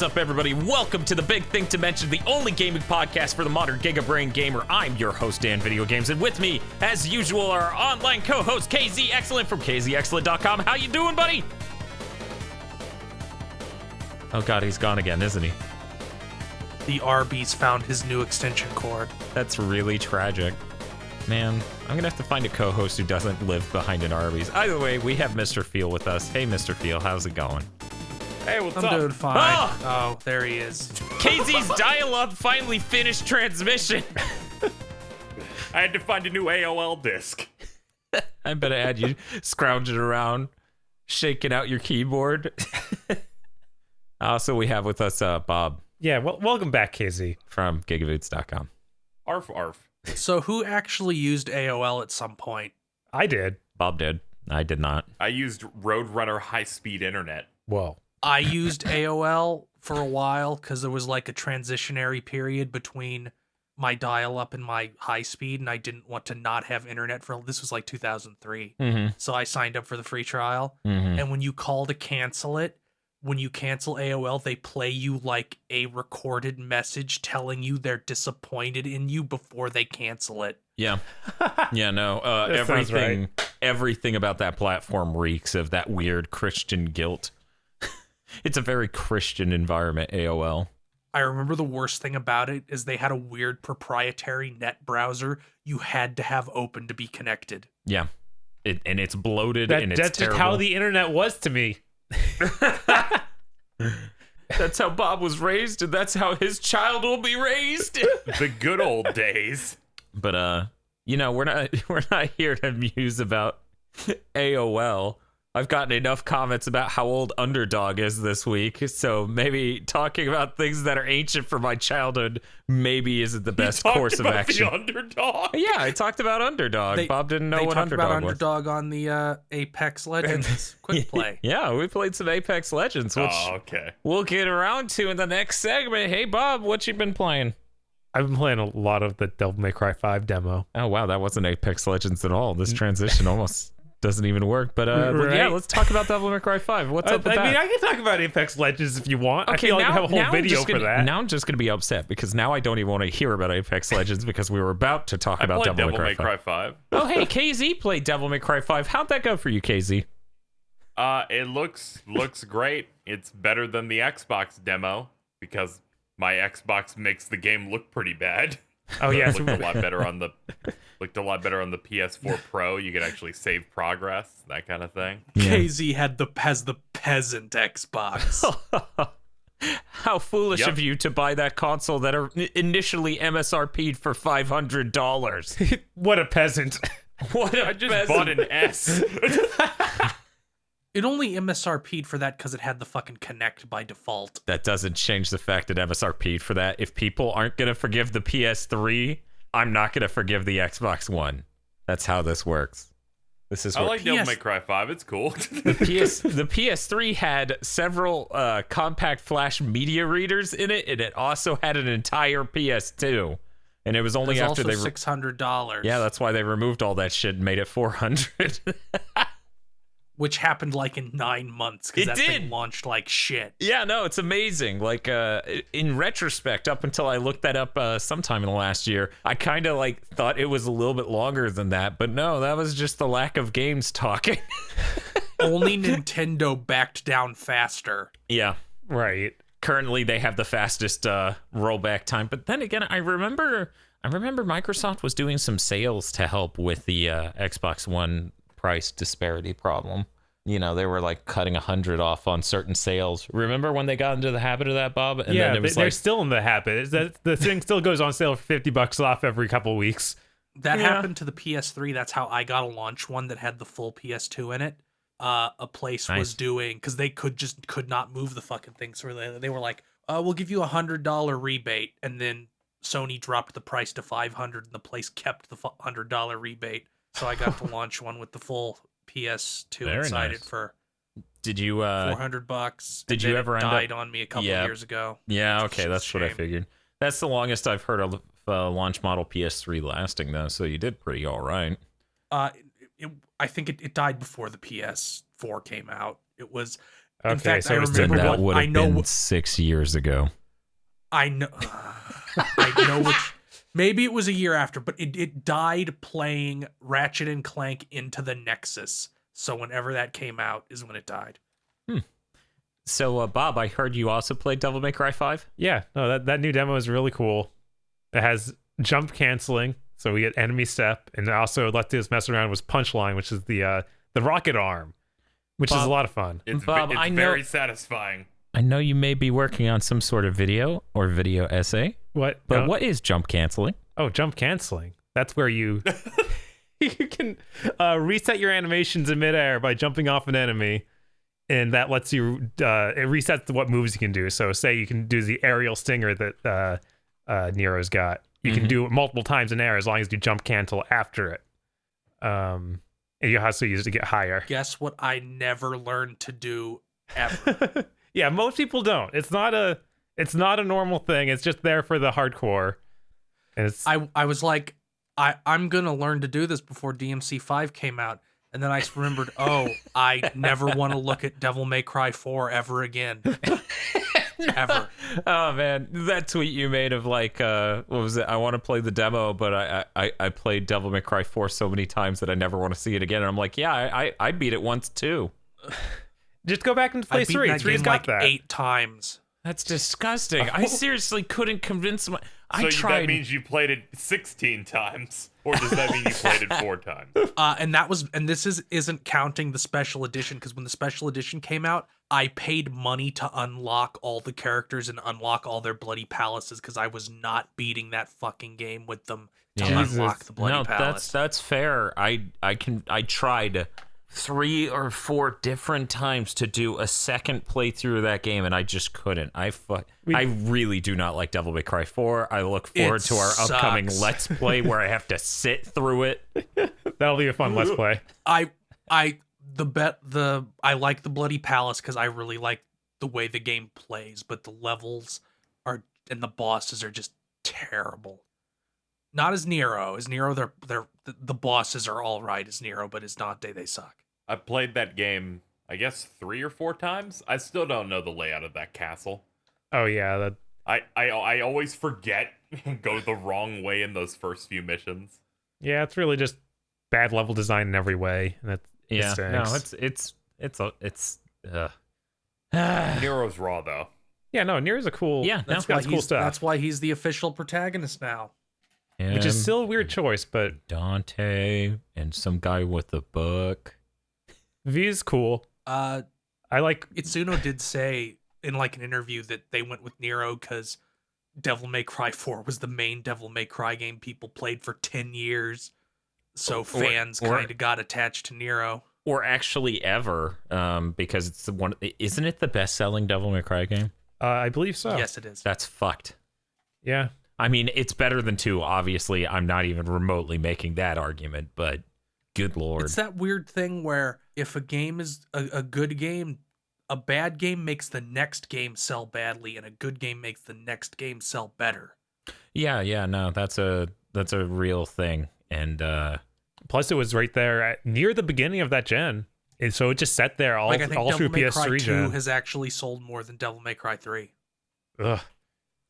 What's up, everybody? Welcome to the Big Thing to Mention, the only gaming podcast for the modern gigabrain gamer. I'm your host, Dan Video Games, and with me, as usual, our online co-host, KZ Excellent from KZExcellent.com. How you doing, buddy? Oh god, he's gone again, isn't he? The Arby's found his new extension cord. That's really tragic. Man, I'm gonna have to find a co-host who doesn't live behind an Arby's. Either way, we have Mr. Feel with us. Hey, Mr. Feel, how's it going? Hey, what's up? I'm doing fine. Oh, there he is. KZ's dial-up finally finished transmission. I had to find a new AOL disc. I bet I had you scrounging around, shaking out your keyboard. Also, we have with us Bob. Yeah, well, welcome back, KZ. From GigaBoots.com. Arf, arf. So who actually used AOL at some point? I did. Bob did. I did not. I used Roadrunner high-speed internet. Whoa. I used AOL for a while because there was like a transitionary period between my dial-up and my high-speed, and I didn't want to not have internet for, this was like 2003. So I signed up for the free trial, and when you call to cancel it, when you cancel AOL, they play you like a recorded message telling you they're disappointed in you before they cancel it. Yeah. Yeah, no. That sounds right. Everything about that platform reeks of that weird Christian guilt. It's a very Christian environment, AOL. I remember the worst thing about it is they had a weird proprietary net browser you had to have open to be connected. Yeah. And it's bloated and it's That's terrible. just how the internet was to me. That's how Bob was raised, and that's how his child will be raised. The good old days. But you know, we're not here to muse about AOL. I've gotten enough comments about how old Underdog is this week, so maybe talking about things that are ancient from my childhood maybe isn't the best course of action. The Underdog? Yeah, I talked about Underdog. Bob didn't know what Underdog was. They talked about Underdog on the Apex Legends quick play. Yeah, we played some Apex Legends, which okay. We'll get around to in the next segment. Hey, Bob, what you been playing? I've been playing a lot of the Devil May Cry 5 demo. Oh, wow, that wasn't Apex Legends at all. This transition almost doesn't even work. But Right? yeah, let's talk about Devil May Cry 5. What's up with that? I mean, I can talk about Apex Legends if you want. Okay, I feel like I have a whole video for that. Now I'm just going to be upset because now I don't even want to hear about Apex Legends because we were about to talk about Devil May Cry 5. Oh, hey, KZ played Devil May Cry 5. How'd that go for you, KZ? It looks great. It's better than the Xbox demo because my Xbox makes the game look pretty bad. Oh yeah, It looked a lot better on the PS4 Pro. You could actually save progress, that kind of thing. Yeah. KZ has the peasant Xbox. How foolish of you to buy that console that initially MSRP'd for $500. What a peasant. What a I just peasant. bought an S. It only MSRP'd for that because it had the fucking Kinect by default. That doesn't change the fact that MSRP'd for that. If people aren't going to forgive the PS3, I'm not going to forgive the Xbox One. That's how this works. This is I what like Devil May Cry 5. It's cool. the PS3 had several compact flash media readers in it, and it also had an entire PS2. And it was only There's after also they $600. Yeah, that's why they removed all that shit and made it $400. Which happened like in 9 months because It that did. thing launched like shit. Yeah, no, it's amazing. Like, in retrospect, up until I looked that up sometime in the last year, I kind of like thought it was a little bit longer than that. But no, that was just the lack of games talking. Only Nintendo backed down faster. Yeah. Right. Currently, they have the fastest rollback time. But then again, I remember Microsoft was doing some sales to help with the Xbox One price disparity problem. You know, they were like cutting 100 off on certain sales. Remember when they got into the habit of that, Bob? And yeah, then it was they're still in the habit. The thing still goes on sale for $50 off every couple weeks. That happened to the PS3. That's how I got a launch one that had the full PS2 in it. A place was doing, because they could not move the fucking thing. So they were like, we'll give you $100 rebate. And then Sony dropped the price to $500 and the place kept the $100 rebate. So I got to launch one with the full PS2 Very inside nice. it for Did you $400. Did you ever end up died on me a couple years ago? Yeah, okay, that's Shame. what I figured. That's the longest I've heard of launch model PS3 lasting, though. So you did pretty all right. I think it died before the PS4 came out. It was Okay, In fact, so I it was remember Then what that would I have know. been 6 years ago. I know. I know which. Maybe it was a year after, but it died playing Ratchet and Clank Into the Nexus. So whenever that came out is when it died. So, Bob, I heard you also played Devil May Cry 5? Yeah, no, that new demo is really cool. It has jump canceling, so we get enemy step, and it also lets us mess around with punchline, which is the rocket arm, which is Bob- a lot of fun. It's, Bob, it's I know- very satisfying. I know you may be working on some sort of video or video essay, What? but No. what is jump canceling? Oh, jump canceling. That's where you you can reset your animations in midair by jumping off an enemy, and that lets you it resets what moves you can do. So say you can do the aerial stinger that Nero's got. You can do it multiple times in air as long as you jump cancel after it. And you also use it to get higher. Guess what I never learned to do ever. Yeah, most people don't. It's not a normal thing. It's just there for the hardcore. And it's I was like, I'm going to learn to do this before DMC 5 came out. And then I remembered, I never want to look at Devil May Cry 4 ever again. Ever. Oh man, that tweet you made of like, what was it? I want to play the demo, but I played Devil May Cry 4 so many times that I never want to see it again. And I'm like, yeah, I beat it once too. just go back and play I beat 3. that 3's game got like that. 8 times. That's disgusting. I seriously couldn't convince my. I So tried. that means you played it 16 times, or does that mean you played it 4 times? And this isn't counting the special edition, because when the special edition came out, I paid money to unlock all the characters and unlock all their bloody palaces because I was not beating that fucking game with them to Yeah. unlock the bloody No, palace. that's fair. I tried 3 or 4 different times to do a second playthrough of that game, and I just couldn't. I really do not like Devil May Cry 4. I look forward It to our upcoming sucks. Let's Play where I have to sit through it. That'll be a fun let's play. I like the bloody palace because I really like the way the game plays, but the levels are and the bosses are just terrible. Not as Nero. As Nero, the bosses are all right as Nero, but as Dante, they suck. I played that game, I guess 3 or 4 times. I still don't know the layout of that castle. Oh yeah, I always forget and go the wrong way in those first few missions. it's really just bad level design in every way. And that Yeah, no, stinks. it's Nero's raw though. Yeah, no, Nero's a cool. Yeah, that's no. got cool stuff. That's why he's the official protagonist now. Which is still a weird choice, but Dante and some guy with a book. V is cool. I like. Itsuno did say in like an interview that they went with Nero because Devil May Cry 4 was the main Devil May Cry game people played for 10 years. So fans kind of got attached to Nero. Or actually ever, because it's the one. Isn't it the best-selling Devil May Cry game? I believe so. Yes, it is. That's fucked. Yeah. I mean, it's better than 2. Obviously, I'm not even remotely making that argument, but good lord. It's that weird thing where if a game is a good game, a bad game makes the next game sell badly, and a good game makes the next game sell better. Yeah, no, that's a real thing. And Plus, it was right there near the beginning of that gen, and so it just sat there all I think through Devil May Cry PS3 2 gen. has actually sold more than Devil May Cry 3. Ugh.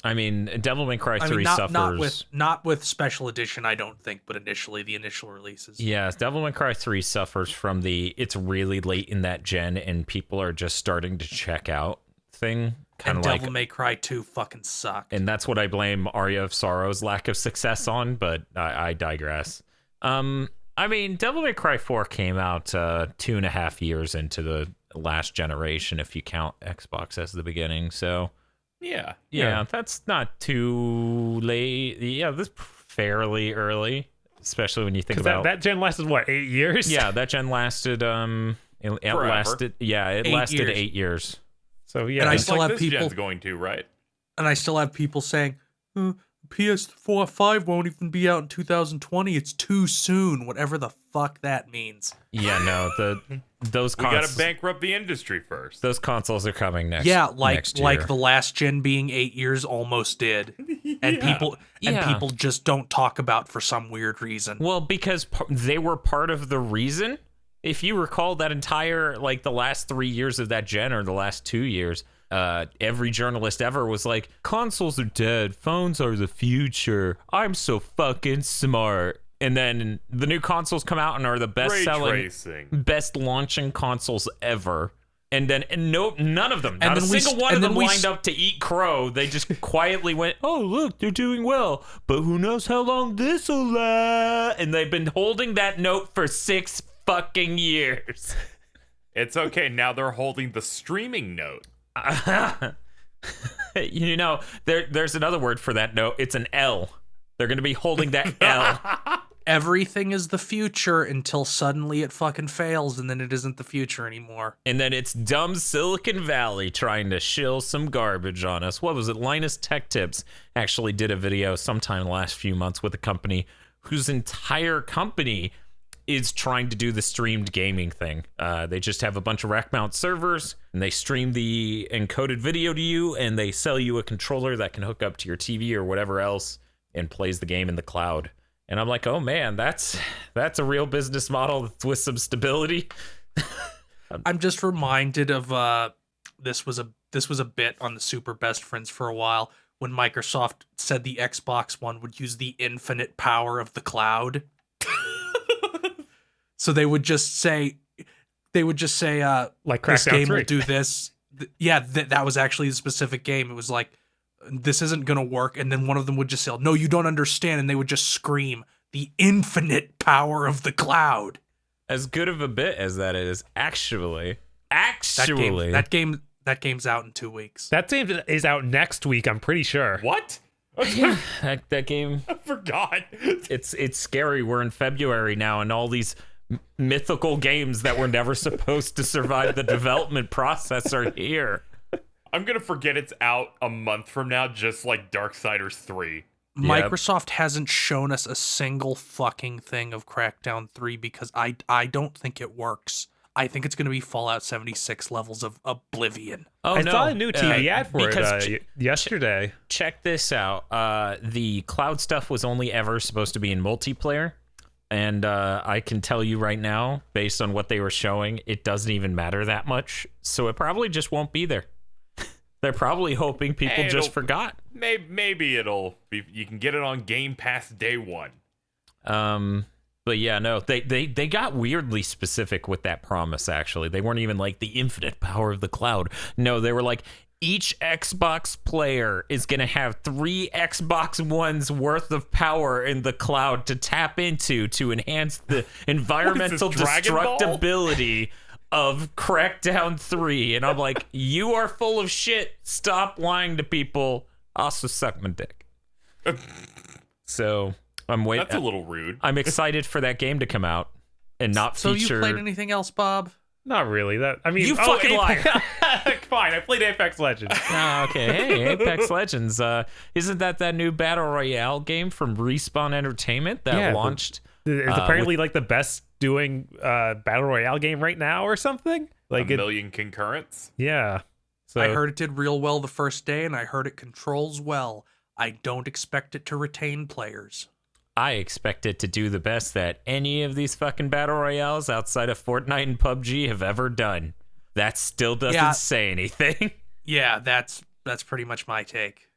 I mean, Devil May Cry 3 I mean, suffers. not with special edition, I don't think, but the initial releases. Yeah, Devil May Cry 3 suffers from it's really late in that gen, and people are just starting to check out thing. Kind And of like, Devil May Cry 2 fucking sucked. and that's what I blame Aria of Sorrow's lack of success on, but I digress. I mean, Devil May Cry 4 came out 2.5 years into the last generation, if you count Xbox as the beginning, so... Yeah, that's not too late. Yeah, that's fairly early, especially when you think about that gen lasted what, 8 years? Yeah, that gen lasted it lasted 8 years. So yeah, And I Just still like have this people- gen's going to, right? And I still have people saying, PS4 5 won't even be out in 2020. It's too soon. Whatever the fuck that means. Yeah, no, those We gotta consoles, bankrupt the industry first. those consoles are coming next. Yeah, next year. like the last gen being 8 years almost did, and Yeah. people just don't talk about for some weird reason. Well, because they were part of the reason If you recall that entire, like, the last 3 years of that gen, or the last 2 years, every journalist ever was like, consoles are dead, phones are the future, I'm so fucking smart. And then the new consoles come out and are the best selling, best launching consoles ever. And then none of them, not a single one of them lined up to eat crow. They just quietly went, oh, look, they're doing well, but who knows how long this will last. And they've been holding that note for 6 fucking years. It's okay. Now they're holding the streaming note. You know, there's another word for that note. It's an L. They're going to be holding that L. Everything is the future until suddenly it fucking fails, and then it isn't the future anymore. And then it's dumb Silicon Valley trying to shill some garbage on us. What was it? Linus Tech Tips actually did a video sometime in the last few months with a company whose entire company is trying to do the streamed gaming thing. They just have a bunch of rack mount servers, and they stream the encoded video to you, and they sell you a controller that can hook up to your TV or whatever else and plays the game in the cloud. And I'm like, oh man, that's a real business model with some stability. I'm just reminded of this was a bit on the Super Best Friends for a while when Microsoft said the Xbox One would use the infinite power of the cloud. So they would just say like this Crackdown game 3. will do this. Yeah, that was actually a specific game. It was like, this isn't gonna work, and then one of them would just say, no, you don't understand, and they would just scream the infinite power of the cloud. As good of a bit as that is, actually that game's out in 2 weeks. That game is out next week, I'm pretty sure. What? yeah, that game, I forgot. it's scary. We're in February now, and all these mythical games that were never supposed to survive the development process are here. I'm going to forget it's out a month from now, just like Darksiders 3. Microsoft hasn't shown us a single fucking thing of Crackdown 3 because I don't think it works. I think it's going to be Fallout 76 levels of oblivion. Oh, I no. saw a new TV ad for it yesterday. Check this out. The cloud stuff was only ever supposed to be in multiplayer. And I can tell you right now, based on what they were showing, it doesn't even matter that much. So it probably just won't be there. They're probably hoping people just forgot. Maybe it'll be, you can get it on Game Pass day one. But yeah, no, they got weirdly specific with that promise, actually. They weren't even like the infinite power of the cloud. No, they were like, each Xbox player is going to have 3 Xbox One's worth of power in the cloud to tap into to enhance the environmental destructibility of Crackdown 3. And I'm like, you are full of shit. Stop lying to people. Also suck my dick. So I'm waiting. That's a little rude. I'm excited for that game to come out and not so feature. So you played anything else, Bob? Not really. You fucking liar. Fine, I played Apex Legends. Oh, okay. Hey, Apex Legends. Isn't that new Battle Royale game from Respawn Entertainment that launched? It's apparently like the best doing Battle Royale game right now or something. Like a million concurrents? Yeah. So I heard it did real well the first day, and I heard it controls well. I don't expect it to retain players. I expect it to do the best that any of these fucking Battle Royales outside of Fortnite and PUBG have ever done. That still doesn't say anything. Yeah, that's pretty much my take.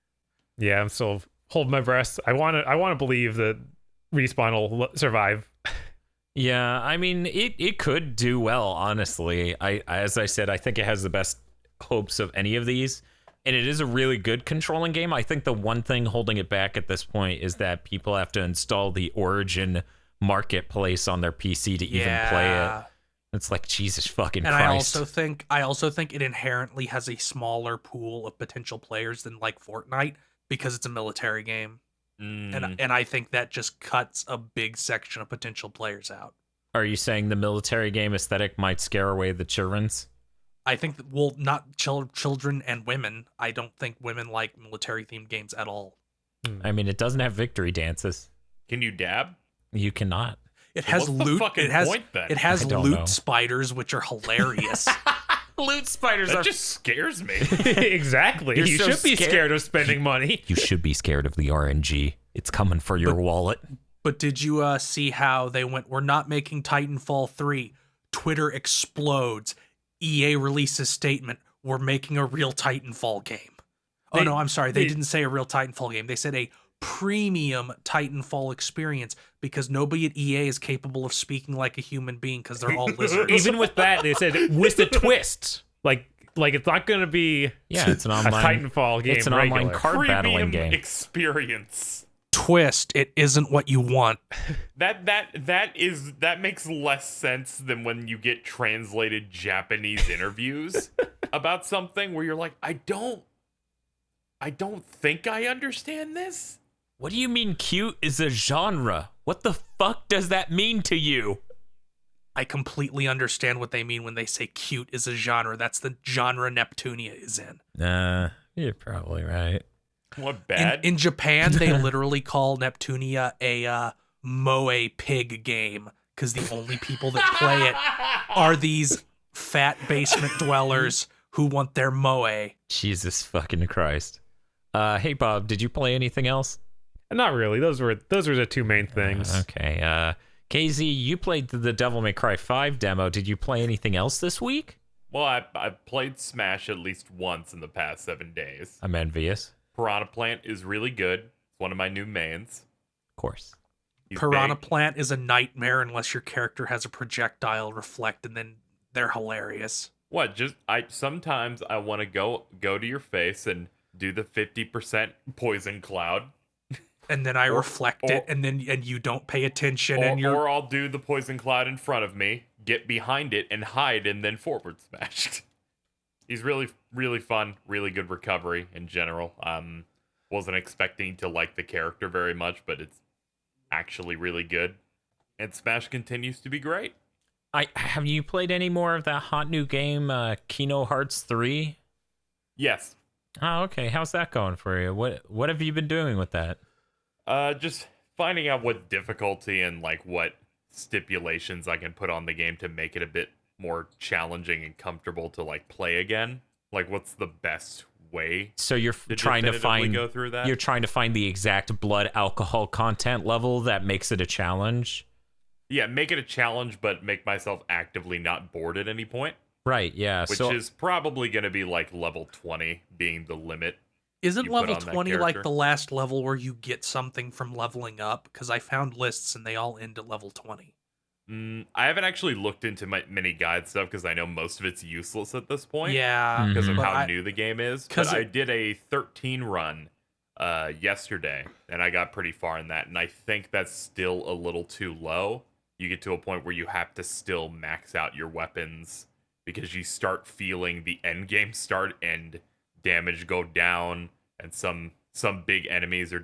Yeah, I'm still holding my breath. I want to believe that Respawn will survive. Yeah, I mean, it could do well, honestly. As I said, I think it has the best hopes of any of these. And it is a really good controlling game. I think the one thing holding it back at this point is that people have to install the Origin marketplace on their PC to even play it. It's like, Jesus fucking Christ. And I also think it inherently has a smaller pool of potential players than like Fortnite because it's a military game. And I think that just cuts a big section of potential players out. Are you saying the military game aesthetic might scare away the children's? I think not children and women. I don't think women like military-themed games at all. I mean, it doesn't have victory dances. Can you dab? You cannot. It has loot. It has loot spiders, which are hilarious. Loot spiders that just scares me. Exactly. You so should be scared of spending money. You should be scared of the RNG. It's coming for your wallet. But did you see how they went, we're not making Titanfall 3. Twitter explodes. EA releases statement, we're making a real Titanfall game. Oh no, I'm sorry. They didn't say a real Titanfall game. They said a premium Titanfall experience because nobody at EA is capable of speaking like a human being because they're all lizards. Even with that, they said with a twist. Like it's not going to be it's an online a Titanfall game. It's an regular. online card battling Premium game. experience. Twist, it isn't what you want. That makes less sense than when you get translated Japanese interviews about something where you're like, I don't think I understand this. What do you mean cute is a genre? What the fuck does that mean to you? I completely understand what they mean when they say cute is a genre. That's the genre Neptunia is in. You're probably right. What bad? In Japan, they literally call Neptunia a moe pig game because the only people that play it are these fat basement dwellers who want their moe. Jesus fucking Christ. Hey Bob, did you play anything else? Not really. Those were the two main things. Okay. KZ, you played the Devil May Cry 5 demo. Did you play anything else this week? Well, I've played Smash at least once in the past 7 days. I'm envious. Piranha Plant is really good. It's one of my new mains. Of course. He's Piranha big. Plant is a nightmare unless your character has a projectile reflect, and then they're hilarious. What? Sometimes I want to go to your face and do the 50% poison cloud. And then I reflect it, and you don't pay attention, and you're... Or I'll do the poison cloud in front of me, get behind it, and hide, and then forward smash. He's really, really fun, really good recovery in general. Wasn't expecting to like the character very much, but it's actually really good. And Smash continues to be great. Have you played any more of that hot new game, Kino Hearts 3? Yes. Oh, okay. How's that going for you? What have you been doing with that? Just finding out what difficulty and like what stipulations I can put on the game to make it a bit more challenging and comfortable to like play again. Like, what's the best way? So you're trying to find go through that. You're trying to find the exact blood alcohol content level that makes it a challenge. Yeah, make it a challenge, but make myself actively not bored at any point. Right. Yeah. Which is probably going to be like level 20 being the limit. Isn't you put level on that 20 like character. the last level where you get something from leveling up? Because I found lists and they all end at level 20. I haven't actually looked into my mini guide stuff because I know most of it's useless at this point. Yeah. Because of but how new the game is. But I did a 13 run yesterday, and I got pretty far in that. And I think that's still a little too low. You get to a point where you have to still max out your weapons because you start feeling the end game start and damage go down, and some big enemies are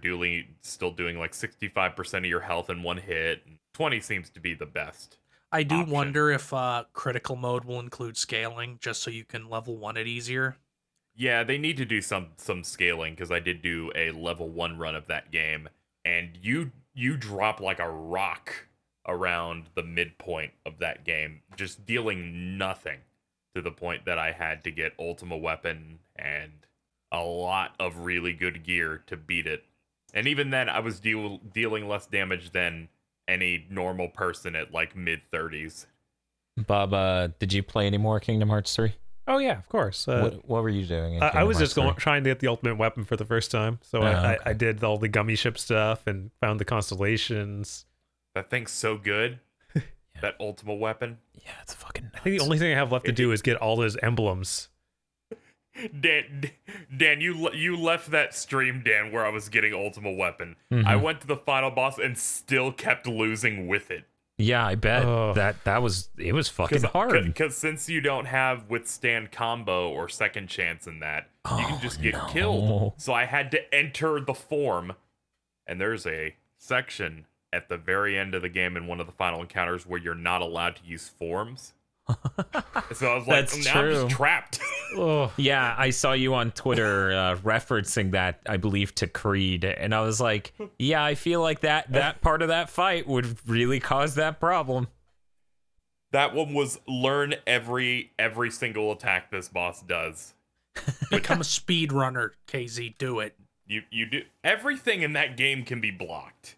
still doing like 65% of your health in one hit. 20 seems to be the best. I do option. wonder if critical mode will include scaling just so you can level 1 it easier. Yeah, they need to do some scaling because I did do a level 1 run of that game, and you drop like a rock around the midpoint of that game, just dealing nothing, to the point that I had to get Ultima Weapon and a lot of really good gear to beat it. And even then, I was dealing less damage than any normal person at like mid-30s. Bob, did you play any more Kingdom Hearts 3? Oh yeah, of course. What were you doing? In I Kingdom was Hearts just 3? trying to get the ultimate weapon for the first time. So I did all the gummy ship stuff and found the constellations. That thing's so good. Yeah. That Ultima Weapon. Yeah, it's fucking nuts. I think the only thing I have left to do is get all those emblems. Dan, you left that stream, Dan, where I was getting Ultima Weapon. Mhm. I went to the final boss and still kept losing with it. Yeah, I bet Oh. it was fucking hard. Because since you don't have withstand combo or second chance in that, you can just get killed. So I had to enter the form, and there's a section at the very end of the game in one of the final encounters where you're not allowed to use forms. So I was like, That's now I'm true. just trapped. Oh, Yeah, I saw you on Twitter referencing that, I believe, to Creed, and I was like, yeah, I feel like that part of that fight would really cause that problem. That one was learn every single attack this boss does. Become a speedrunner, KZ. Do it. You do everything in that game can be blocked.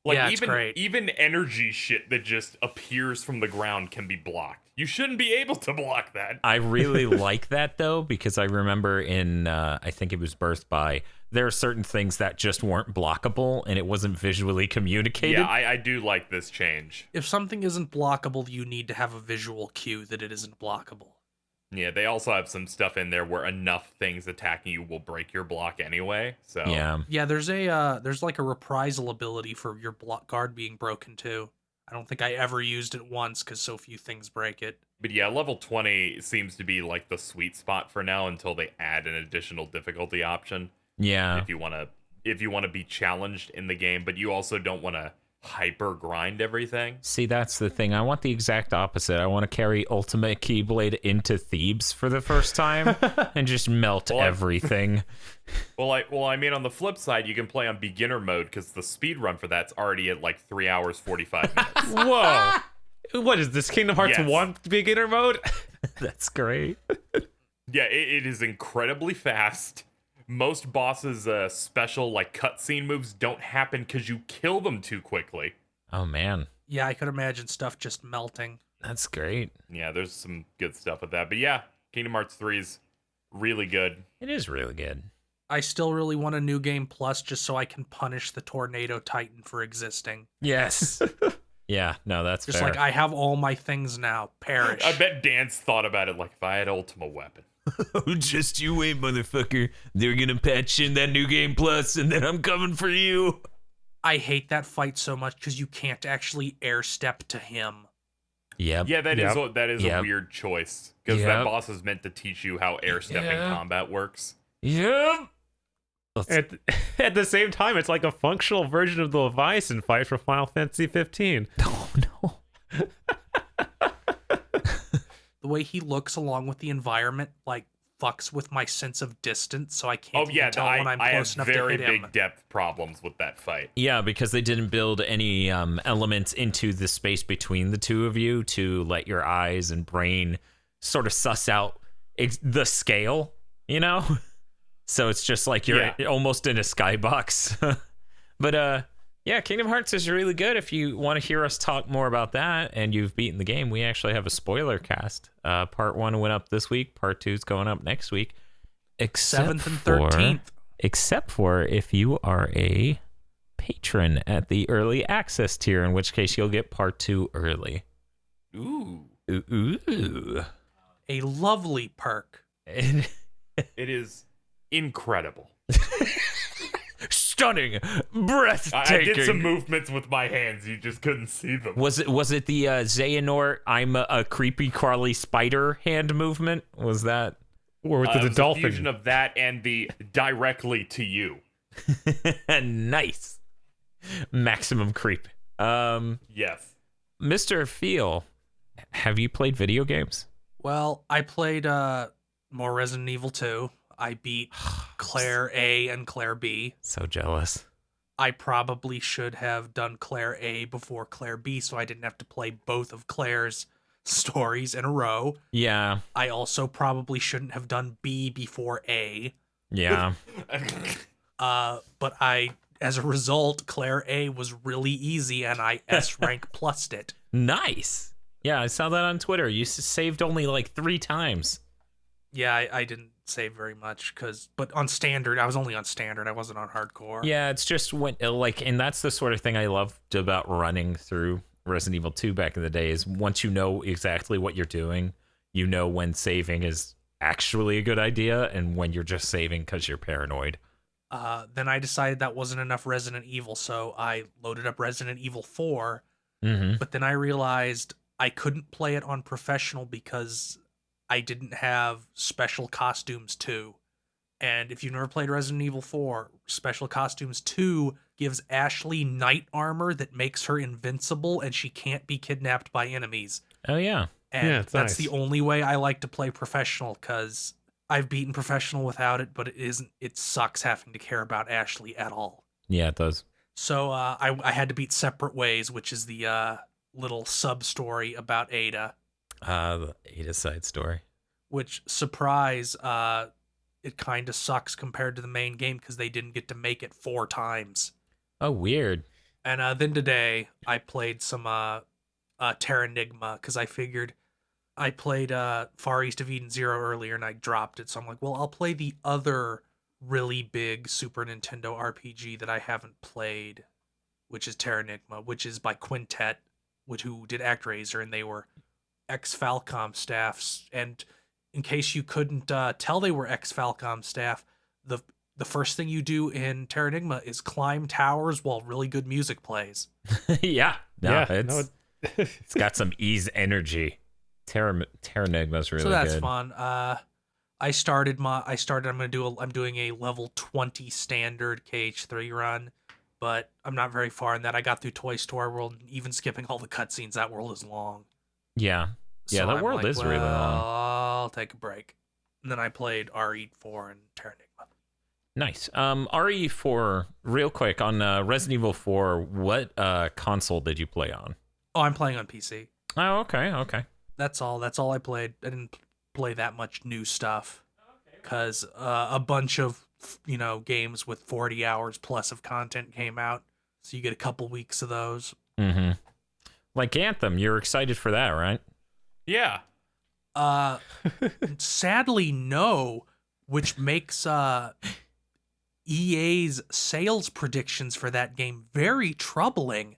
Like Yeah, it's great. even energy shit that just appears from the ground can be blocked. You shouldn't be able to block that. I really like that though, because I remember in I think it was Birth by, there are certain things that just weren't blockable and it wasn't visually communicated. Yeah, I do like this change. If something isn't blockable, you need to have a visual cue that it isn't blockable. Yeah, they also have some stuff in there where enough things attacking you will break your block anyway. So Yeah. Yeah, there's like a reprisal ability for your block guard being broken too. I don't think I ever used it once because so few things break it. But yeah, level 20 seems to be like the sweet spot for now until they add an additional difficulty option. Yeah. If you want to be challenged in the game, but you also don't want to hyper grind everything. See, that's the thing. I want the exact opposite. I want to carry Ultimate Keyblade into Thebes for the first time and just melt everything. Well, I mean, on the flip side, you can play on beginner mode because the speed run for that's already at like 3 hours 45 minutes. Whoa. What is this, Kingdom Hearts Yes. 1 beginner mode? That's great. Yeah, it is incredibly fast. Most bosses' special like cutscene moves don't happen because you kill them too quickly. Oh, man. Yeah, I could imagine stuff just melting. That's great. Yeah, there's some good stuff with that. But yeah, Kingdom Hearts 3 is really good. It is really good. I still really want a New Game Plus just so I can punish the Tornado Titan for existing. Yes. Yeah, no, that's Just fair. like, I have all my things now. Perish. I bet Dan's thought about it like, if I had Ultima Weapon. Oh, just you wait, motherfucker. They're gonna patch in that New Game Plus, and then I'm coming for you. I hate that fight so much because you can't actually air step to him. Yep. Yeah, that is Yep. a weird choice. Because Yep. that boss is meant to teach you how air stepping Yeah. combat works. Yep. At the same time, it's like a functional version of the Leviathan fight for Final Fantasy 15. Oh, no. The way he looks along with the environment, like, fucks with my sense of distance, so I can't Oh yeah, even tell when I'm I have close enough to very hit him. big depth problems with that fight. Yeah, because they didn't build any elements into the space between the two of you to let your eyes and brain sort of suss out the scale, you know? So it's just like you're almost in a skybox. But yeah, Kingdom Hearts is really good. If you want to hear us talk more about that and you've beaten the game, we actually have a spoiler cast. Part 1 went up this week. Part 2 is going up next week. 7th and 13th. Except for if you are a patron at the early access tier, in which case you'll get Part 2 early. Ooh. Ooh. A lovely perk. It is incredible. Stunning, breathtaking. I did some movements with my hands. You just couldn't see them. Was it the Xehanort, I'm a creepy crawly spider hand movement? Was that? Or with It the was dolphin. a fusion of that and the directly to you. Nice. Maximum creep. Yes. Mr. Feel, have you played video games? Well, I played more Resident Evil 2. I beat Claire A and Claire B. So jealous. I probably should have done Claire A before Claire B so I didn't have to play both of Claire's stories in a row. Yeah. I also probably shouldn't have done B before A. Yeah. But as a result, Claire A was really easy and I S rank plussed it. Nice. Yeah, I saw that on Twitter. You saved only like 3 times. Yeah, I didn't save very much but on standard, I was only on standard. I wasn't on hardcore. Yeah, it's just when and that's the sort of thing I loved about running through Resident Evil 2 back in the day is once you know exactly what you're doing, you know when saving is actually a good idea and when you're just saving because you're paranoid. Then I decided that wasn't enough Resident Evil, so I loaded up Resident Evil 4, but then I realized I couldn't play it on professional because I didn't have special costumes 2. And if you've never played Resident Evil 4, Special Costumes 2 gives Ashley knight armor that makes her invincible and she can't be kidnapped by enemies. Oh, yeah. And Yeah, it's that's nice. the only way I like to play professional because I've beaten professional without it, but it sucks having to care about Ashley at all. Yeah, it does. So I had to beat Separate Ways, which is the little sub-story about Ada. The Ada side story. Which, surprise, it kind of sucks compared to the main game because they didn't get to make it 4 times. Oh, weird. And then today I played some Terranigma because I figured I played Far East of Eden Zero earlier and I dropped it. So I'm like, well, I'll play the other really big Super Nintendo RPG that I haven't played, which is Terranigma, which is by Quintet, who did ActRaiser, and they were ex-Falcom staffs. And in case you couldn't tell they were ex-Falcom staff, the first thing you do in Terranigma is climb towers while really good music plays. Yeah. No, Yeah, no, it's got some ease energy. Terranigma's really good. So that's fun. I'm doing a level 20 standard KH3 run, but I'm not very far in that. I got through Toy Story World, and even skipping all the cutscenes. That world is long. Yeah. Yeah, So that I'm world like, is really long. I'll take a break. And then I played RE4 and Terranigma. Nice. RE4, real quick, on Resident Evil 4, what console did you play on? Oh, I'm playing on PC. Oh, okay. That's all I played. I didn't play that much new stuff because a bunch of games with 40 hours plus of content came out, so you get a couple weeks of those. Mm-hmm. Like Anthem, you're excited for that, right? Yeah. Sadly, no, which makes EA's sales predictions for that game very troubling.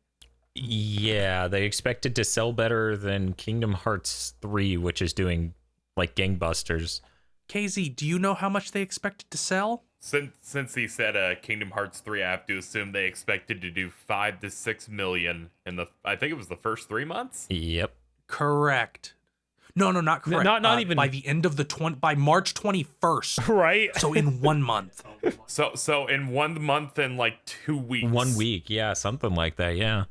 Yeah, they expected to sell better than Kingdom Hearts 3, which is doing like gangbusters. KZ, do you know how much they expected to sell? Since he said Kingdom Hearts 3, I have to assume they expected to do 5 to 6 million in I think it was the first 3 months. Yep. Correct. No, not correct. Not even by the end of by March 21st. right. So in 1 month. So in 1 month and like 2 weeks. 1 week, yeah, something like that, yeah.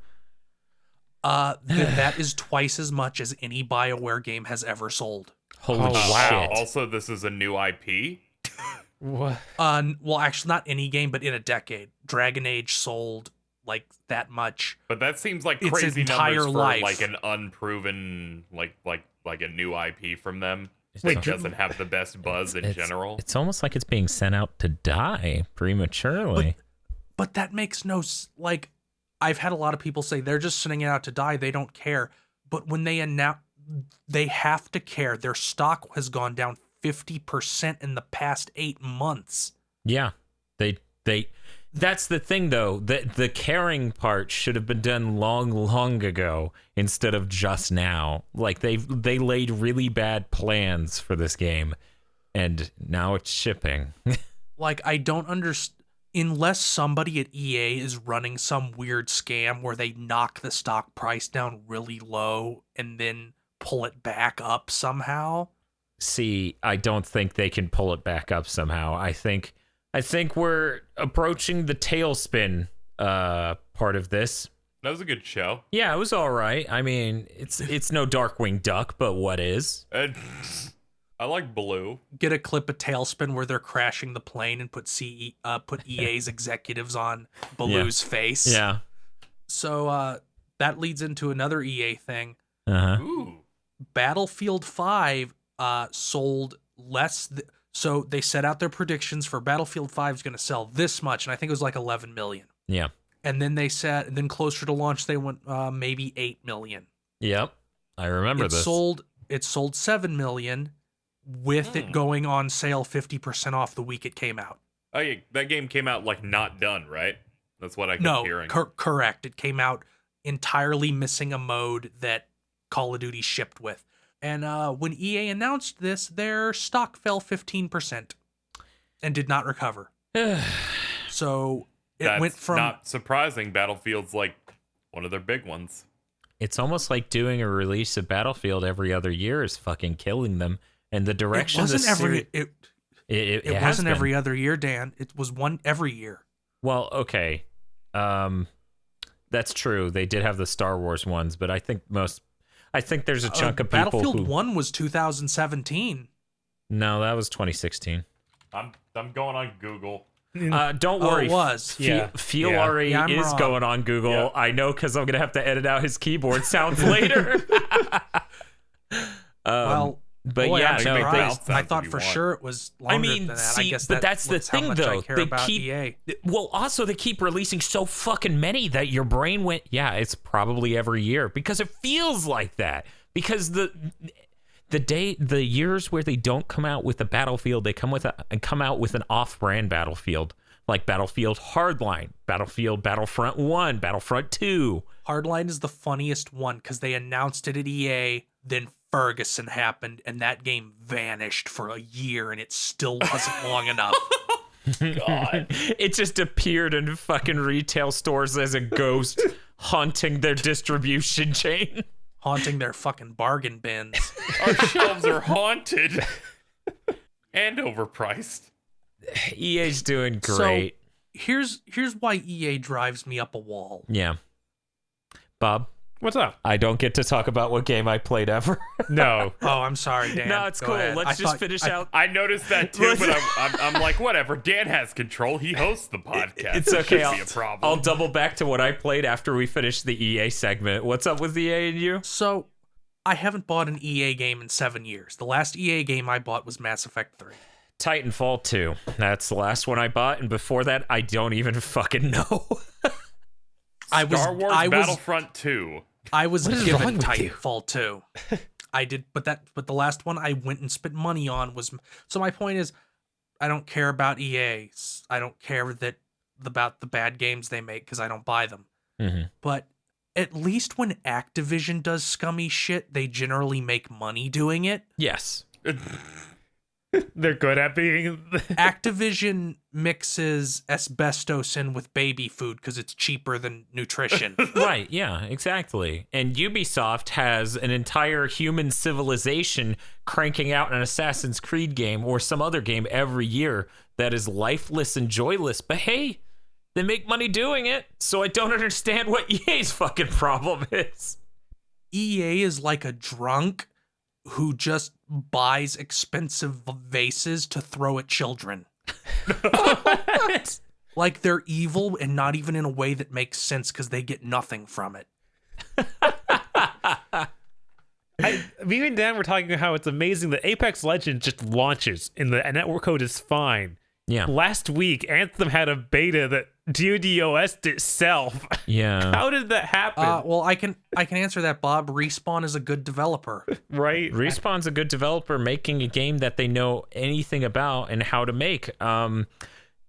Then that is twice as much as any BioWare game has ever sold. Holy wow. shit. Also, this is a new IP. What? Well, actually, not any game, but in a decade. Dragon Age sold like that much. But that seems like Its crazy entire numbers for life. like an unproven like a new IP from them. Wait, It doesn't have the best buzz in general. It's almost like it's being sent out to die prematurely. But that makes like, I've had a lot of people say they're just sending it out to die. They don't care. But when they announce, they have to care. Their stock has gone down 50% in the past 8 months. Yeah, they. That's the thing, though. The caring part should have been done long ago instead of just now. Like they laid really bad plans for this game, and now it's shipping. Like, I don't understand. Unless somebody at EA is running some weird scam where they knock the stock price down really low and then pull it back up somehow. See, I don't think they can pull it back up somehow. I think we're approaching the tailspin part of this. That was a good show. Yeah, it was all right. I mean, it's no Darkwing Duck, but what is? I like Blue. Get a clip of Tailspin where they're crashing the plane and put EA's executives on Baloo's face. Yeah. So that leads into another EA thing. Uh-huh. Ooh. Battlefield 5 sold less. So they set out their predictions for Battlefield 5 is going to sell this much, and I think it was like 11 million. Yeah. And then and then closer to launch, they went maybe 8 million. Yep. I remember this. It sold 7 million. With it going on sale 50% off the week it came out. Oh yeah, that game came out like not done, right? That's what I kept No, hearing. correct. It came out entirely missing a mode that Call of Duty shipped with. And when EA announced this, their stock fell 15% and did not recover. So it went from... not surprising. Battlefield's like one of their big ones. It's almost like doing a release of Battlefield every other year is fucking killing them. And the direction it wasn't it wasn't every other year, Dan. It was one every year. Well, okay. That's true. They did have the Star Wars ones, but I think there's a chunk of people Battlefield 1 was 2017. No, that was 2016. I'm going on Google. Don't worry. It was. Fielari Yeah, I'm is wrong. going on Google. Yeah. I know because I'm going to have to edit out his keyboard sounds later. Well, But Boy, yeah, I'm no, surprised. they- I thought if for you want. sure it was longer mean, than that. see, I guess but that's the that's how thing, much though. I care They about keep- EA. well, also they keep releasing so fucking many that your brain went, yeah, it's probably every year because it feels like that. Because the years where they don't come out with a Battlefield, they come out with an off-brand Battlefield, like Battlefield Hardline, Battlefield Battlefront 1, Battlefront 2. Hardline is the funniest one because they announced it at EA, then Ferguson happened, and that game vanished for a year, and it still wasn't long enough. God. It just appeared in fucking retail stores as a ghost haunting their distribution chain. Haunting their fucking bargain bins. Our shelves are haunted and overpriced. EA's doing great. Here's why EA drives me up a wall. Yeah. Bob, What's up? I don't get to talk about what game I played ever. No. Oh, I'm sorry, Dan. No, it's Go cool. ahead. Let's I just thought- finish I- out. I noticed that too, but I'm like, whatever. Dan has control. He hosts the podcast. It's okay. Shouldn't be a problem. I'll double back to what I played after we finish the EA segment. What's up with EA and you? So, I haven't bought an EA game in 7 years. The last EA game I bought was Mass Effect 3. Titanfall 2. That's the last one I bought, and before that, I don't even fucking know. Star Wars Battlefront 2. I was What is given wrong with you? Titanfall 2. I did, but the last one I went and spent money on was. So my point is, I don't care about EA. I don't care about the bad games they make because I don't buy them. Mm-hmm. But at least when Activision does scummy shit, they generally make money doing it. Yes. They're good at being. Activision mixes asbestos in with baby food because it's cheaper than nutrition. Right, yeah, exactly. And Ubisoft has an entire human civilization cranking out an Assassin's Creed game or some other game every year that is lifeless and joyless. But hey, they make money doing it, so I don't understand what EA's fucking problem is. EA is like a drunk who just buys expensive vases to throw at children. Like they're evil and not even in a way that makes sense because they get nothing from it. Me and Dan were talking about how it's amazing that Apex Legends just launches and the network code is fine. Yeah. Last week, Anthem had a beta that DOS'd itself. Yeah. How did that happen? Well, I can answer that, Bob. Respawn is a good developer. Right? Respawn's a good developer making a game that they know anything about and how to make. And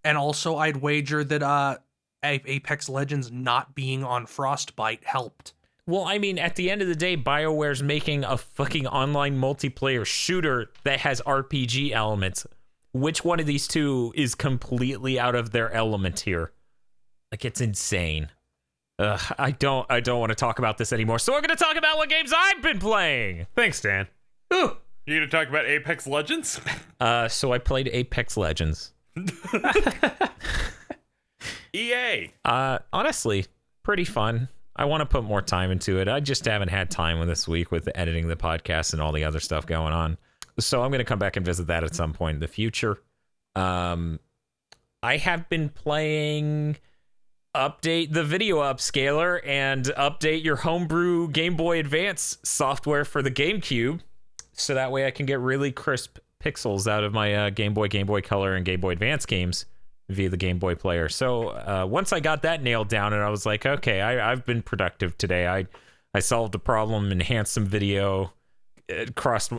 also, I'd wager that Apex Legends not being on Frostbite helped. Well, I mean, at the end of the day, BioWare's making a fucking online multiplayer shooter that has RPG elements. Which one of these two is completely out of their element here? Like, it's insane. I don't want to talk about this anymore. So we're going to talk about what games I've been playing. Thanks, Dan. Ooh. You gonna talk about Apex Legends? So I played Apex Legends. EA. Honestly, pretty fun. I want to put more time into it. I just haven't had time this week with editing the podcast and all the other stuff going on. So I'm going to come back and visit that at some point in the future. I have been playing Update the Video Upscaler and update your homebrew Game Boy Advance software for the GameCube. So that way I can get really crisp pixels out of my Game Boy Color, and Game Boy Advance games via the Game Boy player. So once I got that nailed down, and I was like, okay, I've been productive today. I solved the problem, enhanced some video, crossed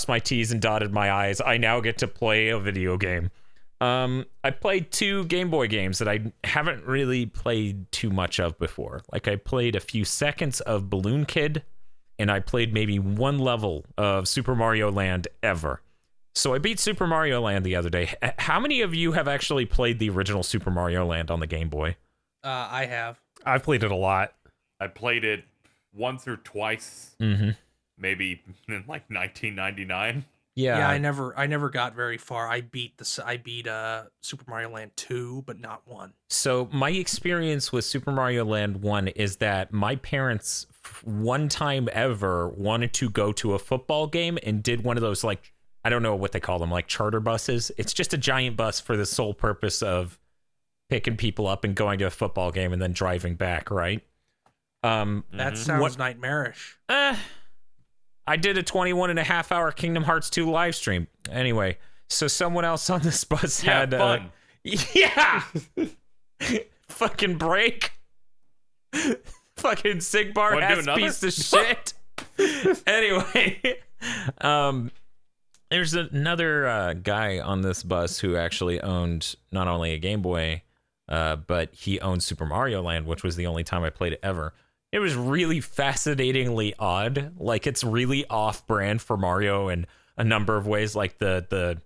my T's and dotted my I's. I now get to play a video game. I played 2 Game Boy games that I haven't really played too much of before. Like I played a few seconds of Balloon Kid, and I played maybe 1 level of Super Mario Land ever. So I beat Super Mario Land the other day. How many of you have actually played the original Super Mario Land on the Game Boy? I have. I've played it a lot. I played it once or twice, Mm-hmm. maybe in like 1999. Yeah, I never got very far. I beat Super Mario Land 2, but not 1. So my experience with Super Mario Land 1 is that my parents, one time ever, wanted to go to a football game and did one of those, like, I don't know what they call them, like charter buses. It's just a giant bus for the sole purpose of picking people up and going to a football game and then driving back, right? That sounds nightmarish. I I did a 21 and a half hour Kingdom Hearts 2 live stream. Anyway, so someone else on this bus had fun. Yeah. Fucking break. Fucking Sigbar Wanna do ass another? piece of shit. Anyway, there's another guy on this bus who actually owned not only a Game Boy, but he owned Super Mario Land, which was the only time I played it ever. It was really fascinatingly odd. Like, it's really off-brand for Mario in a number of ways. Like the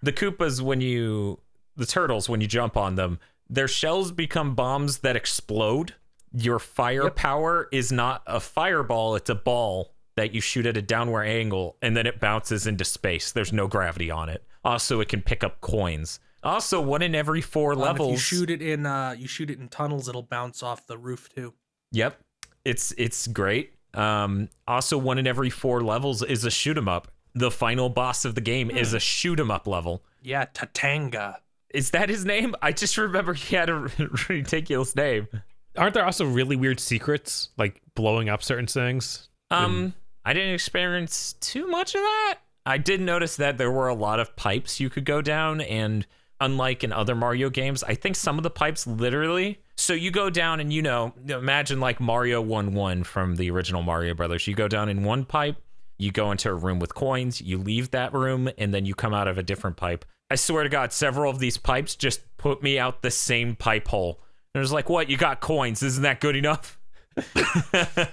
Koopas, the turtles, when you jump on them, their shells become bombs that explode. Your firepower is not a fireball, it's a ball that you shoot at a downward angle, and then it bounces into space. There's no gravity on it. Also, it can pick up coins. Also, 1 in every 4 levels. If you shoot it in tunnels, it'll bounce off the roof too. Yep. It's great. Also, 1 in every 4 levels is a shoot 'em up. The final boss of the game is a shoot 'em up level. Yeah, Tatanga. Is that his name? I just remember he had a ridiculous name. Aren't there also really weird secrets, like blowing up certain things? I didn't experience too much of that. I did notice that there were a lot of pipes you could go down, and unlike in other Mario games, I think some of the pipes literally... So you go down and, imagine like Mario 1-1 from the original Mario Brothers. You go down in one pipe, you go into a room with coins, you leave that room, and then you come out of a different pipe. I swear to God, several of these pipes just put me out the same pipe hole. And it was like, what? You got coins. Isn't that good enough?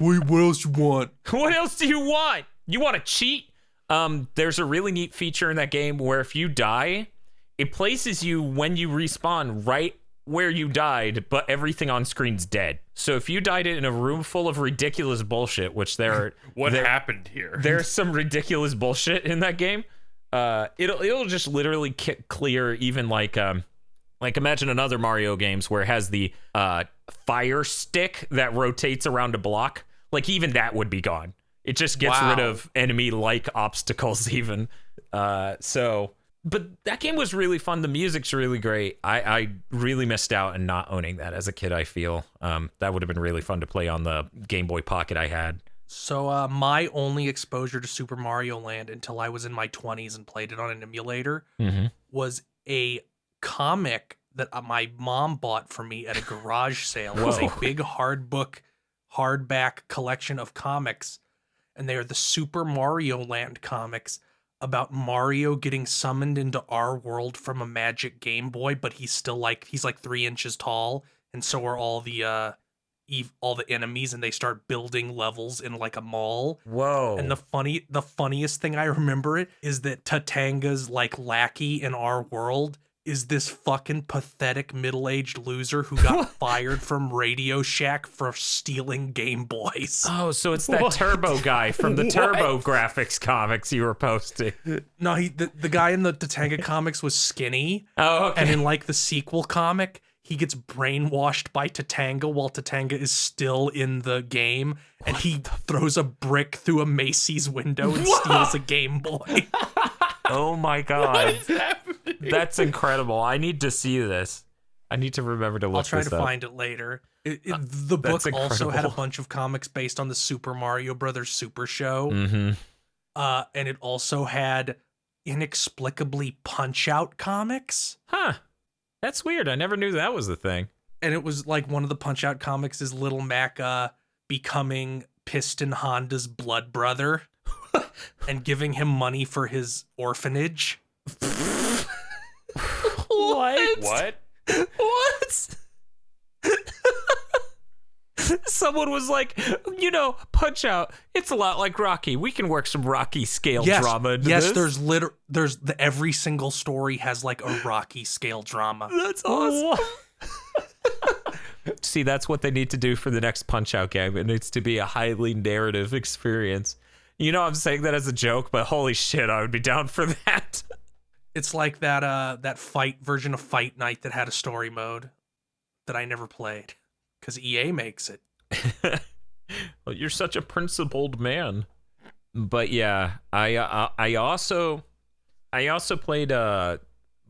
Wait, what else you want? What else do you want? You want to cheat? There's a really neat feature in that game where if you die, it places you when you respawn right where you died, but everything on screen's dead. So if you died in a room full of ridiculous bullshit, which what happened here? There's some ridiculous bullshit in that game. It'll just literally kick clear even like imagine another Mario games where it has the fire stick that rotates around a block. Like even that would be gone. It just gets rid of enemy-like obstacles even. But that game was really fun. The music's really great. I really missed out on not owning that as a kid, I feel. That would have been really fun to play on the Game Boy Pocket I had. So my only exposure to Super Mario Land until I was in my 20s and played it on an emulator was a comic that my mom bought for me at a garage sale. It was a big hardback collection of comics, and they are the Super Mario Land comics about Mario getting summoned into our world from a magic Game Boy, but he's like 3 inches tall, and so are all the enemies, and they start building levels in like a mall. Whoa. And the funniest thing I remember is that Tatanga's like lackey in our world is this fucking pathetic middle-aged loser who got fired from Radio Shack for stealing Game Boys. Oh, so it's that Turbo guy from the Turbo Graphics comics you were posting. No, the guy in the Tatanga comics was skinny. Oh, okay. And in like the sequel comic, he gets brainwashed by Tatanga while Tatanga is still in the game, and he throws a brick through a Macy's window and steals a Game Boy. Oh my God. That's incredible. I need to see this. I need to remember to look this up. I'll try to find it later. The book also had a bunch of comics based on the Super Mario Brothers Super Show. Mm-hmm. And it also had inexplicably Punch-Out comics. Huh. That's weird. I never knew that was the thing. And it was like one of the Punch-Out comics is Little Mac becoming Piston Honda's blood brother and giving him money for his orphanage. What? Someone was like, Punch Out. It's a lot like Rocky. We can work some Rocky scale drama into this. There's every single story has like a Rocky scale drama. That's awesome. See, that's what they need to do for the next Punch Out game. It needs to be a highly narrative experience. I'm saying that as a joke, but holy shit, I would be down for that. It's like that fight version of Fight Night that had a story mode that I never played because EA makes it. Well, you're such a principled man. But yeah, I also played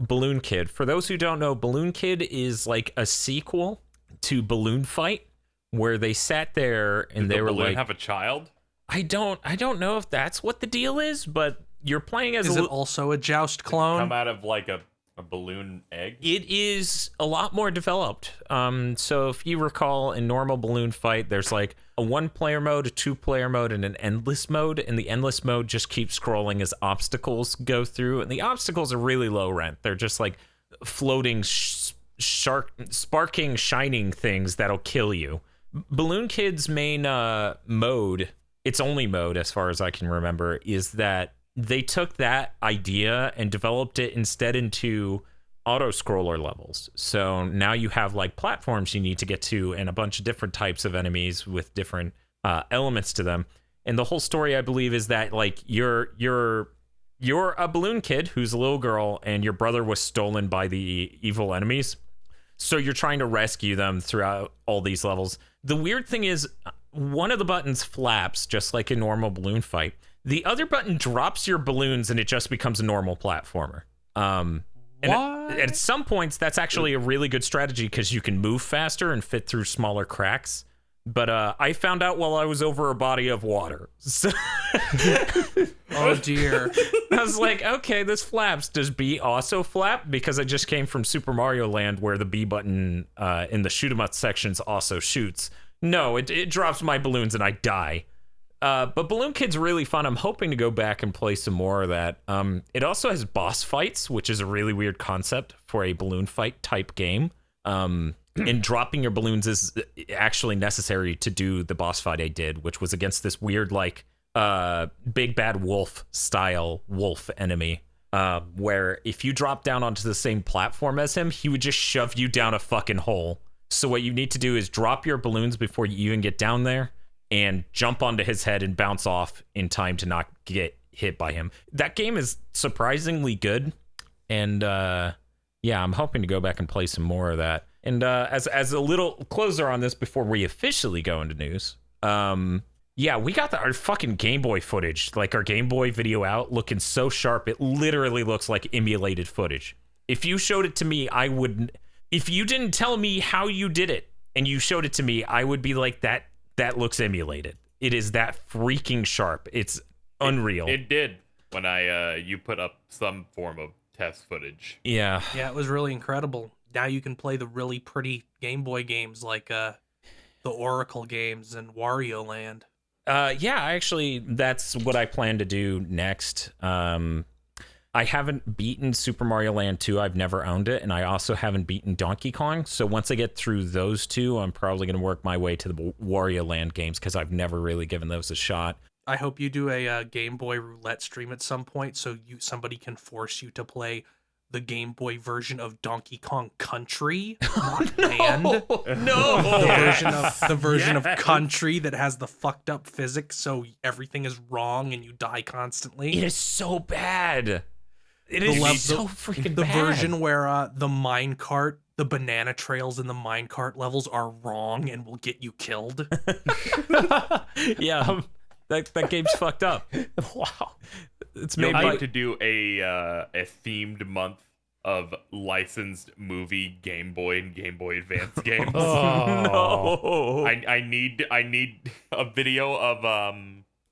Balloon Kid. For those who don't know, Balloon Kid is like a sequel to Balloon Fight, where they sat there and Did they were balloon like, have a child? I don't know if that's what the deal is, but you're playing as Is it also a Joust clone? Come out of like a balloon egg? It is a lot more developed. So if you recall, in normal balloon fight, there's like a 1-player mode, a 2-player mode, and an endless mode. And the endless mode just keeps scrolling as obstacles go through. And the obstacles are really low rent. They're just like floating, sparking, shining things that'll kill you. Balloon Kid's main mode, its only mode as far as I can remember, is that they took that idea and developed it instead into auto-scroller levels. So now you have like platforms you need to get to and a bunch of different types of enemies with different elements to them. And the whole story, I believe, is that like you're a balloon kid who's a little girl and your brother was stolen by the evil enemies. So you're trying to rescue them throughout all these levels. The weird thing is one of the buttons flaps just like a normal balloon fight. The other button drops your balloons and it just becomes a normal platformer. And at some points, that's actually a really good strategy because you can move faster and fit through smaller cracks. But I found out while I was over a body of water. So Oh, dear. I was like, okay, this flaps. Does B also flap? Because I just came from Super Mario Land where the B button in the shoot 'em up sections also shoots. No, it drops my balloons and I die. But Balloon Kid's really fun. I'm hoping to go back and play some more of that. It also has boss fights, which is a really weird concept for a balloon fight type game. And dropping your balloons is actually necessary to do the boss fight I did, which was against this weird, like, big bad wolf style wolf enemy. Where if you drop down onto the same platform as him, he would just shove you down a fucking hole. So what you need to do is drop your balloons before you even get down there and jump onto his head and bounce off in time to not get hit by him. That game is surprisingly good. And yeah, I'm hoping to go back and play some more of that. And as a little closer on this before we officially go into news, yeah, we got our fucking Game Boy footage, like our Game Boy video out, looking so sharp, it literally looks like emulated footage. If you showed it to me, I wouldn't. If you didn't tell me how you did it and you showed it to me, I would be like, that looks emulated. It is that freaking sharp. It's unreal. It did when you put up some form of test footage. Yeah. Yeah, it was really incredible. Now you can play the really pretty Game Boy games like the Oracle games and Wario Land. Yeah, actually, that's what I plan to do next. I haven't beaten Super Mario Land 2. I've never owned it, and I also haven't beaten Donkey Kong. So once I get through those two, I'm probably going to work my way to the Wario Land games because I've never really given those a shot. I hope you do a Game Boy roulette stream at some point so somebody can force you to play the Game Boy version of Donkey Kong Country, not Land. No, The version of Country that has the fucked up physics, so everything is wrong and you die constantly. It is so bad. It is so freaking the bad. version where the minecart, the banana trails in the minecart levels are wrong and will get you killed. Yeah, that game's fucked up. Wow. It's You'll made need to do a themed month of licensed movie Game Boy and Game Boy Advance games. No. I need a video of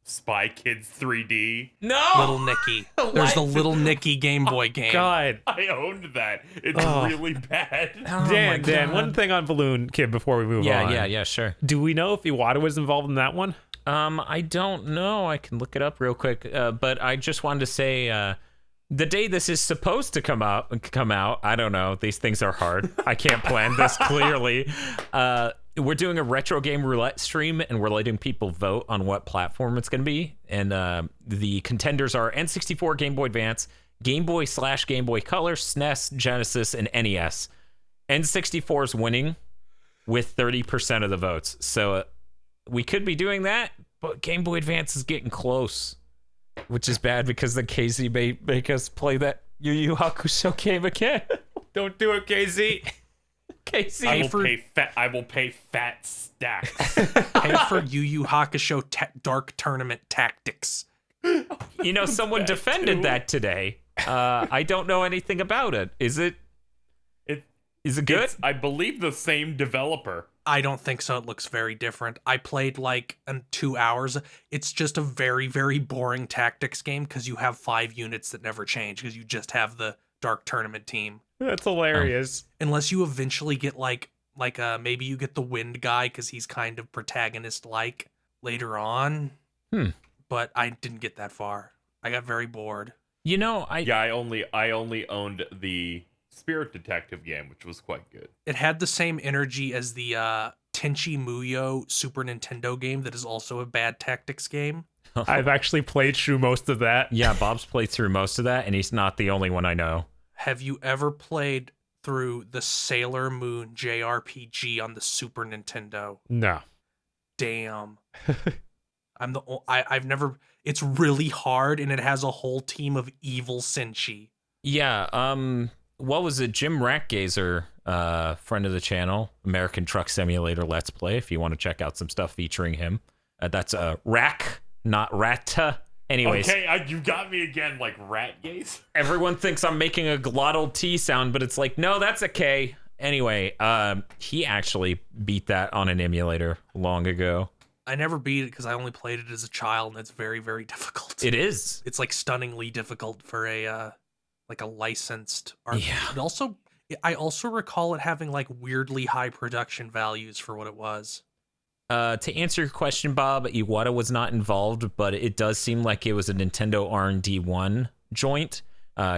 Spy Kids 3D. No. Little Nicky. There's the Little Nicky Game Boy game. God. I owned that. It's really bad. Oh my Dan, God. one thing on Balloon Kid before we move on. Yeah, sure. Do we know if Iwata was involved in that one? I don't know. I can look it up real quick. But I just wanted to say, the day this is supposed to come out, I don't know. These things are hard. I can't plan this clearly. We're doing a retro game roulette stream, and we're letting people vote on what platform it's going to be. And the contenders are N64, Game Boy Advance, Game Boy / Game Boy Color, SNES, Genesis, and NES. N64 is winning with 30% of the votes. So we could be doing that, but Game Boy Advance is getting close, which is bad because then KZ may make us play that Yu Yu Hakusho game again. Don't do it, KZ. KZ. I will pay fat stacks. Pay for Yu Yu Hakusho Dark Tournament Tactics. You know, someone defended that today. I don't know anything about it. Is it good? It's, I believe, the same developer. I don't think so. It looks very different. I played like 2 hours. It's just a very, very boring tactics game because you have 5 units that never change because you just have the Dark Tournament team. That's hilarious. Unless you eventually get maybe you get the Wind guy because he's kind of protagonist-like later on. But I didn't get that far. I got very bored. You know, I only owned the Spirit Detective game, which was quite good. It had the same energy as the Tenchi Muyo Super Nintendo game that is also a bad tactics game. I've actually played through most of that. Yeah, Bob's played through most of that, and he's not the only one I know. Have you ever played through the Sailor Moon JRPG on the Super Nintendo? No. Damn. I've never. It's really hard, and it has a whole team of evil Senshi. Yeah. What was it? Jim Ratgazer, friend of the channel, American Truck Simulator Let's Play. If you want to check out some stuff featuring him, that's Rack, not Rat. Anyways, okay, you got me again, like rat gaze. Everyone thinks I'm making a glottal T sound, but it's like, no, that's a K. Anyway, he actually beat that on an emulator long ago. I never beat it because I only played it as a child, and it's very, very difficult. It is. It's like stunningly difficult for a licensed RPG. Yeah. I also recall it having like weirdly high production values for what it was. To answer your question, Bob, Iwata was not involved, but it does seem like it was a Nintendo R&D 1 joint.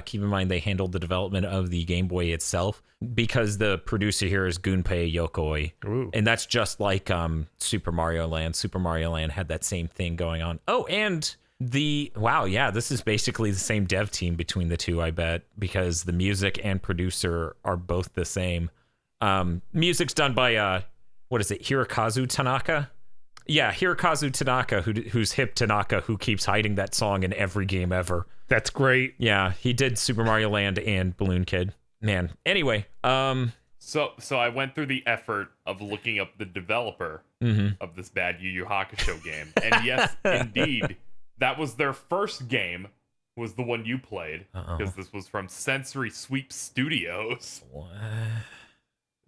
Keep in mind they handled the development of the Game Boy itself because the producer here is Gunpei Yokoi. Ooh. And that's just like Super Mario Land. Super Mario Land had that same thing going on. Oh, and this is basically the same dev team between the two, I bet, because the music and producer are both the same. Music's done by Hirokazu Tanaka? Yeah, Hirokazu Tanaka, who's Hip Tanaka, who keeps hiding that song in every game ever. That's great. Yeah, he did Super Mario Land and Balloon Kid. Man, anyway, So I went through the effort of looking up the developer of this bad Yu Yu Hakusho game, and yes, indeed, that was their first game. Was the one you played because this was from Sensory Sweep Studios. What?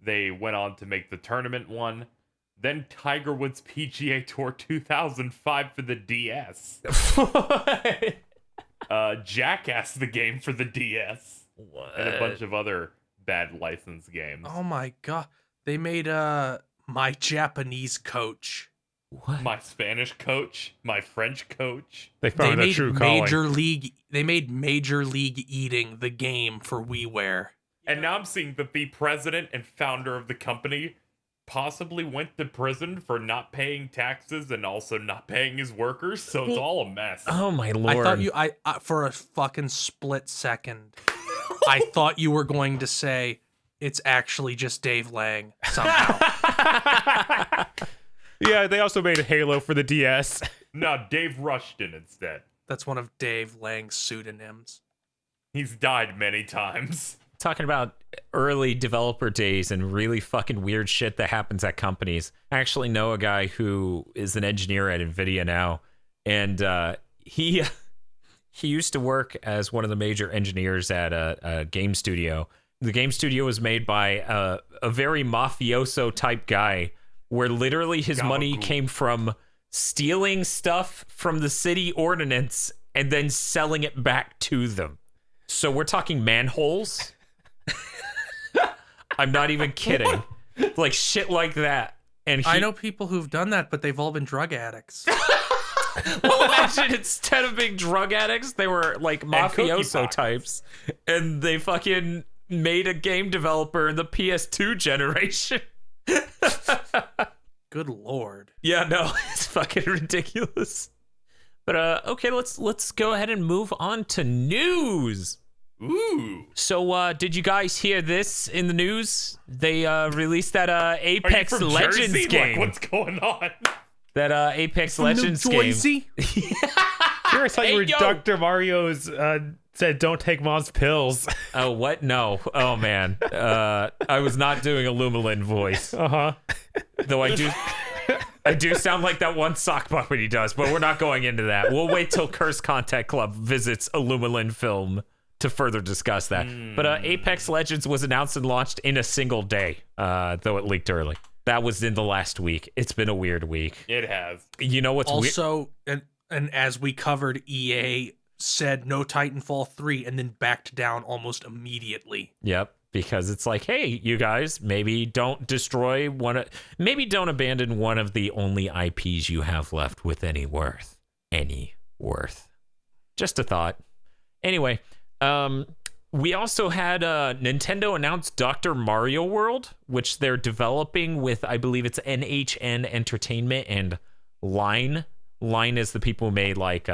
They went on to make the tournament one, then Tiger Woods PGA Tour 2005 for the DS. Jackass the game for the DS. What? And a bunch of other bad license games. Oh my god. They made My Japanese Coach. What? My Spanish coach, my French coach. They found a true calling. They made Major League Eating the game for WiiWare. And now I'm seeing that the president and founder of the company possibly went to prison for not paying taxes and also not paying his workers, so it's all a mess. Oh my lord. I thought I for a fucking split second, I thought you were going to say it's actually just Dave Lang somehow. Yeah, they also made a Halo for the DS. No, Dave Rushton instead. That's one of Dave Lang's pseudonyms. He's died many times. Talking about early developer days and really fucking weird shit that happens at companies. I actually know a guy who is an engineer at NVIDIA now, and he used to work as one of the major engineers at a game studio. The game studio was made by a very mafioso type guy, where literally his money came from stealing stuff from the city ordinance and then selling it back to them. So we're talking manholes. I'm not even kidding. Like shit like that. And I know people who've done that, but they've all been drug addicts. Well, imagine instead of being drug addicts, they were like mafioso types, and they fucking made a game developer in the PS2 generation. Good lord. Yeah, no, it's fucking ridiculous. But okay, let's go ahead and move on to news. Ooh. So, did you guys hear this in the news? They released that Apex Are you from Legends Jersey? game. Like, what's going on? That Apex Legends New game. Jersey? Sure, I thought you were Dr. Mario's said don't take mom's pills. Oh, what? No. Oh, man. I was not doing a Lumalin voice. Uh-huh. Though I do sound like that one sock puppet he does, but we're not going into that. We'll wait till Curse Contact Club visits a Lumalin film to further discuss that. But Apex Legends was announced and launched in a single day, though it leaked early. That was in the last week. It's been a weird week. It has. You know what's weird? Also, and as we covered, EA said no Titanfall 3 and then backed down almost immediately. Yep, because it's like, hey, you guys, maybe don't destroy maybe don't abandon one of the only IPs you have left with any worth. Just a thought. Anyway, we also had Nintendo announce Dr. Mario World, which they're developing with, I believe it's NHN Entertainment and Line. Line is the people who made like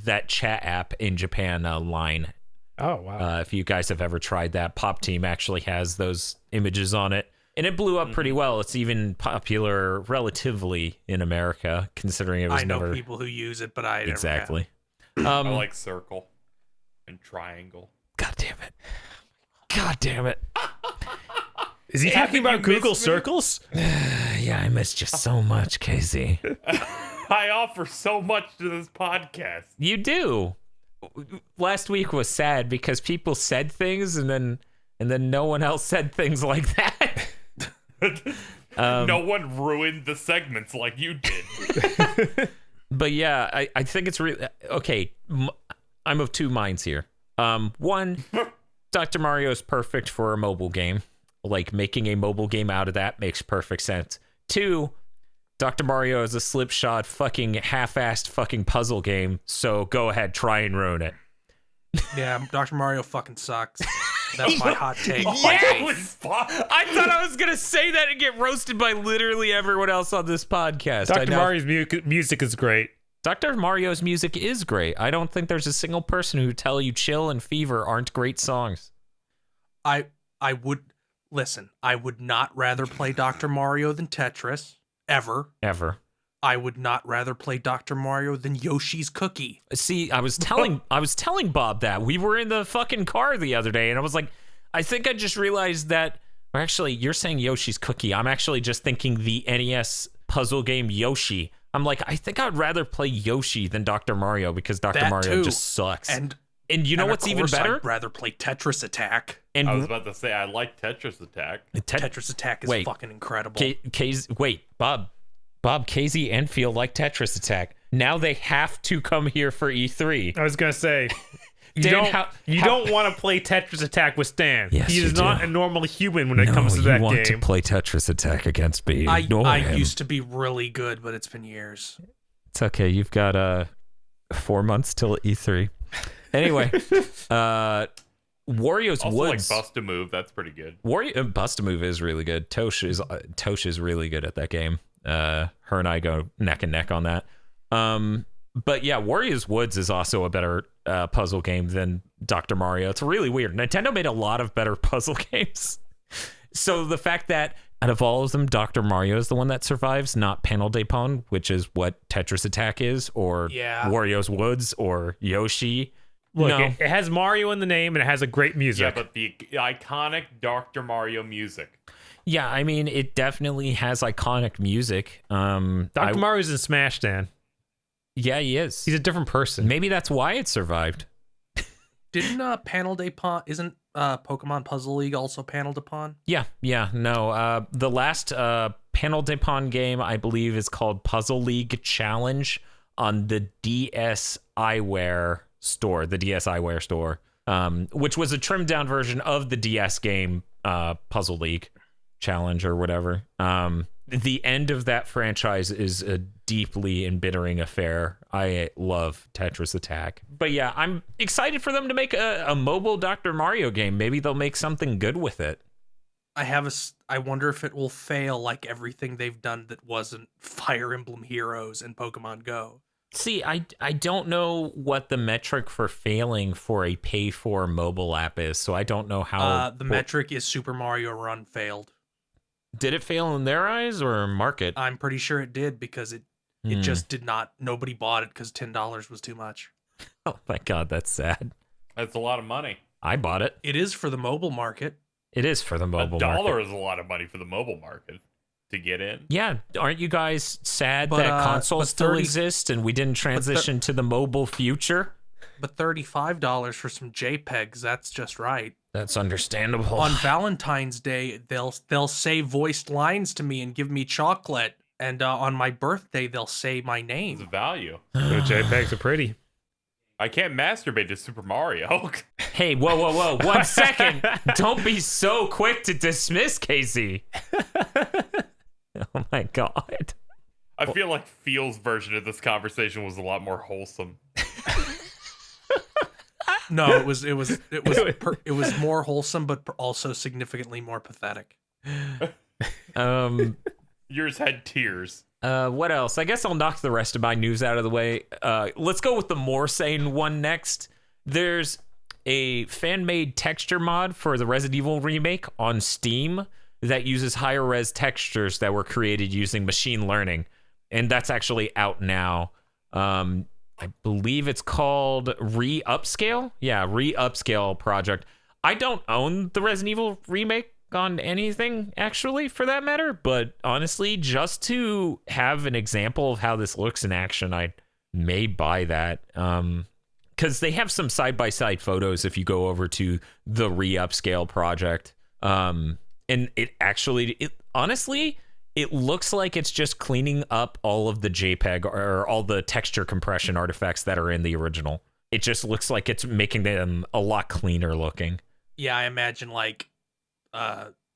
that chat app in Japan, Line. Oh, wow. If you guys have ever tried that, Pop Team actually has those images on it. And it blew up pretty well. It's even popular relatively in America, considering it was never... I know people who use it, but I never Exactly. I like circle and triangle. God damn it. Is he talking about Google Circles? Yeah, I missed you so much, Casey. I offer so much to this podcast. You do. Last week was sad because people said things and then no one else said things like that. No one ruined the segments like you did. But yeah, I think it's really... Okay, I'm of two minds here. One, Dr. Mario is perfect for a mobile game. Like, making a mobile game out of that makes perfect sense. Two, Dr. Mario is a slipshod fucking half-assed fucking puzzle game, so go ahead, try and ruin it. Yeah, Dr. Mario fucking sucks. That's my hot take. Yes! I thought I was going to say that and get roasted by literally everyone else on this podcast. Dr. Mario's music is great. Dr. Mario's music is great. I don't think there's a single person who tell you Chill and Fever aren't great songs. I would... Listen, I would not rather play Dr. Mario than Tetris. Ever. I would not rather play Dr. Mario than Yoshi's Cookie. See, I was telling Bob that. We were in the fucking car the other day, and I was like, I think I just realized that... Or actually, you're saying Yoshi's Cookie. I'm actually just thinking the NES puzzle game Yoshi. I'm like, I think I'd rather play Yoshi than Dr. Mario because Dr. Mario just sucks. And you know what's even better? I'd rather play Tetris Attack. And I was about to say, I like Tetris Attack. Tetris Attack is fucking incredible. Bob, Casey, and Phil like Tetris Attack. Now they have to come here for E3. I was going to say... You Dan, don't want to play Tetris Attack with Stan. Yes, he is not a normal human when it comes to that game. You want to play Tetris Attack against me. I used to be really good, but it's been years. It's okay. You've got 4 months till E3. Anyway, Wario's also Woods. Like Bust-A-Move, that's pretty good. Bust-A-Move is really good. Tosh is really good at that game. Her and I go neck and neck on that. But yeah, Wario's Woods is also a better puzzle game than Dr. Mario. It's really weird. Nintendo made a lot of better puzzle games. So the fact that out of all of them, Dr. Mario is the one that survives, not Panel de Pon, which is what Tetris Attack is, or Wario's Woods, or Yoshi. Look, it has Mario in the name, and it has a great music. Yeah, but the iconic Dr. Mario music. Yeah, I mean, it definitely has iconic music. Dr. Mario's in Smash, Dan. Yeah, he is. He's a different person. Maybe that's why it survived. Didn't Panel de Pon... Isn't Pokemon Puzzle League also Panel de Pon? Yeah, no. The last Panel de Pon game, I believe, is called Puzzle League Challenge on the DSiWare store, which was a trimmed down version of the DS game Puzzle League Challenge or whatever. The end of that franchise is a deeply embittering affair. I love Tetris Attack. But yeah, I'm excited for them to make a mobile Dr. Mario game. Maybe they'll make something good with it. I wonder if it will fail like everything they've done that wasn't Fire Emblem Heroes and Pokemon Go. See, I don't know what the metric for failing for a pay-for mobile app is, so I don't know how... The metric is Super Mario Run failed. Did it fail in their eyes or market? I'm pretty sure it did because it just did not. Nobody bought it because $10 was too much. Oh my God, that's sad. That's a lot of money. I bought it. It is for the mobile market. It is for the mobile market. $1 is a lot of money for the mobile market to get in. Yeah, aren't you guys sad that consoles still exist and we didn't transition to the mobile future? But $35 for some JPEGs, that's just right. That's understandable. On Valentine's Day, they'll say voiced lines to me and give me chocolate, and on my birthday, they'll say my It's name. a value. The JPEGs are pretty. I can't masturbate to Super Mario. Hey, whoa. 1 second. Don't be so quick to dismiss Casey. Oh my God. I feel like Feel's version of this conversation was a lot more wholesome. No, it was more wholesome, but also significantly more pathetic. Yours had tears. What else? I guess I'll knock the rest of my news out of the way. Let's go with the more sane one next. There's a fan-made texture mod for the Resident Evil remake on Steam that uses higher res textures that were created using machine learning, and that's actually out now. I believe it's called Re-Upscale. Yeah, Re-Upscale project. I don't own the Resident Evil remake on anything, actually, for that matter, but honestly, just to have an example of how this looks in action, I may buy that. Because they have some side-by-side photos if you go over to the Re-Upscale project. And it actually, honestly, it looks like it's just cleaning up all of the JPEG or all the texture compression artifacts that are in the original. It just looks like it's making them a lot cleaner looking. Yeah, I imagine like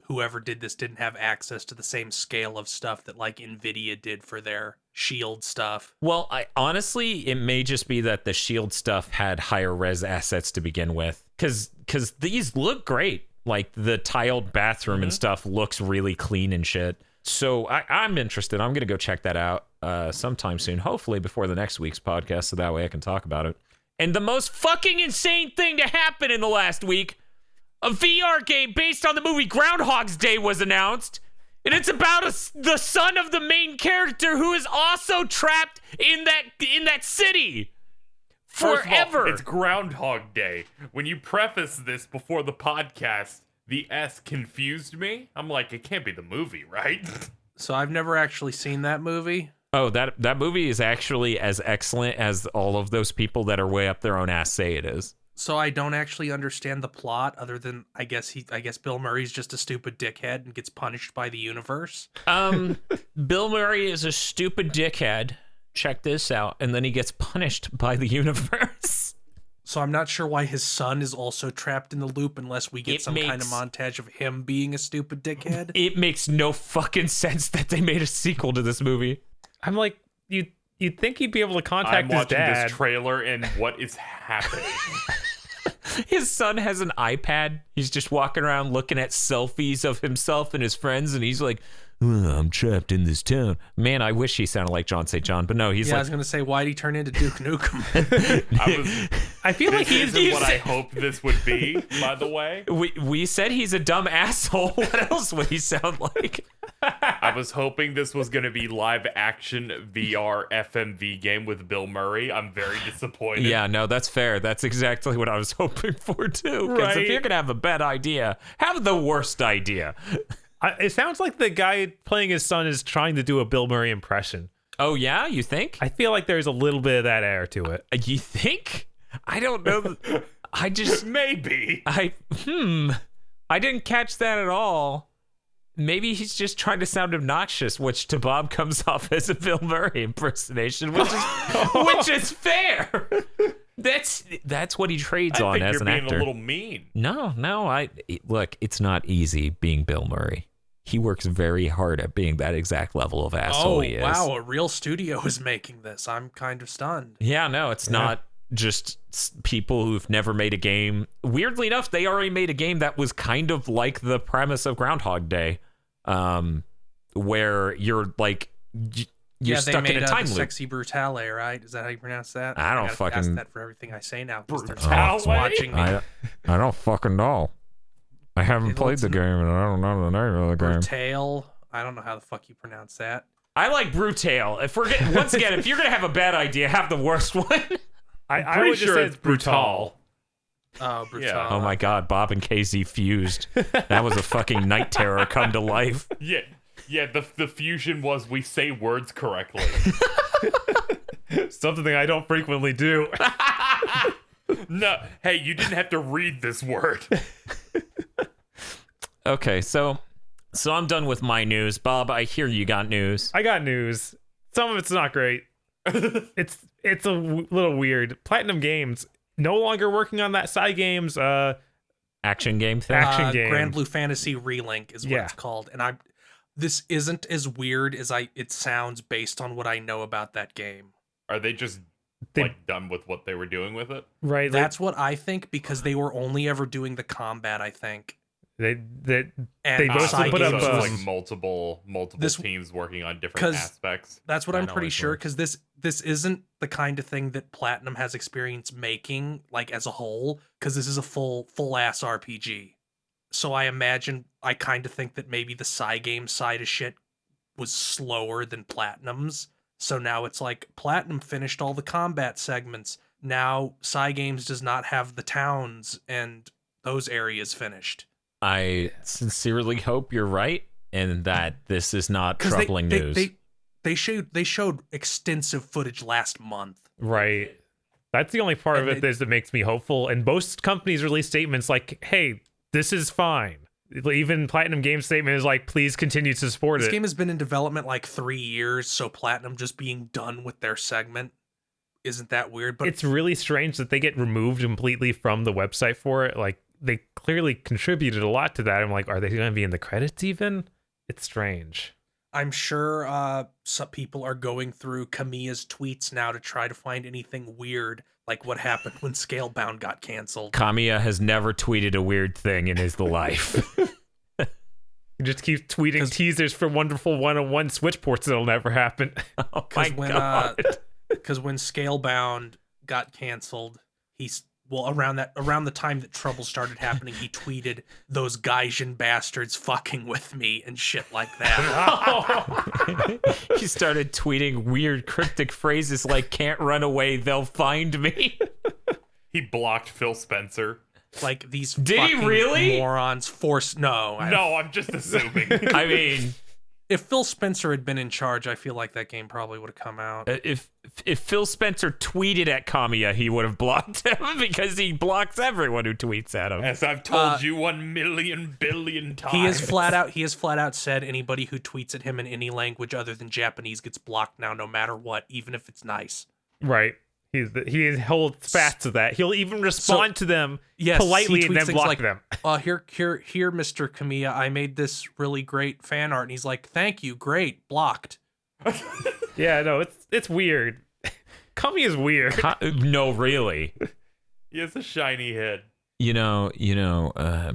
whoever did this didn't have access to the same scale of stuff that like Nvidia did for their Shield stuff. Well, honestly, it may just be that the Shield stuff had higher res assets to begin with, because these look great. Like the tiled bathroom and stuff looks really clean and shit. So I'm interested. I'm gonna go check that out sometime soon, hopefully before the next week's podcast, so that way I can talk about it. And the most fucking insane thing to happen in the last week, a VR game based on the movie Groundhog Day was announced, and it's about the son of the main character who is also trapped in that city First of all, forever. it's Groundhog Day. When you preface this before the podcast, the S confused me. I'm like, it can't be the movie, right? So I've never actually seen that movie. Oh, that movie is actually as excellent as all of those people that are way up their own ass say it is. So I don't actually understand the plot, other than I guess Bill Murray's just a stupid dickhead and gets punished by the universe. Bill Murray is a stupid dickhead. Check this out. And then he gets punished by the universe. So I'm not sure why his son is also trapped in the loop unless we get kind of montage of him being a stupid dickhead. It makes no fucking sense that they made a sequel to this movie. I'm like, you'd think he'd be able to contact I'm his watching dad. this trailer and what is happening? His son has an iPad. He's just walking around looking at selfies of himself and his friends, and he's like, I'm trapped in this town. Man, I wish he sounded like John St. John, but no, he's I like... was going to say, why'd he turn into Duke Nukem? I feel like This isn't what I hoped this would be, by the way. We said he's a dumb asshole. What else would he sound like? I was hoping this was going to be live action VR FMV game with Bill Murray. I'm very disappointed. Yeah, no, that's fair. That's exactly what I was hoping for, too. Because if you're going to have a bad idea, have the worst idea. It sounds like the guy playing his son is trying to do a Bill Murray impression. Oh, yeah? You think? I feel like there's a little bit of that air to it. You think? I don't know. I just... Maybe. I didn't catch that at all. Maybe he's just trying to sound obnoxious, which to Bob comes off as a Bill Murray impersonation, which is fair. That's what he trades I on think as you're an being actor. a little mean. No. Look, it's not easy being Bill Murray. He works very hard at being that exact level of asshole he is. Wow, a real studio is making this. I'm kind of stunned. Yeah, no, it's not just people who've never made a game. Weirdly enough, they already made a game that was kind of like the premise of Groundhog Day, where you're like you're stuck in a time loop. Sexy Brutale, right? Is that how you pronounce that? I don't gotta fucking ask that for everything I say now. Brutale? Watching me. I don't fucking know. I haven't played the game, and I don't know the name of the game. Brutale. I don't know how the fuck you pronounce that. I like Brutale. If we're once again, if you're gonna have a bad idea, have the worst one. I would just say it's brutal. Oh, Brutale. Yeah. Oh my god, Bob and KZ fused. That was a fucking night terror come to life. Yeah. The fusion was we say words correctly. Something I don't frequently do. No, hey, you didn't have to read this word. Okay, so I'm done with my news. Bob, I hear you got news. I got news. Some of it's not great. It's little weird. Platinum Games no longer working on that side games. Action game thing. Action game. Grand Blue Fantasy Relink is what it's called, and this isn't as weird as it sounds based on what I know about that game. Are they just like done with what they were doing with it? Right. That's what I think, because they were only ever doing the combat, I think. They And mostly side put up games was- like multiple teams working on different 'Cause aspects. That's what I'm That pretty always sure, works. because this isn't the kind of thing that Platinum has experience making, like, as a whole, because this is a full ass RPG. So I kind of think that maybe the side game side of shit was slower than Platinum's. So now it's like Platinum finished all the combat segments. Now side games does not have the towns and those areas finished. I sincerely hope you're right and that this is not troubling news. They showed extensive footage last month. Right. That's the only part of And it that makes me hopeful. And most companies release statements like, hey, this is fine. Even Platinum Games statement is like, please continue to support This it. game has been in development like 3 years, so Platinum just being done with their segment isn't that weird. But It's really strange that they get removed completely from the website for it. Like, they clearly contributed a lot to that. I'm like, are they going to be in the credits even? It's strange. I'm sure some people are going through Kamiya's tweets now to try to find anything weird, like what happened when Scalebound got canceled. Kamiya has never tweeted a weird thing in his life. He just keeps tweeting teasers for wonderful 101 Switch ports that'll never happen. Oh my god. Because when Scalebound got canceled, around the time that trouble started happening, he tweeted, "Those Gaijin bastards fucking with me," and shit like that. He started tweeting weird cryptic phrases like "can't run away, they'll find me." He blocked Phil Spencer. Like these Did he fucking really? morons force No, I'm just assuming. I mean, If Phil Spencer had been in charge, I feel like that game probably would have come out. if Phil Spencer tweeted at Kamiya, he would have blocked him because he blocks everyone who tweets at him. As I've told you 1,000,000 billion times. He has flat out said anybody who tweets at him in any language other than Japanese gets blocked now, no matter what, even if it's nice. Right. He holds fast to that. He'll even respond to them politely he and tweets then things block like, them. Here, Mr. Kamiya, I made this really great fan art, and he's like, "Thank you, great, blocked." Yeah, no, it's weird. Kami is weird. No, really. He has a shiny head. You know,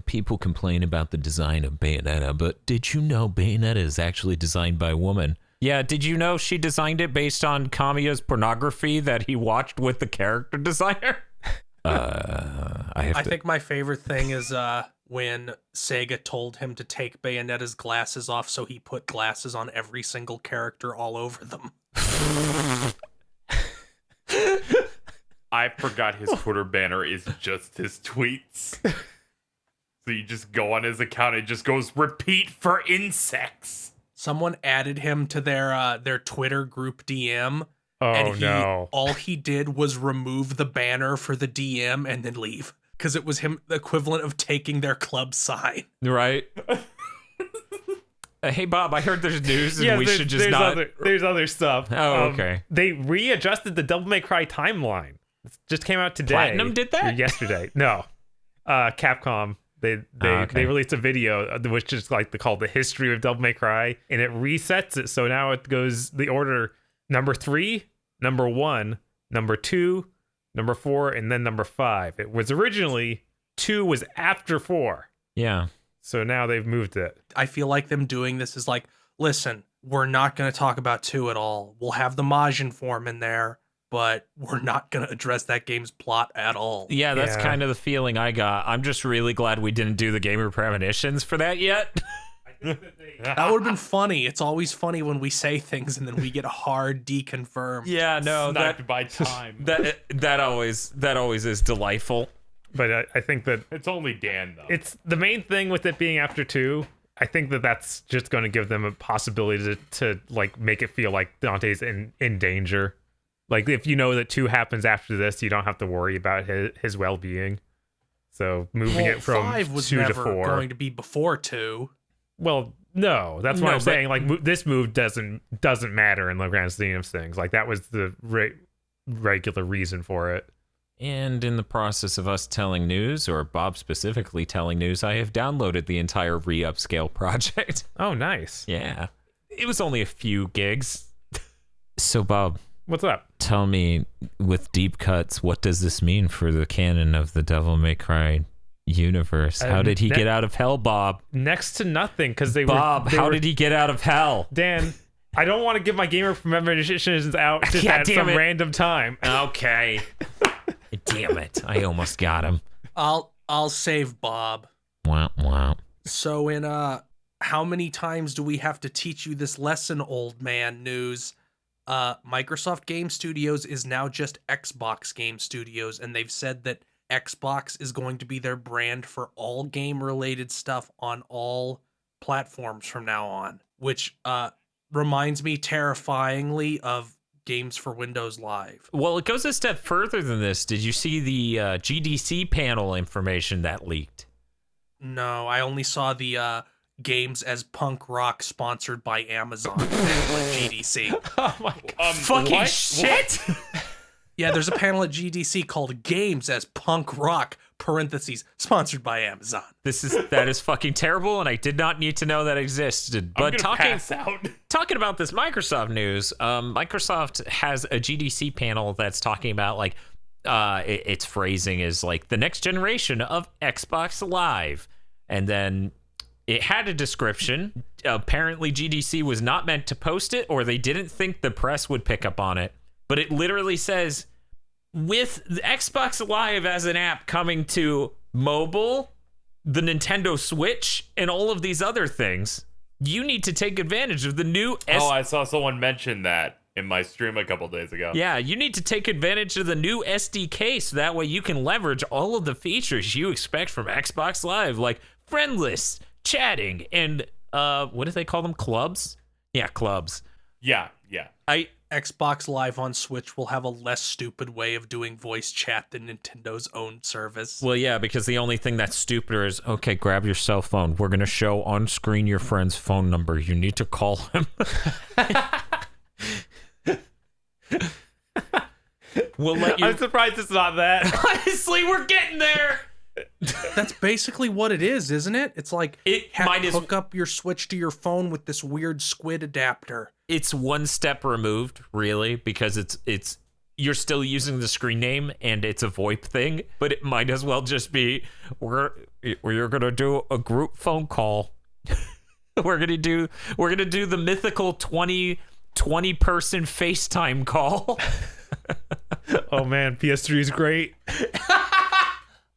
people complain about the design of Bayonetta, but did you know Bayonetta is actually designed by a woman? Yeah, did you know she designed it based on Kamiya's pornography that he watched with the character designer? I think my favorite thing is when Sega told him to take Bayonetta's glasses off, so he put glasses on every single character all over them. I forgot his Twitter banner is just his tweets. So you just go on his account, it just goes repeat for insects. Someone added him to their Twitter group DM. Oh, and no. all he did was remove the banner for the DM and then leave. Because it was him, the equivalent of taking their club sign. Right? Hey, Bob, I heard there's news and we should just not... There's other stuff. Oh, okay. They readjusted the Devil May Cry timeline. It just came out today. Platinum did that? Or yesterday. No. Capcom. They released a video which is like called the history of Devil May Cry, and it resets it, so now it goes the order number 3, number 1, number 2, number 4, and then number 5. It was originally 2 was after 4, Yeah. so now they've moved it. I feel like them doing this is like, listen, we're not going to talk about 2 at all. We'll have the Majin form in there, but we're not going to address that game's plot at all. Yeah, that's Yeah. kind of the feeling I got. I'm just really glad we didn't do the Gamer Premonitions for that yet. That would have been funny. It's always funny when we say things and then we get hard deconfirmed. Yeah, no, Sniped by time. that always is delightful. But I think that It's only Dan, though. it's the main thing with it being after 2. I think that that's just going to give them a possibility to like make it feel like Dante's in danger. Like if you know that 2 happens after this, you don't have to worry about his well-being. So moving it from 5 was 2 to never 4. going to be before 2. Well, no, that's what No, I'm saying. Like this move doesn't matter in the grand scheme of things. Like that was the regular reason for it. And in the process of us telling news, or Bob specifically telling news, I have downloaded the entire re-upscale project. Oh, nice. Yeah. It was only a few gigs. So, Bob, What's up? tell me, with deep cuts, what does this mean for the canon of the Devil May Cry universe? How did he get out of hell, Bob? Next to nothing, because Bob, how did he get out of hell? Dan, I don't want to give my gamer memberships out just God at damn some it. random time. Okay. Damn it. I almost got him. I'll save Bob. Wow. So in how many times do we have to teach you this lesson, old man news? Microsoft Game Studios is now just Xbox Game Studios, and they've said that Xbox is going to be their brand for all game-related stuff on all platforms from now on, which reminds me terrifyingly of Games for Windows Live. Well, it goes a step further than this. Did you see the GDC panel information that leaked? No, I only saw the Games as Punk Rock sponsored by Amazon panel at GDC. Oh my god. Fucking shit! Yeah, there's a panel at GDC called Games as Punk Rock, parentheses, sponsored by Amazon. That is fucking terrible, and I did not need to know that existed. But I'm gonna pass out. talking about this Microsoft news, Microsoft has a GDC panel that's talking about like its phrasing is like the next generation of Xbox Live, and then it had a description. Apparently, GDC was not meant to post it, or they didn't think the press would pick up on it. But it literally says, with the Xbox Live as an app coming to mobile, the Nintendo Switch, and all of these other things, you need to take advantage of the new I saw someone mention that in my stream a couple days ago. Yeah, you need to take advantage of the new SDK so that way you can leverage all of the features you expect from Xbox Live, like friend lists, chatting, and what do they call them? Clubs? Yeah, clubs. Yeah. Xbox Live on Switch will have a less stupid way of doing voice chat than Nintendo's own service. Well, yeah, because the only thing that's stupider is, okay, grab your cell phone. We're going to show on screen your friend's phone number. You need to call him. We'll let you. I'm surprised it's not that. Honestly, we're getting there. That's basically what it is, isn't it? It's like hook up your Switch to your phone with this weird squid adapter. It's one step removed, really, because it's you're still using the screen name and it's a VoIP thing, but it might as well just be we're gonna do a group phone call. we're gonna do the mythical 20 person FaceTime call. Oh man, PS3 is great.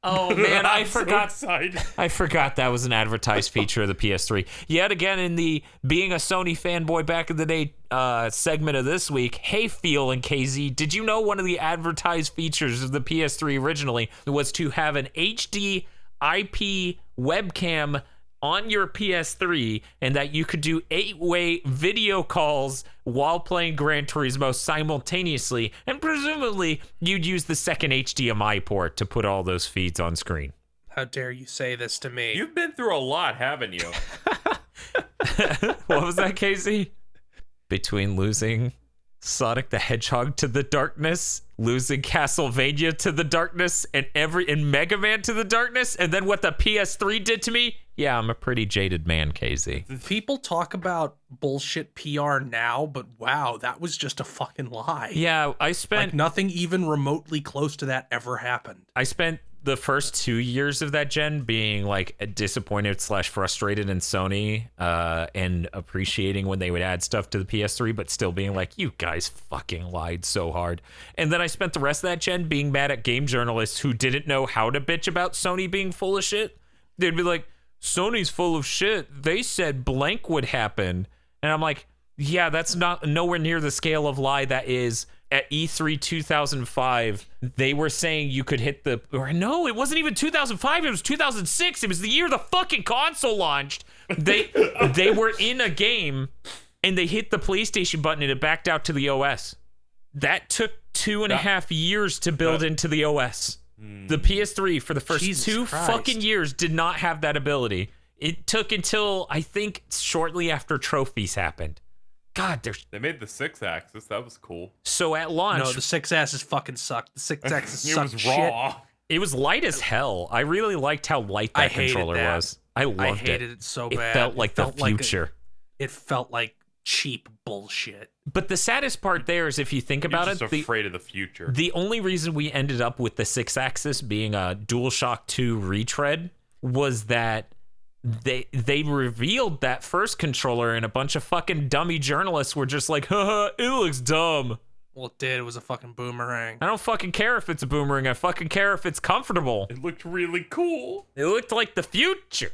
Oh man, I forgot. So excited. I forgot that was an advertised feature of the PS3. Yet again, in the being a Sony fanboy back in the day segment of this week, hey Phil and KZ, did you know one of the advertised features of the PS3 originally was to have an HD IP webcam on your PS3, and that you could do 8-way video calls while playing Gran Turismo simultaneously, and presumably you'd use the second HDMI port to put all those feeds on screen. How dare you say this to me? You've been through a lot, haven't you? What was that, Casey? Between losing Sonic the Hedgehog to the darkness, losing Castlevania to the darkness, and Mega Man to the darkness, and then what the PS3 did to me. Yeah, I'm a pretty jaded man, Casey. People talk about bullshit PR now, but wow, that was just a fucking lie. Yeah, I spent like nothing even remotely close to that ever happened. I spent the first 2 years of that gen being like disappointed / frustrated in Sony and appreciating when they would add stuff to the PS3, but still being like, you guys fucking lied so hard. And then I spent the rest of that gen being mad at game journalists who didn't know how to bitch about Sony being full of shit. They'd be like, Sony's full of shit. They said blank would happen. And I'm like, yeah, that's not nowhere near the scale of lie that is. At E3 2005, they were saying you could hit no, it wasn't even 2005, it was 2006. It was the year the fucking console launched. They were in a game and they hit the PlayStation button and it backed out to the OS. That took 2.5 years to build into the OS. The PS3 for the first Jesus 2 Christ. fucking years did not have that ability. It took until I think shortly after trophies happened. God, there's They made the 6-axis. That was cool. so at launch No, the 6-axis fucking sucked. The 6-axis It sucked was shit. raw. it was light as hell. I really liked how light I that hated controller that. was. I loved I hated it so bad. It felt like the future. It felt like cheap bullshit. But the saddest part there is if you think about You're it, just afraid of the future. the only reason we ended up with the 6-axis being a DualShock 2 retread was that they revealed that first controller and a bunch of fucking dummy journalists were just like, haha, it looks dumb. Well, it did. It was a fucking boomerang. I don't fucking care if it's a boomerang. I fucking care if it's comfortable. It looked really cool. It looked like the future.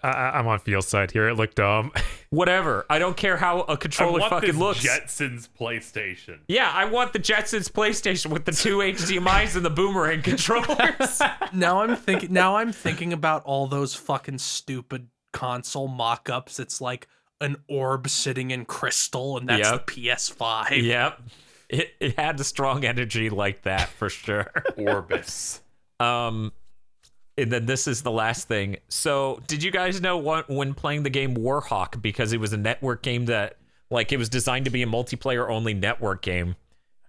I'm on Field's side here. It looked dumb. Whatever. I don't care how a controller I want fucking this looks. Jetsons PlayStation. Yeah, I want the Jetsons PlayStation with the 2 HDMIs and the boomerang controllers. Now I'm thinking about all those fucking stupid console mock-ups. It's like an orb sitting in crystal, and that's Yep. the PS5. Yep. It had a strong energy like that for sure. Orbis. And then this is the last thing. So, did you guys know when playing the game Warhawk, because it was a network game that, like, it was designed to be a multiplayer only network game,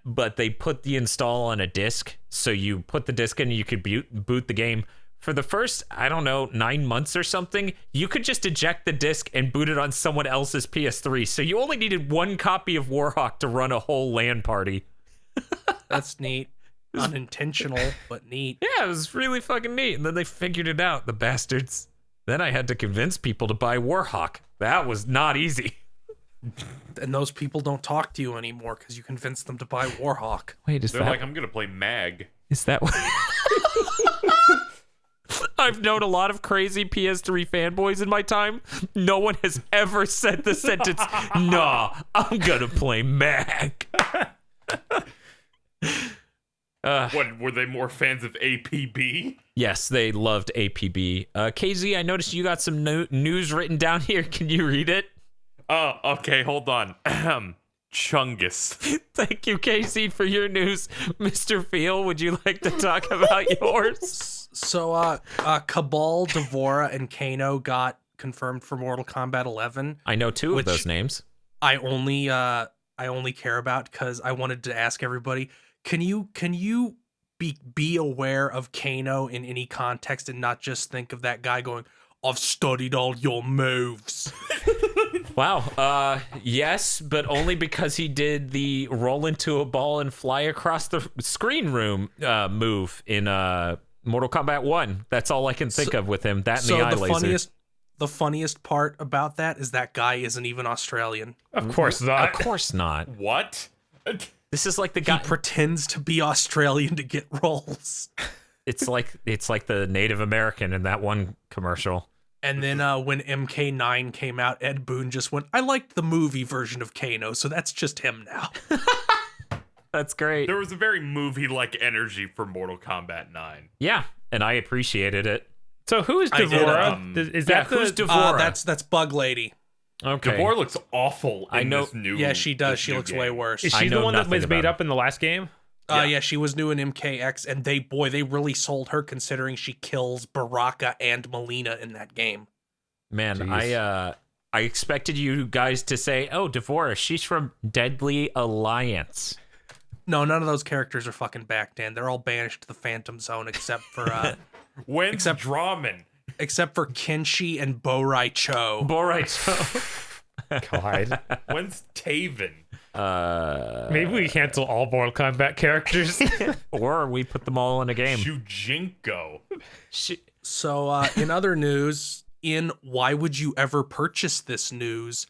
but they put the install on a disc, so you put the disc in and you could boot the game. For the first, I don't know, 9 months or something, you could just eject the disc and boot it on someone else's PS3. So you only needed one copy of Warhawk to run a whole LAN party. That's neat. Unintentional, but neat. Yeah, it was really fucking neat. And then they figured it out, the bastards. Then I had to convince people to buy Warhawk. That was not easy. And those people don't talk to you anymore because you convinced them to buy Warhawk. Wait, is They're like, I'm going to play Mag. Is that what? I've known a lot of crazy PS3 fanboys in my time. No one has ever said the sentence, nah, I'm gonna play Mag. What, were they more fans of APB? Yes, they loved APB. KZ, I noticed you got some news written down here. Can you read it? Oh, okay, hold on. Chungus. Thank you, KZ, for your news. Mr. Feel, would you like to talk about yours? So, Cabal, Devora, and Kano got confirmed for Mortal Kombat 11. I know two of Which- those names. I only care about because I wanted to ask everybody, can you be aware of Kano in any context and not just think of that guy going, I've studied all your moves. Wow. Yes, but only because he did the roll into a ball and fly across the screen room move in Mortal Kombat 1. That's all I can think of with him. That and So the eye laser. the funniest part about that is that guy isn't even Australian. Of course not. Of course not. What? This is like the He guy. pretends to be Australian to get roles. It's like the Native American in that one commercial. And then when MK9 came out, Ed Boon just went, I liked the movie version of Kano, so that's just him now. That's great. There was a very movie-like energy for Mortal Kombat 9. Yeah, and I appreciated it. So who is I did, Devora? Is that who's the Devora? That's Bug Lady. Okay. Devore looks awful in I know- this new Yeah, she does. this She new looks game. way worse. Is I she know the one that nothing was made about up in the last game? Yeah, she was new in MKX, and they really sold her considering she kills Baraka and Melina in that game. Man, Jeez. I expected you guys to say, "Oh, Devora, she's from Deadly Alliance." No, none of those characters are fucking back, Dan. They're all banished to the Phantom Zone except for When's Except- Draman? except for Kenshi and Borai Cho. God. When's Taven? Maybe we cancel all Mortal Kombat characters. Or we put them all in a game. Shujinko. So, in other news, Why Would You Ever Purchase This News?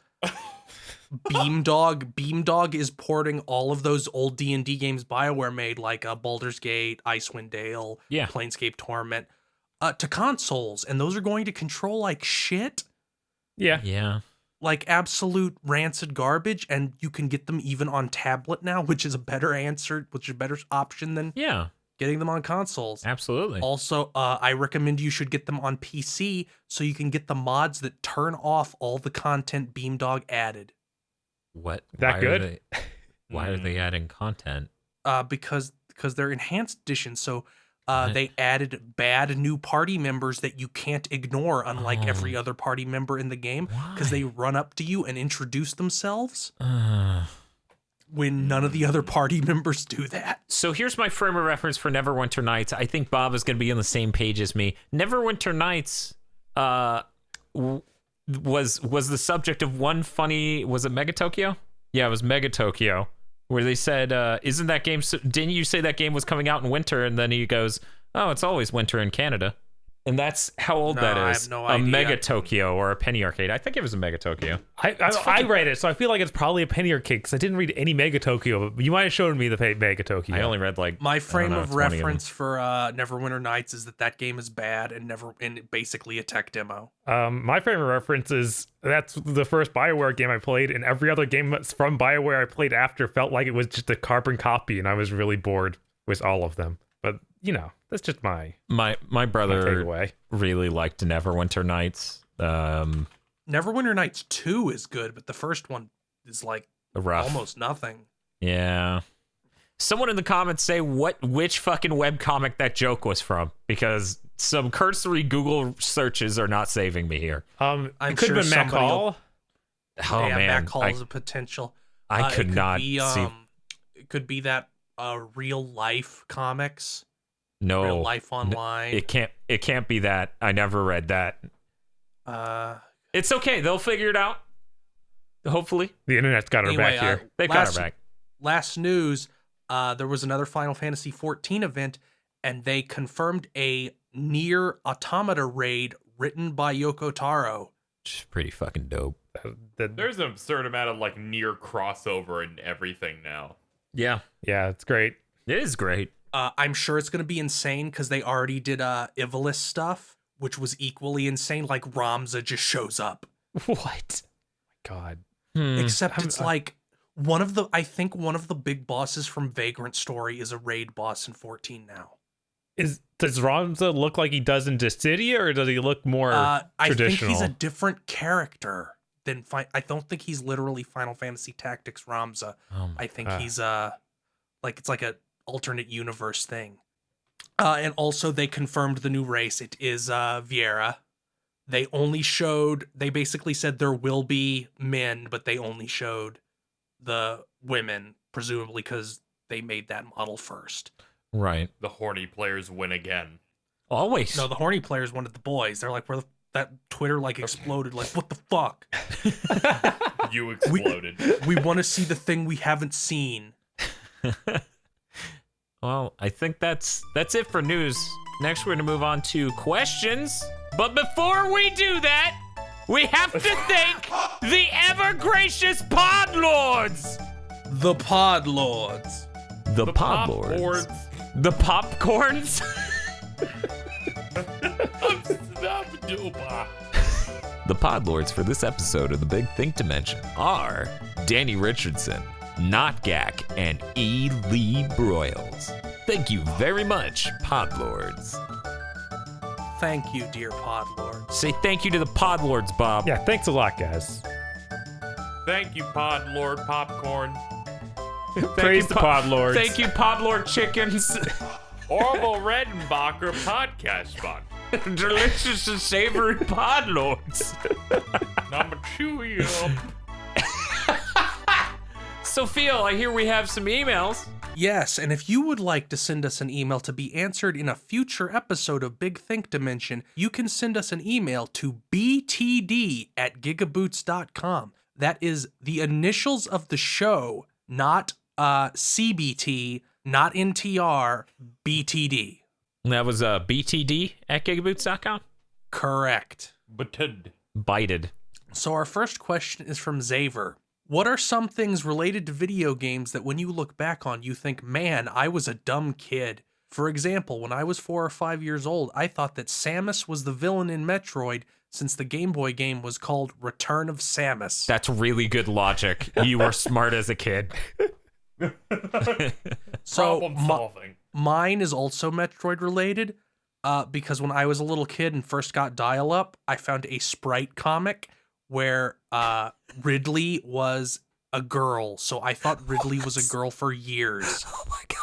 Beamdog is porting all of those old D&D games BioWare made, like Baldur's Gate, Icewind Dale, Yeah. Planescape Torment, to consoles, and those are going to control like shit, Yeah. Yeah. like absolute rancid garbage, and you can get them even on tablet now, which is a better option than Yeah. getting them on consoles. Absolutely. Also, I recommend you should get them on PC so you can get the mods that turn off all the content Beamdog added. What? That why good? Why are they adding content? Because they're enhanced editions. So They added bad new party members that you can't ignore, unlike every other party member in the game, because they run up to you and introduce themselves when none of the other party members do that. So here's my frame of reference for Neverwinter Nights. I think Bob is going to be on the same page as me. Neverwinter Nights was the subject of one funny, was it Mega Tokyo? Yeah, it was Mega Tokyo, where they said, isn't that game, didn't you say that game was coming out in winter? And then he goes, oh, it's always winter in Canada. And that's how old that is. I have no a idea. Mega Tokyo or a Penny Arcade. I think it was a Mega Tokyo. I read it, so I feel like it's probably a Penny Arcade because I didn't read any Mega Tokyo, but you might have shown me the Mega Tokyo. I only read like My frame I don't know, of 20 reference for Neverwinter Nights is that game is bad and basically a tech demo. My frame of reference is that's the first BioWare game I played, and every other game that's from BioWare I played after felt like it was just a carbon copy, and I was really bored with all of them. But that's just my brother takeaway. Really liked Neverwinter Nights. Neverwinter Nights 2 is good, but the first one is like Rough. almost nothing. Yeah. Someone in the comments say which fucking webcomic that joke was from, because some cursory Google searches are not saving me here. I'm it could sure have been Mac somebody Hall. Oh yeah, man, Mac Hall is a potential. I could not be, see. It could be that real life comics. No, Real Life Online. It can't be that. I never read that. It's okay. They'll figure it out. Hopefully, The internet's got our back here. they got our back. Last news, there was another Final Fantasy XIV event, and they confirmed a Nier Automata raid written by Yoko Taro. Which is pretty fucking dope. There's an absurd amount of like near crossover and everything now. Yeah, It's great. it is great. I'm sure it's going to be insane because they already did Ivalice stuff, which was equally insane. Like Ramza just shows up. What? God. Except it's like I think one of the big bosses from Vagrant Story is a raid boss in 14 now. Does Ramza look like he does in Dissidia, or does he look more I traditional? think he's a different character than I don't think he's literally Final Fantasy Tactics Ramza. I think he's it's like a alternate universe thing. And also they confirmed the new race. It is Viera. They basically said there will be men, but they only showed the women, presumably because they made that model first. Right. The horny players win again. Always. No, the horny players wanted the boys. They're like, that Twitter exploded. Like, what the fuck? You exploded. We want to see the thing we haven't seen. Well, I think that's it for news. Next, we're going to move on to questions. But before we do that, we have to thank the ever-gracious Podlords! The Podlords. The Podlords. The Popcorns? The Podlords for this episode of the Big Think Dimension are Danny Richardson, Notgak, and E. Lee Broyles. Thank you very much, Podlords. Thank you, dear Podlords. Say thank you to the Podlords, Bob. Yeah, thanks a lot, guys. Thank you, Pod Lord Popcorn. Praise the Podlords. Thank you, Podlord Chickens. Orville Redenbacher Podcast Box. Delicious and savory Podlords. Number 2, yup. So, Phil, I hear we have some emails. Yes, and if you would like to send us an email to be answered in a future episode of Big Think Dimension, you can send us an email to btd@gigaboots.com. That is the initials of the show, not CBT, not NTR, BTD. That was btd@gigaboots.com? Correct. Bited. So our first question is from Xaver. What are some things related to video games that when you look back on, you think, man, I was a dumb kid? For example, when I was 4 or 5 years old, I thought that Samus was the villain in Metroid since the Game Boy game was called Return of Samus. That's really good logic. You were smart as a kid. So Problem solving. mine is also Metroid related because when I was a little kid and first got dial-up, I found a Sprite comic where Ridley was a girl. So I thought Ridley was a girl for years. Oh my god.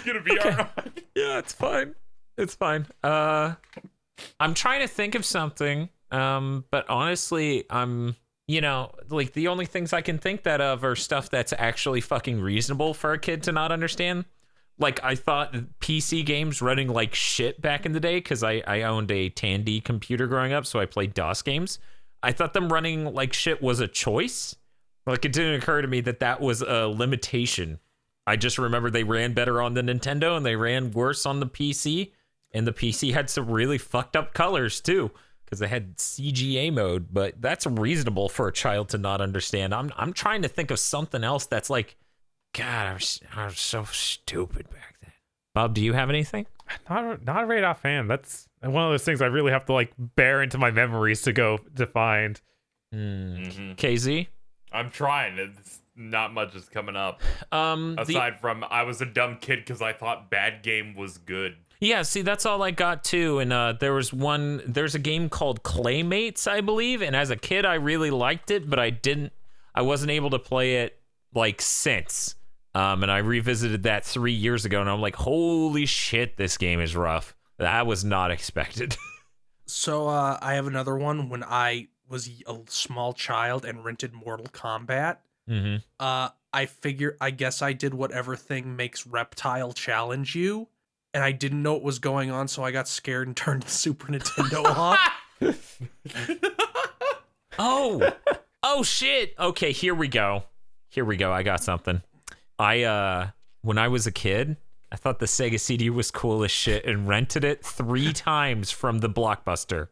gonna be all right. Yeah, it's fine. It's fine. I'm trying to think of something. But honestly, I'm, like the only things I can think that of are stuff that's actually fucking reasonable for a kid to not understand. Like, I thought PC games running like shit back in the day, because I owned a Tandy computer growing up, so I played DOS games. I thought them running like shit was a choice. Like, it didn't occur to me that that was a limitation. I just remember they ran better on the Nintendo and they ran worse on the PC. And the PC had some really fucked up colors too, because they had CGA mode. But that's reasonable for a child to not understand. I'm trying to think of something else that's like, God, I was so stupid back then. Bob, do you have anything? Not right offhand. That's one of those things I really have to like bear into my memories to go to find. KZ? I'm trying. It's not much is coming up. Aside from I was a dumb kid because I thought Bad Game was good. Yeah, see, that's all I got too. And there's a game called Claymates, I believe. And as a kid, I really liked it, but I wasn't able to play it like since. And I revisited that 3 years ago, and I'm like, holy shit, this game is rough. That was not expected. So I have another one. When I was a small child and rented Mortal Kombat, I guess I did whatever thing makes Reptile challenge you, and I didn't know what was going on, so I got scared and turned the Super Nintendo off. Oh shit. Okay, here we go. I got something. When I was a kid, I thought the Sega CD was cool as shit and rented it 3 times from the Blockbuster.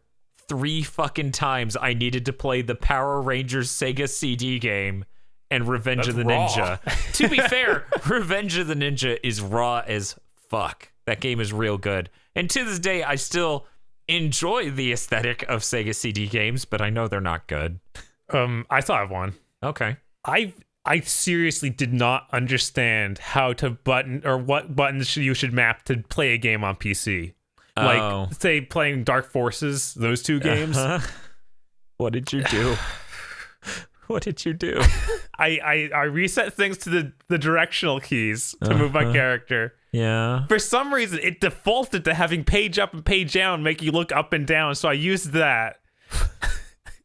3 fucking times I needed to play the Power Rangers Sega CD game and Revenge of the Ninja. To be fair, Revenge of the Ninja is raw as fuck. That game is real good. And to this day, I still enjoy the aesthetic of Sega CD games, but I know they're not good. I still have one. Okay. I seriously did not understand how to button or what buttons you should map to play a game on PC. Like, say, playing Dark Forces, those 2 games. What did you do? What did you do? I reset things to the directional keys to move my character. Yeah. For some reason, it defaulted to having page up and page down make you look up and down, so I used that.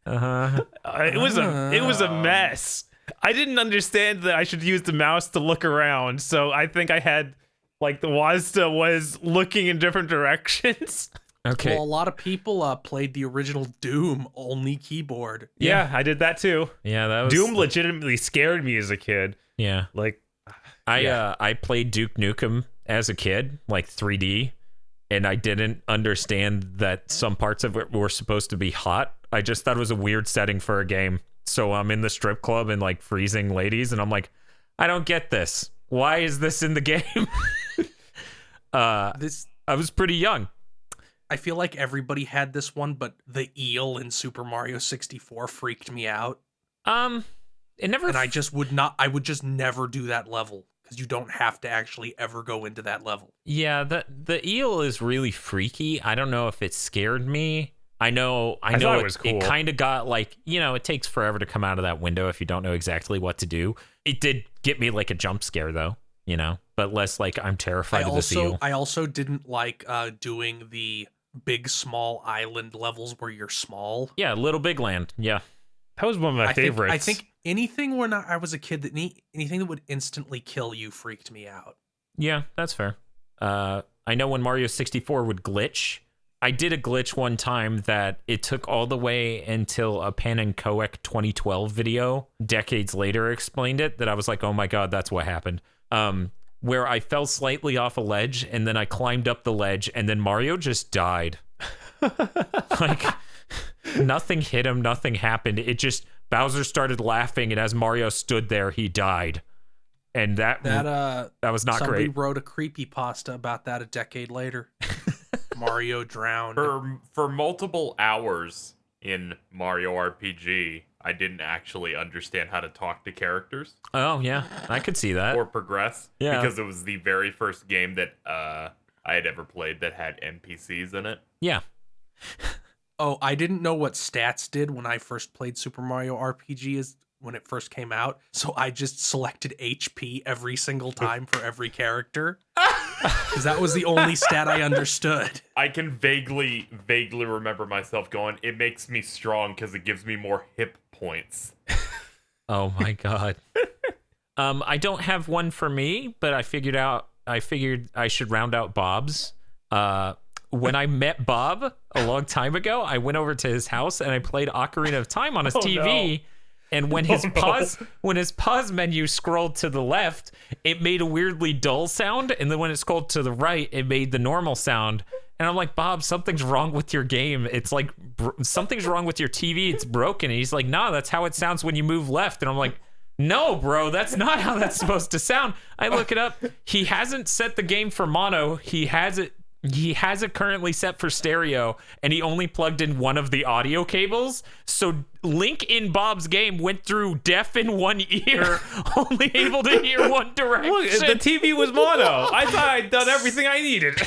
It was a mess. I didn't understand that I should use the mouse to look around, so I think I had, like, the WASD was looking in different directions. Okay. Well, a lot of people played the original Doom only keyboard. Yeah, I did that too. Yeah, that was Doom legitimately scared me as a kid. Yeah. Like, I played Duke Nukem as a kid, like 3D, and I didn't understand that some parts of it were supposed to be hot. I just thought it was a weird setting for a game. So I'm in the strip club and like freezing ladies, and I'm like, I don't get this. Why is this in the game? I was pretty young. I feel like everybody had this one, but the eel in Super Mario 64 freaked me out. It never. And I would just never do that level, because you don't have to actually ever go into that level. Yeah, the eel is really freaky. I don't know if it scared me. I know it was cool. It kind of got like, it takes forever to come out of that window if you don't know exactly what to do. It did get me like a jump scare though, but less like I'm terrified of this eel. I also didn't like doing the big small island levels where you're small. Yeah, Little Big Land. Yeah. That was one of my favorites. I think anything when I was a kid anything that would instantly kill you freaked me out. Yeah, that's fair. I know when Mario 64 would glitch. I did a glitch one time that it took all the way until a Pan and Coec 2012 video decades later explained it, that I was like, oh my God, that's what happened. Where I fell slightly off a ledge and then I climbed up the ledge and then Mario just died. Like, nothing hit him, nothing happened. It just, Bowser started laughing, and as Mario stood there, he died. And that was not somebody great. Wrote a creepypasta about that a decade later. Mario drowned. For multiple hours in Mario RPG, I didn't actually understand how to talk to characters. Oh, yeah. I could see that. Or progress. Yeah. Because it was the very first game that I had ever played that had NPCs in it. Yeah. Oh, I didn't know what stats did when I first played Super Mario RPG when it first came out, so I just selected HP every single time for every character. because that was the only stat I understood. I can vaguely remember myself going, it makes me strong because it gives me more hip points. Oh my god. I don't have one for me, but I figured I should round out Bob's. When I met Bob a long time ago, I went over to his house and I played Ocarina of Time on his TV. No. And when his pause menu scrolled to the left, it made a weirdly dull sound, and then when it scrolled to the right, it made the normal sound. And I'm like, Bob, something's wrong with your game. It's like something's wrong with your TV. It's broken. And he's like, no, that's how it sounds when you move left. And I'm like, no, bro, that's not how that's supposed to sound. I look it up. He hasn't set the game for mono. He has it currently set for stereo, and he only plugged in one of the audio cables. So Link in Bob's game went through deaf in one ear, only able to hear one direction. Look, the TV was mono. I thought I'd done everything I needed.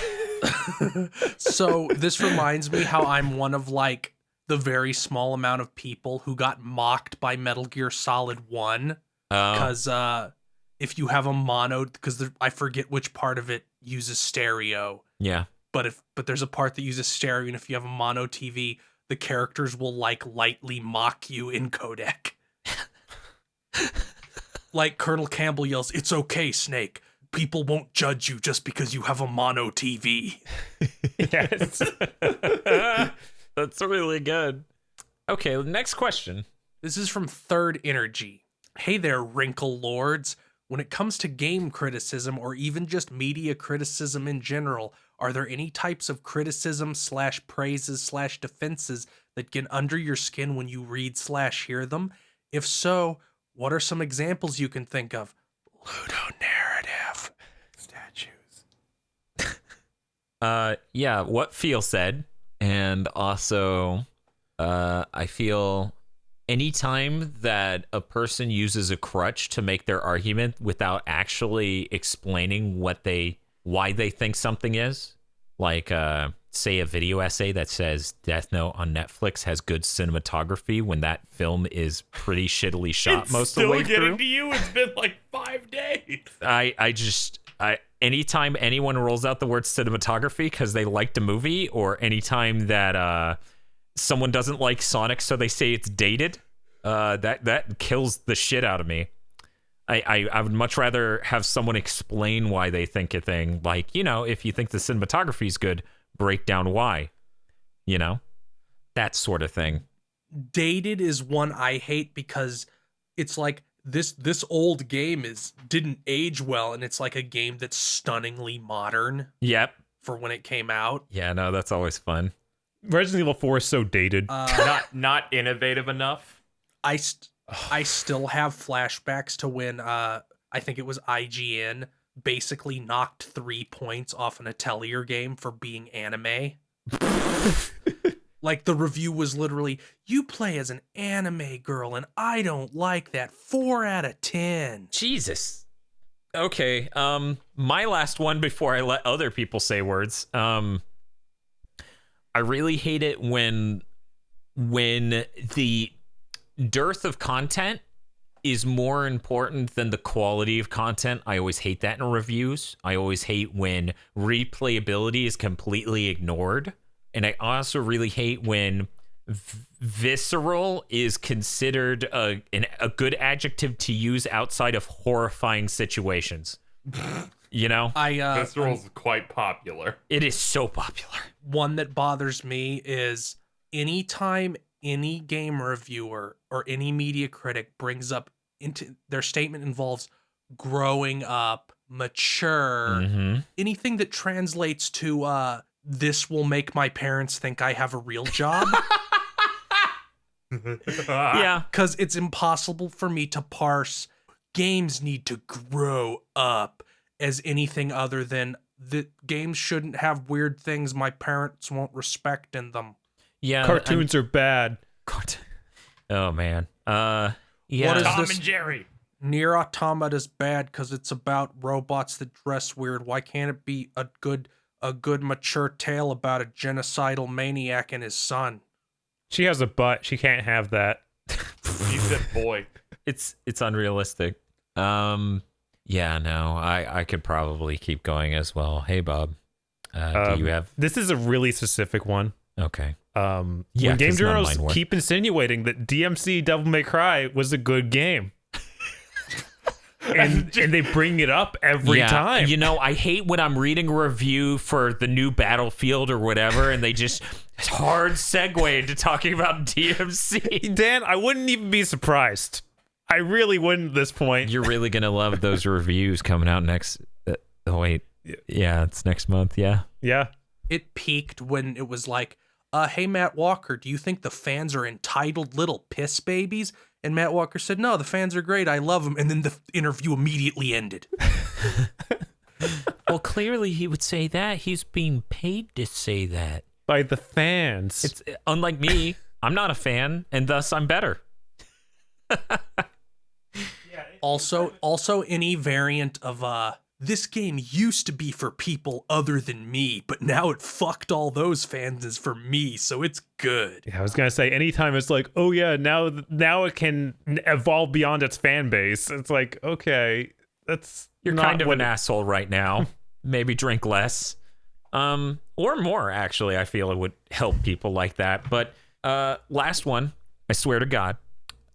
So this reminds me how I'm one of like the very small amount of people who got mocked by Metal Gear Solid 1. Because if you have a mono, because I forget which part of it uses stereo. Yeah. But there's a part that uses stereo, and if you have a mono TV, the characters will like lightly mock you in codec. Like Colonel Campbell yells, "It's okay, Snake. People won't judge you just because you have a mono TV." Yes. That's really good. Okay, next question. This is from Third Energy. Hey there, Wrinkle Lords. When it comes to game criticism or even just media criticism in general, are there any types of criticism / praises / defenses that get under your skin when you read / hear them? If so, what are some examples you can think of? Ludonarrative. Statues. Yeah, what Phil said. And also, I feel anytime that a person uses a crutch to make their argument without actually explaining why they think something is, like say a video essay that says Death Note on Netflix has good cinematography when that film is pretty shittily shot most of the way through. It's still getting to you. It's been like 5 days. Anytime anyone rolls out the word cinematography because they liked a movie, or anytime that someone doesn't like Sonic so they say it's dated, that kills the shit out of me. I would much rather have someone explain why they think a thing. Like, if you think the cinematography is good, break down why. That sort of thing. Dated is one I hate because it's like this old game didn't age well, and it's like a game that's stunningly modern. Yep. For when it came out. Yeah, no, that's always fun. Resident Evil 4 is so dated. Not innovative enough. I still have flashbacks to when I think it was IGN basically knocked 3 points off an Atelier game for being anime. Like the review was literally, "You play as an anime girl and I don't like that. 4 out of 10. Jesus. Okay. My last one before I let other people say words. I really hate it when the dearth of content is more important than the quality of content. I always hate that in reviews. I always hate when replayability is completely ignored. And I also really hate when visceral is considered a good adjective to use outside of horrifying situations. Visceral is quite popular. It is so popular. One that bothers me is anytime any game reviewer or any media critic brings up into their statement involves growing up, mature, anything that translates to this will make my parents think I have a real job. Yeah, because it's impossible for me to parse games need to grow up as anything other than the games shouldn't have weird things my parents won't respect in them. Yeah, cartoons are bad. Oh man. Yeah. What is Tom this? and Jerry. Nier Automata's bad because it's about robots that dress weird. Why can't it be a good mature tale about a genocidal maniac and his son? She has a butt. She can't have that. She said boy. It's unrealistic. Yeah, no, I could probably keep going as well. Hey, Bob, do you have? This is a really specific one. Okay. Yeah, Yeah, when game 'cause none of journals mine were. keep insinuating that DMC Devil May Cry was a good game. and they bring it up every time. You know, I hate when I'm reading a review for the new Battlefield or whatever, and they just hard segue into talking about DMC. Dan, I wouldn't even be surprised. I really wouldn't at this point. You're really gonna love those reviews coming out next. Oh wait, yeah, it's next month. Yeah. Yeah. It peaked when it was like, hey, Matt Walker, do you think the fans are entitled little piss babies? And Matt Walker said, no, the fans are great. I love them. And then the interview immediately ended. Well, clearly he would say that. He's being paid to say that. By the fans. It's unlike me. I'm not a fan, and thus I'm better. Also, any variant of this game used to be for people other than me, but now it fucked all those fans is for me, so it's good. Yeah, I was gonna say anytime it's like, oh yeah, now it can evolve beyond its fan base. It's like, okay, that's You're not kind of what an asshole right now. Maybe drink less. Or more, actually. I feel it would help people like that. But last one, I swear to God.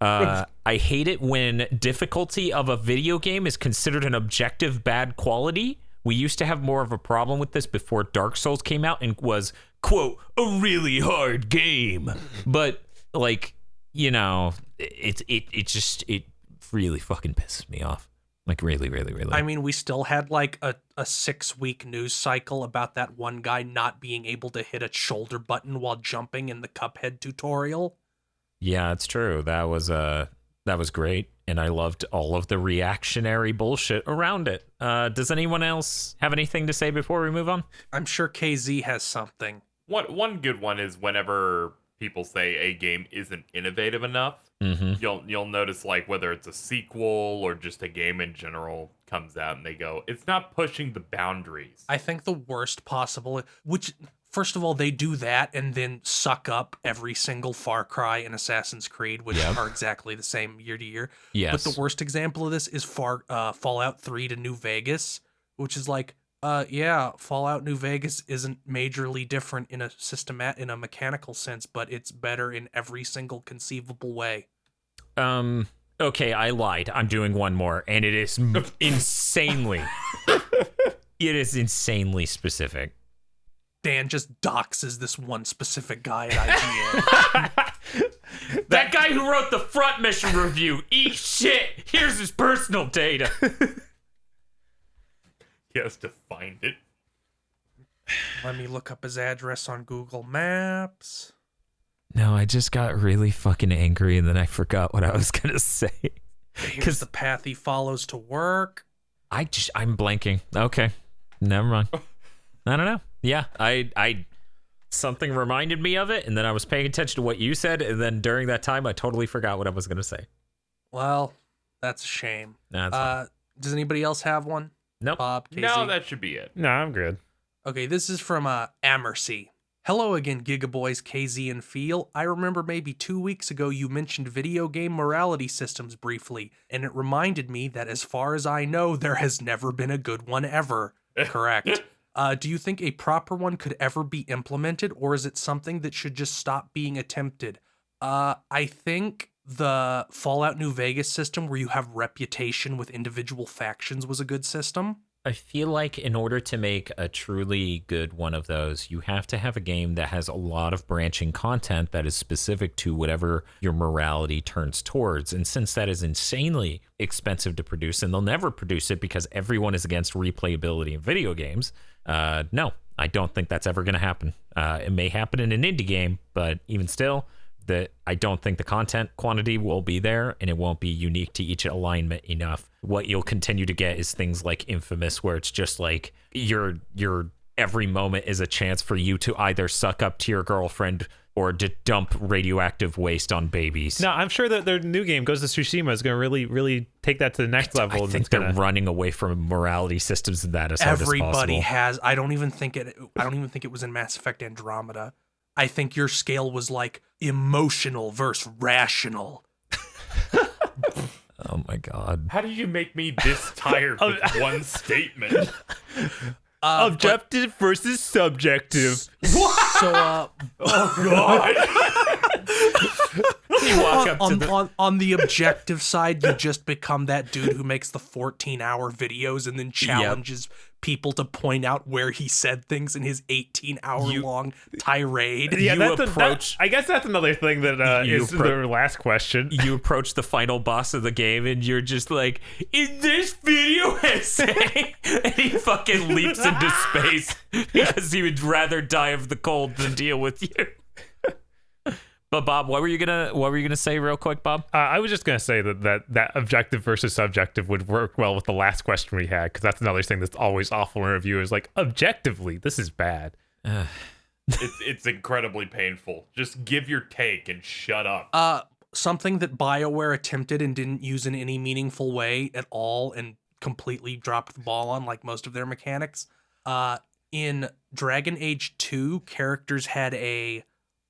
I hate it when difficulty of a video game is considered an objective bad quality. We used to have more of a problem with this before Dark Souls came out and was, quote, a really hard game. But, like, you know, it really fucking pisses me off. Like, really, really, really. I mean, we still had like a 6-week news cycle about that one guy not being able to hit a shoulder button while jumping in the Cuphead tutorial. Yeah, it's true. That was great, and I loved all of the reactionary bullshit around it. Does anyone else have anything to say before we move on? I'm sure KZ has something. One good one is whenever people say a game isn't innovative enough, you'll notice, like, whether it's a sequel or just a game in general comes out and they go, it's not pushing the boundaries. I think the worst possible, which first of all, they do that and then suck up every single Far Cry and Assassin's Creed, which are exactly the same year to year. Yes. But the worst example of this is Fallout 3 to New Vegas, which is like, Fallout New Vegas isn't majorly different in a mechanical sense, but it's better in every single conceivable way. Okay, I lied. I'm doing one more, and it is insanely specific. Dan just doxes this one specific guy at IGN. That guy who wrote the front mission review. Eat shit. Here's his personal data. He has to find it. Let me look up his address on Google Maps. No, I just got really fucking angry, and then I forgot what I was gonna say. Here's the path he follows to work. I'm blanking. Okay, never mind. I don't know. Yeah, I something reminded me of it, and then I was paying attention to what you said, and then during that time, I totally forgot what I was gonna say. Well, that's a shame. Nah, that's fine. Does anybody else have one? Nope. Bob, KZ? No, that should be it. No, I'm good. Okay, this is from Amercy. Hello again, GigaBoys, KZ, and Feel. I remember maybe 2 weeks ago you mentioned video game morality systems briefly, and it reminded me that as far as I know, there has never been a good one ever. Correct. Do you think a proper one could ever be implemented, or is it something that should just stop being attempted? I think the Fallout New Vegas system where you have reputation with individual factions was a good system. I feel like in order to make a truly good one of those, you have to have a game that has a lot of branching content that is specific to whatever your morality turns towards. And since that is insanely expensive to produce, and they'll never produce it because everyone is against replayability in video games, no, I don't think that's ever going to happen. It may happen in an indie game, but even still, I don't think the content quantity will be there, and it won't be unique to each alignment enough. What you'll continue to get is things like Infamous, where it's just like your every moment is a chance for you to either suck up to your girlfriend or to dump radioactive waste on babies. No, I'm sure that their new game, Ghost of Tsushima, is going to really, really take that to the next level. I think they're running away from morality systems in that as hard as possible. Everybody has. I don't even think it was in Mass Effect Andromeda. I think your scale was like emotional versus rational. Oh my god. How did you make me this tired with one statement? Objective versus subjective. So, Oh god. You walk up to the on the objective side, you just become that dude who makes the 14-hour videos and then challenges people to point out where he said things in his 18-hour-long tirade. Yeah, You that's I guess that's another thing that You is the last question. you approach the final boss of the game and you're just like, is this video essay? And he fucking leaps into space because he would rather die of the cold than deal with you. But Bob, what were you gonna say real quick, Bob? I was just gonna say that objective versus subjective would work well with the last question we had, because that's another thing that's always awful in review is like, objectively, this is bad. It's incredibly painful. Just give your take and shut up. Something that BioWare attempted and didn't use in any meaningful way at all and completely dropped the ball on, like most of their mechanics. In Dragon Age 2, characters had a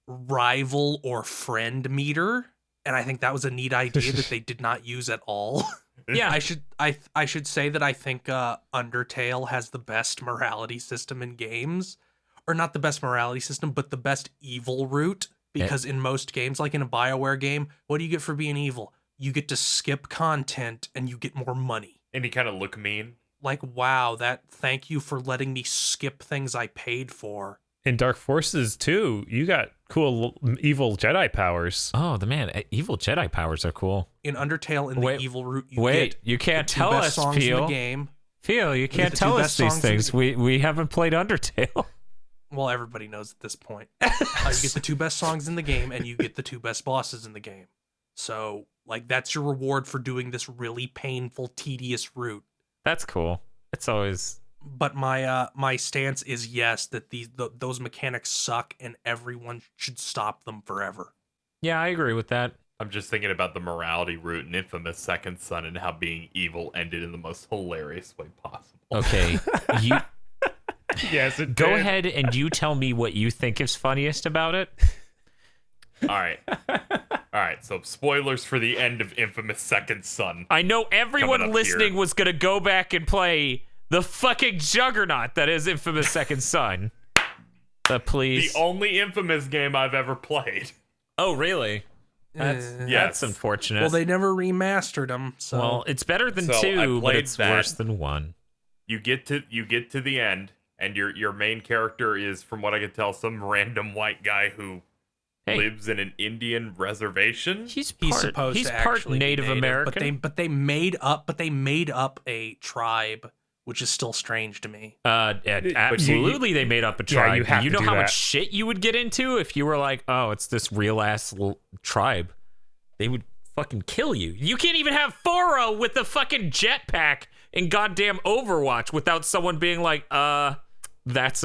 rival or friend meter, and I think that was a neat idea that they did not use at all. Yeah, I should say that I think Undertale has the best morality system in games, or not the best morality system, but the best evil route. Because in most games, like in a BioWare game, what do you get for being evil? You get to skip content and you get more money. And he kind of look mean. Like, wow, thank you for letting me skip things I paid for. In Dark Forces 2, you got cool evil Jedi powers. Oh, evil Jedi powers are cool. In Undertale, in the evil route, you can't tell best us, songs in the Phil. game. Phil, you can't the tell two us best these songs in things. the- We haven't played Undertale. Well, everybody knows at this point. You get the two best songs in the game, and you get the two best bosses in the game. So, like, that's your reward for doing this really painful, tedious route. That's cool. It's always... But my stance is yes, that those mechanics suck, and everyone should stop them forever. Yeah, I agree with that. I'm just thinking about the morality route in Infamous Second Son and how being evil ended in the most hilarious way possible. Okay, you Yes, it go did. ahead and you tell me what you think is funniest about it. All right. So spoilers for the end of Infamous Second Son. I know everyone Coming up listening here. was gonna go back and play the fucking juggernaut that is Infamous Second Son. Please. The only Infamous game I've ever played. Oh, really? That's Yes. unfortunate. Well, they never remastered them, so Well, it's better than So I 2, but played it's that. worse than 1. You get to the end, and your main character is, from what I can tell, some random white guy who Hey. lives in an Indian reservation. He's supposed he's to part actually be Native American. but they made up a tribe, which is still strange to me. Absolutely, they made up a Yeah, tribe. you have you to know do how that. much shit you would get into if you were like, oh, it's this real ass tribe. They would fucking kill you. You can't even have Foro with the fucking jetpack in goddamn Overwatch without someone being like, that's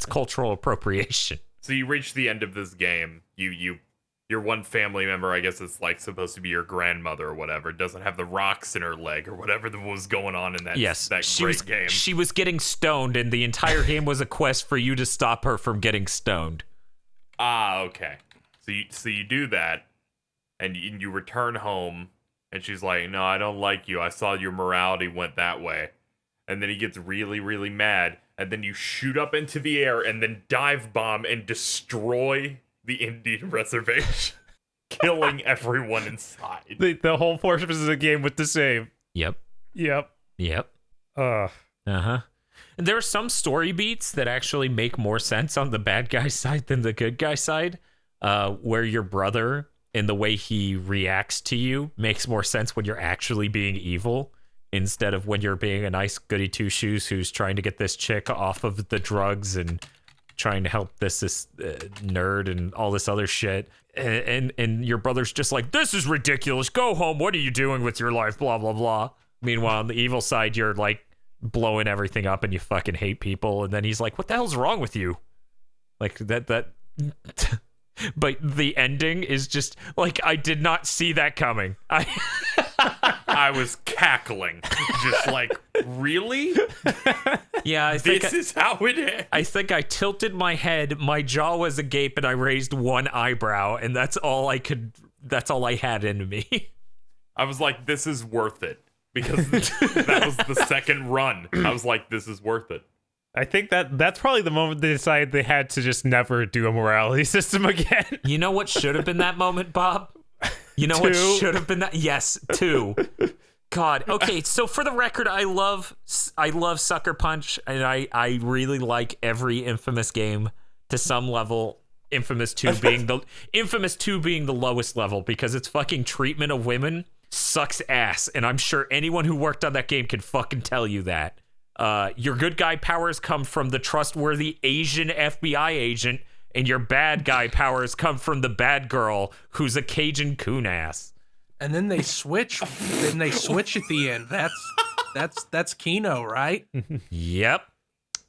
cultural appropriation. So you reach the end of this game. Your one family member, I guess it's like supposed to be your grandmother or whatever, doesn't have the rocks in her leg or whatever that was going on in that great game. She was getting stoned, and the entire game was a quest for you to stop her from getting stoned. Ah, okay. So you do that, and you return home, and she's like, "No, I don't like you. I saw your morality went that way." And then he gets really, really mad, and then you shoot up into the air and then dive bomb and destroy the Indian reservation, killing everyone inside. The whole purpose of the game with the save. Yep. Yep. Uh-huh. And there are some story beats that actually make more sense on the bad guy side than the good guy side, where your brother and the way he reacts to you makes more sense when you're actually being evil instead of when you're being a nice goody two-shoes who's trying to get this chick off of the drugs and trying to help this nerd and all this other shit. And your brother's just like, this is ridiculous. Go home. What are you doing with your life? Blah, blah, blah. Meanwhile, on the evil side, you're like blowing everything up and you fucking hate people. And then he's like, what the hell's wrong with you? Like that. But the ending is just like, I did not see that coming. I was cackling, just like, really? Yeah, I think This is how it is. I think I tilted my head, my jaw was agape, and I raised one eyebrow, and that's all I had in me. I was like, this is worth it. Because that was the second run. I was like, this is worth it. I think that's probably the moment they decided they had to just never do a morality system again. You know what should have been that moment, Bob? You know what should have been that? Yes, 2. God. Okay, so for the record, I love Sucker Punch, and I really like every Infamous game to some level. Infamous 2 being the lowest level, because its fucking treatment of women sucks ass, and I'm sure anyone who worked on that game can fucking tell you that. Your good guy powers come from the trustworthy Asian FBI agent, and your bad guy powers come from the bad girl who's a Cajun coon ass. And then they switch. Then they switch at the end. That's Kino, right? Yep.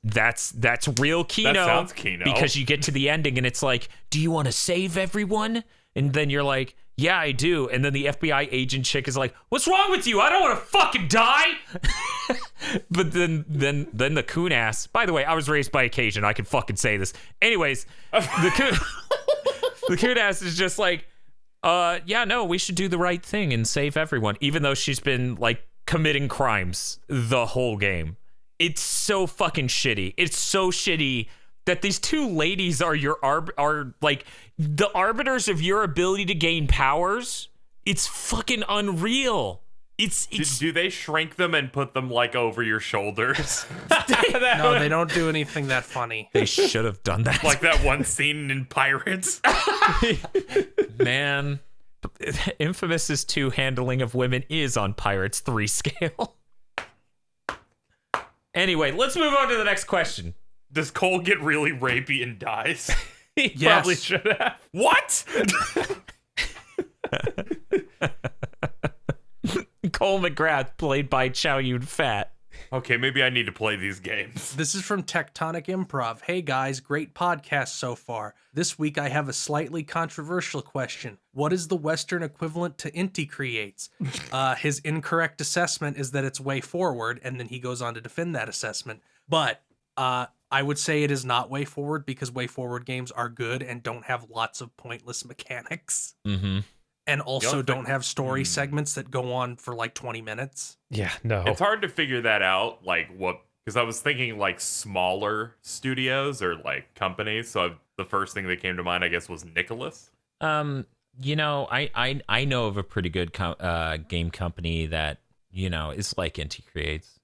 That's real Kino. That sounds Kino. Because you get to the ending and it's like, do you want to save everyone? And then you're like, yeah, I do. And then the FBI agent chick is like, what's wrong with you? I don't want to fucking die. But then the coon ass. By the way, I was raised by a Cajun. I can fucking say this. Anyways, the coon ass is just like, yeah, no, we should do the right thing and save everyone, even though she's been like committing crimes the whole game. It's so fucking shitty. It's so shitty that these 2 ladies are are like the arbiters of your ability to gain powers. It's fucking unreal. It's do they shrink them and put them like over your shoulders? No, they don't do anything that funny. They should have done that. Like that one scene in Pirates. Man, Infamous's 2 handling of women is on Pirates 3 scale. Anyway, let's move on to the next question. Does Cole get really rapey and dies? He Yes. probably should have. What? Cole McGrath, played by Chow Yun Fat. Okay, maybe I need to play these games. This is from Tectonic Improv. Hey guys, great podcast so far. This week I have a slightly controversial question. What is the Western equivalent to Inti Creates? His incorrect assessment is that it's Way Forward, and then he goes on to defend that assessment. But I would say it is not Way Forward, because Way Forward games are good and don't have lots of pointless mechanics. Mm-hmm. And also don't have story segments that go on for like 20 minutes. Yeah, no. It's hard to figure that out, like what, because I was thinking like smaller studios or like companies. So the first thing that came to mind, I guess, was Nicholas. You know, I know of a pretty good game company that, you know, is like Inti Creates.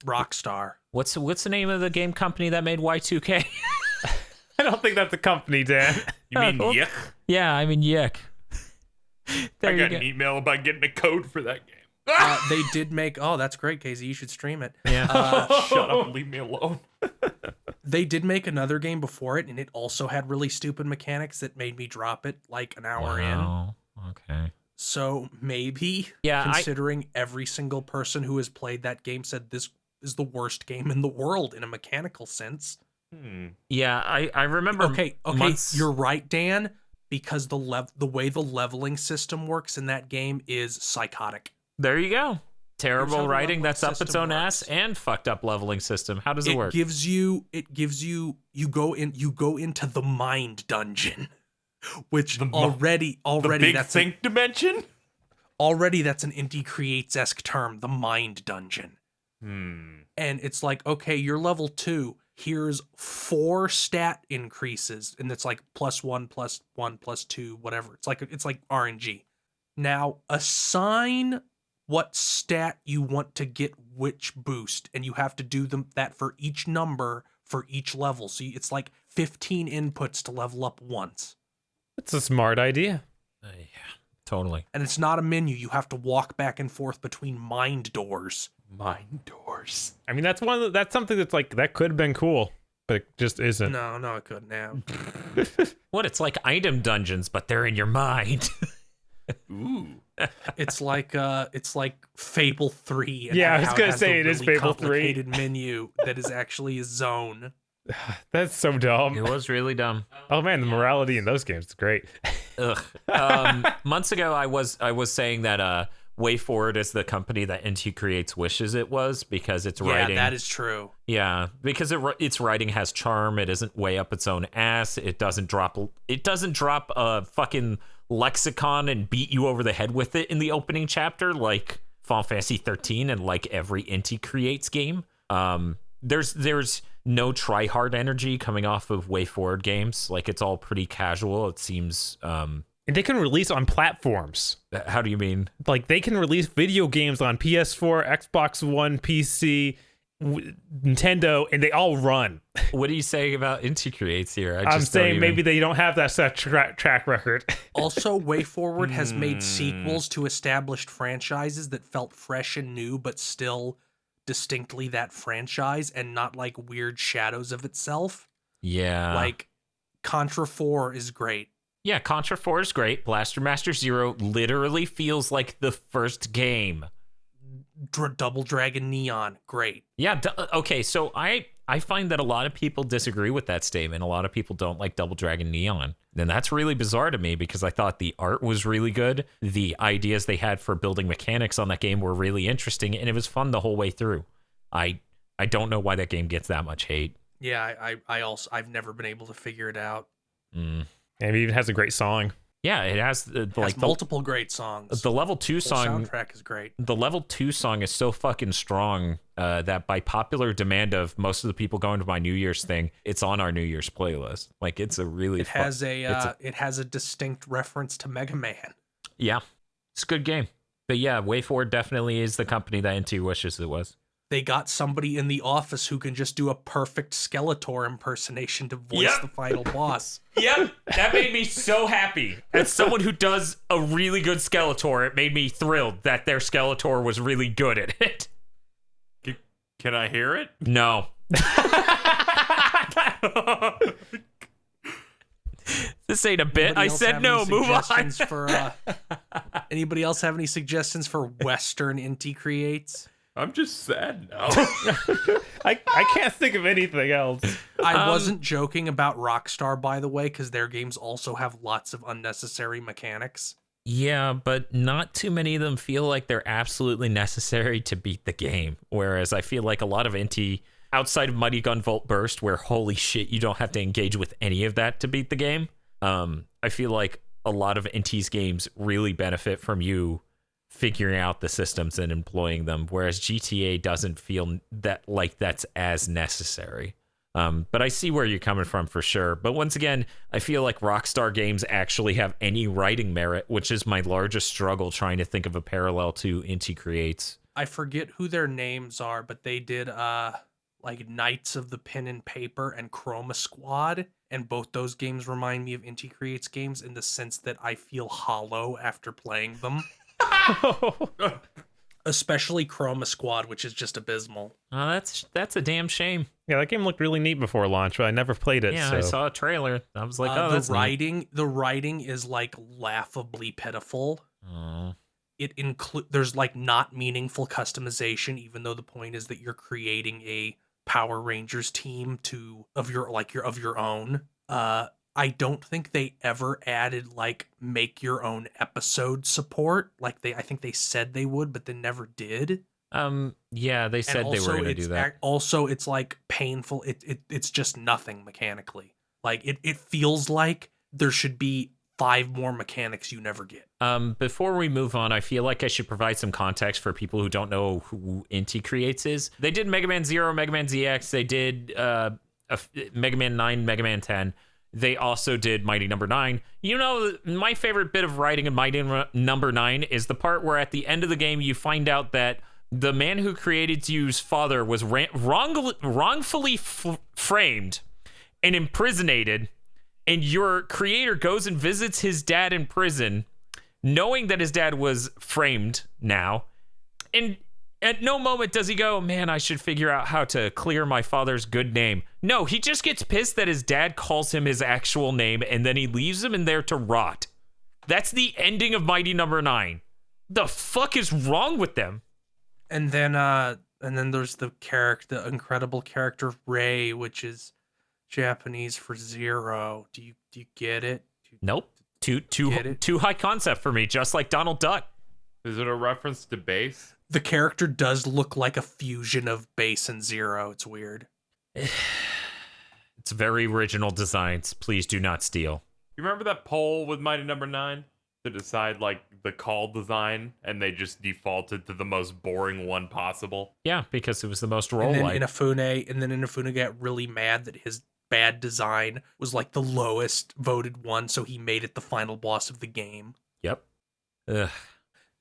Rockstar. What's the name of the game company that made Y2K? I don't think that's a company, Dan. You mean well, Yick? Yeah, I mean Yick. I got an email about getting a code for that game. They did make. Oh, that's great, Casey. You should stream it. Yeah. Shut up and leave me alone. They did make another game before it, and it also had really stupid mechanics that made me drop it like an hour in. Wow. Okay. So maybe, Yeah, considering every single person who has played that game said this is the worst game in the world in a mechanical sense. Yeah, I remember. Okay, you're right, Dan, because the way the leveling system works in that game is psychotic. There you go. Here's how Terrible the writing leveling that's up its system own ass, works. and fucked up leveling system. How does it work? You go into the mind dungeon, which already The big that's think dimension? already that's an Inti Creates-esque term, the mind dungeon. And it's like, okay, you're level 2. Here's 4 stat increases, and it's like +1, +1, +2, whatever. It's like RNG. Now assign what stat you want to get which boost, and you have to do that for each number for each level. So it's like 15 inputs to level up once. It's a smart idea. Yeah, totally. And it's not a menu. You have to walk back and forth between mind doors. Mind doors. I mean, that's something that's like, that could have been cool, but it just isn't. No, it couldn't have. What? It's like item dungeons, but they're in your mind. Ooh. It's like Fable 3. And Yeah, I was how gonna has say the it is really Fable 3. complicated menu that is actually a zone. That's so dumb. It was really dumb. Oh man, the morality in those games is great. Ugh. Months ago, I was saying that Way Forward is the company that Inti Creates wishes it was, because its writing. Yeah, that is true. Yeah, because its writing has charm. It isn't way up its own ass. It doesn't drop a fucking lexicon and beat you over the head with it in the opening chapter, like Final Fantasy 13 and like every Inti Creates game. There's no try-hard energy coming off of WayForward games. Like, it's all pretty casual. It seems... And they can release on platforms. How do you mean? Like, they can release video games on PS4, Xbox One, PC, Nintendo, and they all run. What are you saying about Inti Creates here? I'm saying maybe they don't have that such track record. Also, WayForward has made sequels to established franchises that felt fresh and new, but still distinctly that franchise and not like weird shadows of itself. Yeah. Like, Contra 4 is great. Yeah, Contra 4 is great. Blaster Master Zero literally feels like the first game. Double Dragon Neon, great. Yeah, okay, so I find that a lot of people disagree with that statement. A lot of people don't like Double Dragon Neon. And that's really bizarre to me because I thought the art was really good. The ideas they had for building mechanics on that game were really interesting, and it was fun the whole way through. I don't know why that game gets that much hate. Yeah, I've never been able to figure it out. And it even has a great song. Yeah, it has multiple great songs. The level 2 song soundtrack is great. The level 2 song is so fucking strong that by popular demand of most of the people going to my New Year's thing, it's on our New Year's playlist. Like, it's a really it has a distinct reference to Mega Man. Yeah, it's a good game. But yeah, WayForward definitely is the company that Inti wishes it was. They got somebody in the office who can just do a perfect Skeletor impersonation to voice the final boss. Yep, that made me so happy. As someone who does a really good Skeletor, it made me thrilled that their Skeletor was really good at it. Can I hear it? No. This ain't a bit. I said no. Move on. Anybody else have any suggestions for Western Inti Creates? I'm just sad now. I can't think of anything else. I wasn't joking about Rockstar, by the way, because their games also have lots of unnecessary mechanics. Yeah, but not too many of them feel like they're absolutely necessary to beat the game. Whereas I feel like a lot of Inti, outside of Mighty Gun Volt Burst, where holy shit, you don't have to engage with any of that to beat the game. I feel like a lot of Inti's games really benefit from you figuring out the systems and employing them, whereas GTA doesn't feel that like that's as necessary. But I see where you're coming from for sure. But once again, I feel like Rockstar games actually have any writing merit, which is my largest struggle trying to think of a parallel to Inti Creates. I forget who their names are, but they did like Knights of the Pen and Paper and Chroma Squad, and both those games remind me of Inti Creates games in the sense that I feel hollow after playing them. Especially Chroma Squad, which is just abysmal. Oh, that's a damn shame. Yeah, that game looked really neat before launch, but I never played it. Yeah, so. I saw a trailer. I was like, oh, that's neat. The writing is like laughably pitiful. Oh. It there's like not meaningful customization, even though the point is that you're creating a Power Rangers team of your own. I don't think they ever added like make your own episode support. Like I think they said they would, but they never did. Yeah, they said they were going to do that. Also, it's like painful. It's just nothing mechanically. Like it feels like there should be 5 more mechanics you never get. Before we move on, I feel like I should provide some context for people who don't know who Inti Creates is. They did Mega Man 0, Mega Man ZX. They did Mega Man 9, Mega Man 10. They also did Mighty Number 9. You know, my favorite bit of writing in Mighty Number 9 is the part where at the end of the game you find out that the man who created you's father was wrongfully framed and imprisoned, and your creator goes and visits his dad in prison, knowing that his dad was framed now, and at no moment does he go, man, I should figure out how to clear my father's good name. No, he just gets pissed that his dad calls him his actual name, and then he leaves him in there to rot. That's the ending of Mighty Number 9. The fuck is wrong with them? And then there's the incredible character Ray, which is Japanese for zero. Do you get it? Nope. Too high concept for me, just like Donald Duck. Is it a reference to bass? The character does look like a fusion of bass and zero. It's weird. It's very original designs. Please do not steal. You remember that poll with Mighty Number 9? to decide like the call design, and they just defaulted to the most boring one possible. Yeah, because it was the most And role-like. then Inafune got really mad that his bad design was like the lowest voted one, so he made it the final boss of the game. Yep. Ugh.